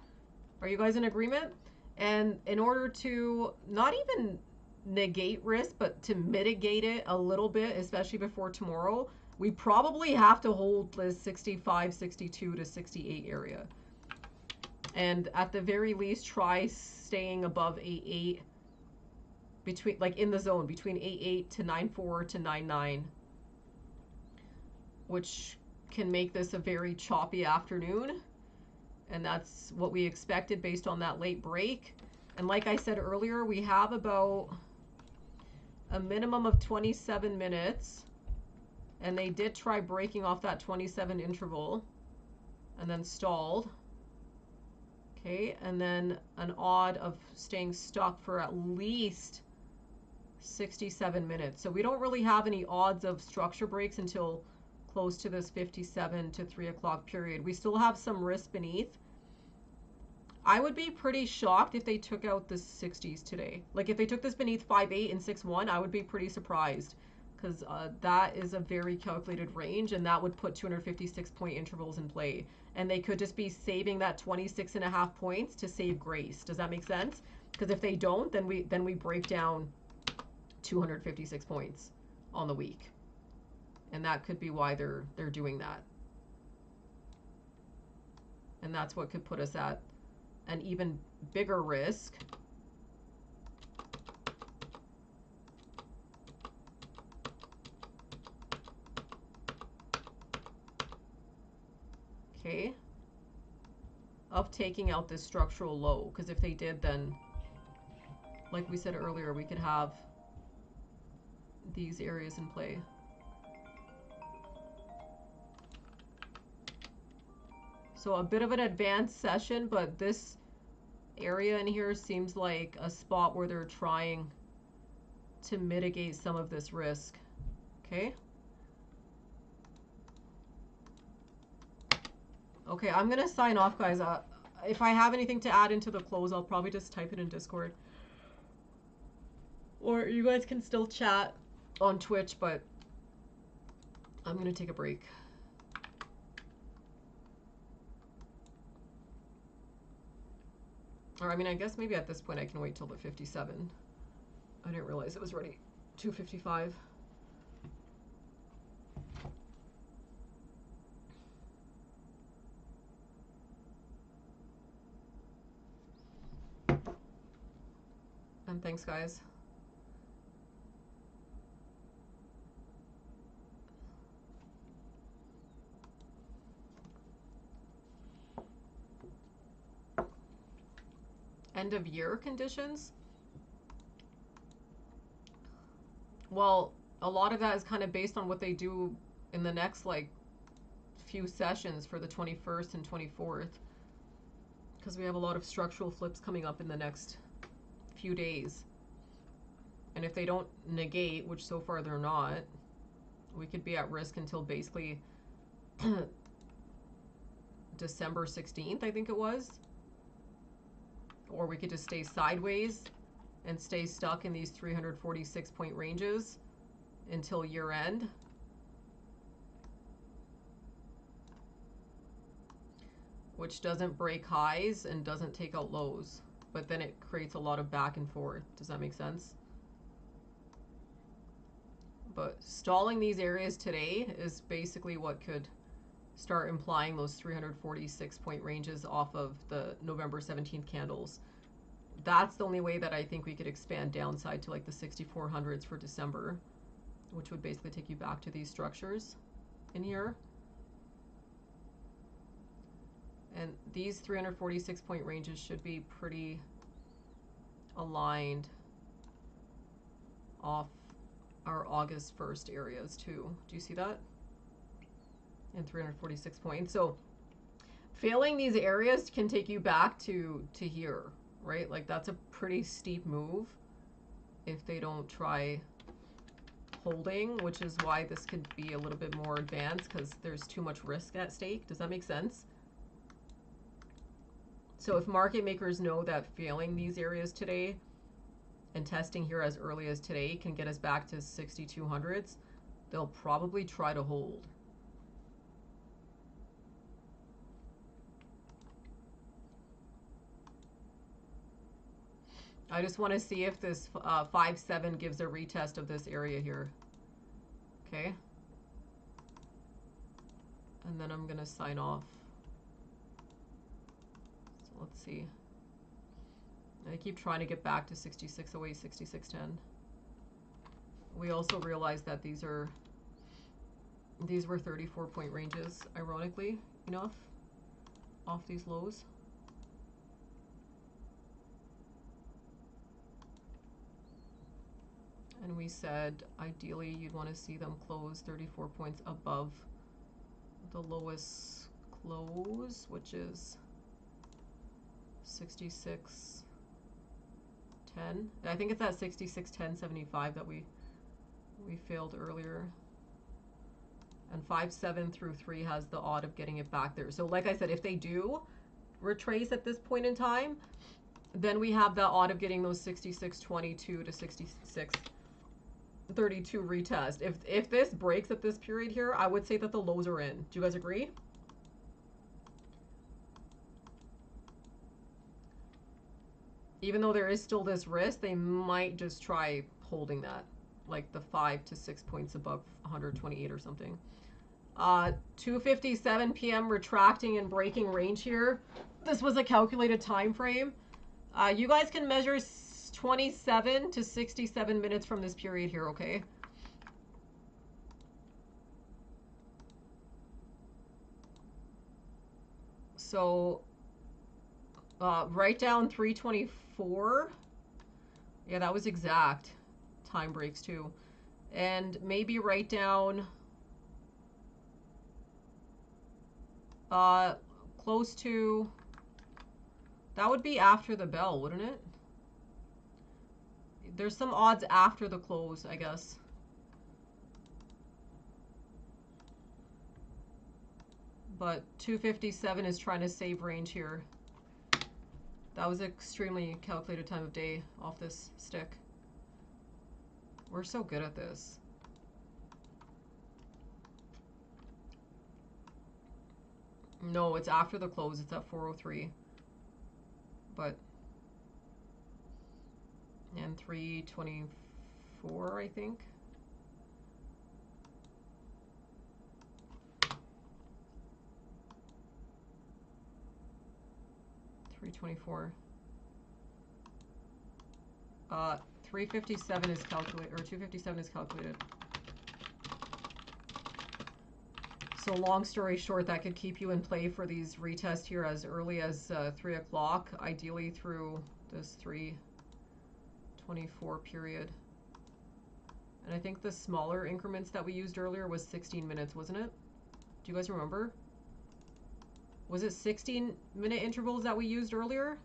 Speaker 1: Are you guys in agreement? And in order to not even negate risk, but to mitigate it a little bit, especially before tomorrow, we probably have to hold this 65, 62 to 68 area. And at the very least, try staying above 88, between, like in the zone, between 88 to 94 to 99, which can make this a very choppy afternoon. And that's what we expected based on that late break. And like I said earlier, we have about a minimum of 27 minutes. And they did try breaking off that 27 interval and then stalled. Okay, and then an odd of staying stuck for at least 67 minutes. So we don't really have any odds of structure breaks until close to this 57 to 3 o'clock period. We still have some risk beneath. I would be pretty shocked if they took out the 60s today. Like if they took this beneath 5.8 and 6.1, I would be pretty surprised, because that is a very calculated range, and that would put 256-point intervals in play. And they could just be saving that 26.5 points to save grace. Does that make sense? Because if they don't, then we break down 256 points on the week. And that could be why they're doing that. And that's what could put us at an even bigger risk. Okay. Of taking out this structural low. Because if they did, then, like we said earlier, we could have these areas in play. So a bit of an advanced session, but this area in here seems like a spot where they're trying to mitigate some of this risk. Okay. Okay, I'm gonna sign off, guys. If I have anything to add into the close, I'll probably just type it in Discord. Or you guys can still chat on Twitch, but I'm gonna take a break. Or I mean, I guess maybe at this point I can wait till the 57. I didn't realize it was already 2:55. And thanks, guys. End of year conditions. Well, a lot of that is kind of based on what they do in the next like few sessions for the 21st and 24th, because we have a lot of structural flips coming up in the next few days. And if they don't negate, which so far they're not, we could be at risk until basically December 16th, I think it was. Or we could just stay sideways and stay stuck in these 346-point ranges until year end. Which doesn't break highs and doesn't take out lows. But then it creates a lot of back and forth. Does that make sense? But stalling these areas today is basically what could start implying those 346-point ranges off of the November 17th candles. that's the only way that I think we could expand downside to like the 6400s for December, which would basically take you back to these structures in here. And these 346 point ranges should be pretty aligned off our August 1st areas too. Do you see that? And 346 points. So failing these areas can take you back to here, right? Like that's a pretty steep move if they don't try holding, which is why this could be a little bit more advanced because there's too much risk at stake. Does that make sense? So if market makers know that failing these areas today and testing here as early as today can get us back to 6200s, they'll probably try to hold. I just want to see if this 5-7 gives a retest of this area here. Okay. And then I'm going to sign off. So let's see. I keep trying to get back to 6608, 6610. We also realized that these were 34 point ranges, ironically enough, off these lows. And we said ideally you'd want to see them close 34 points above the lowest close, which is 66.10. I think it's at 66.10.75 that we failed earlier. And 5-7 through 3 has the odd of getting it back there. So like I said, if they do retrace at this point in time, then we have the odd of getting those 66.22 to 66.32 retest. If this breaks at this period here, I would say that the lows are in. Do you guys agree? Even though there is still this risk, they might just try holding that, like the 5 to 6 points above 128 or something. 2:57 p.m. retracting and breaking range here. This was a calculated time frame. You guys can measure 27 to 67 minutes from this period here, okay? So write down 324. Yeah, that was exact. Time breaks too. And maybe write down close to, that would be after the bell, wouldn't it? There's some odds after the close, I guess. But 257 is trying to save range here. That was extremely calculated time of day off this stick. We're so good at this. No, it's after the close. It's at 403. But, and 324, I think. $324. 357 is calculated, or 257 is calculated. So long story short, that could keep you in play for these retests here as early as 3 o'clock, ideally through this 324 period. And I think the smaller increments that we used earlier was 16 minutes, wasn't it? Do you guys remember? Was it 16-minute intervals that we used earlier?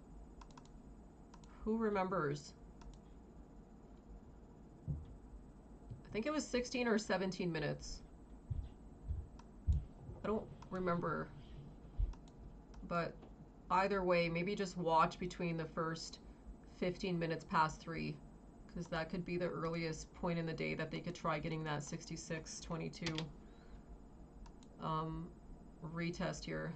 Speaker 1: Who remembers? I think it was 16 or 17 minutes. I don't remember. But either way, maybe just watch between the first 15 minutes past 3, because that could be the earliest point in the day that they could try getting that 66.22 retest here.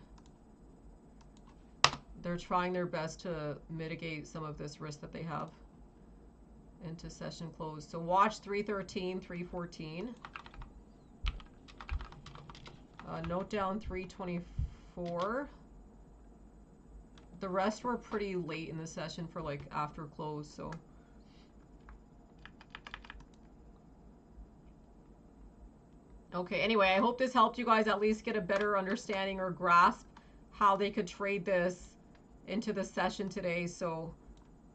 Speaker 1: They're trying their best to mitigate some of this risk that they have into session close. So watch 313, 314. Note down 324. The rest were pretty late in the session for like after close, so. Okay, anyway, I hope this helped you guys at least get a better understanding or grasp how they could trade this into the session today. So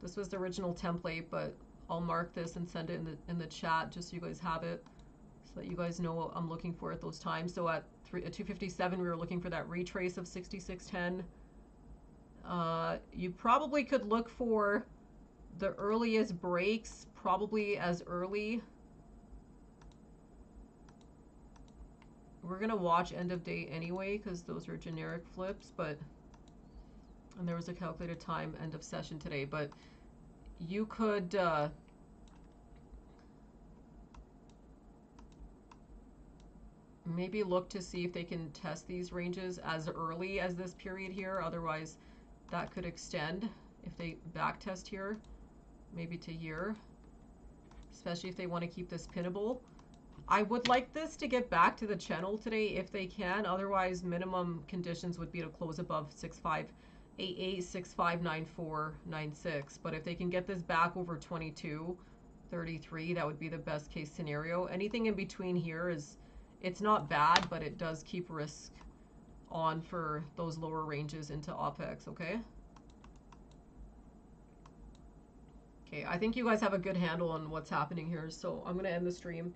Speaker 1: this was the original template, but I'll mark this and send it in the chat just so you guys have it, so that you guys know what I'm looking for at those times. So at 257, we were looking for that retrace of 6610. You probably could look for the earliest breaks, probably as early. We're going to watch end of day anyway, because those are generic flips, but, and there was a calculated time end of session today, but you could, maybe look to see if they can test these ranges as early as this period here. Otherwise, that could extend if they back test here, maybe to here, especially if they want to keep this pinnable. I would like this to get back to the channel today if they can. Otherwise, minimum conditions would be to close above 6588, 659496. But if they can get this back over 2233, that would be the best case scenario. Anything in between here is, it's not bad, but it does keep risk on for those lower ranges into OPEX, okay? Okay, I think you guys have a good handle on what's happening here, so I'm going to end the stream.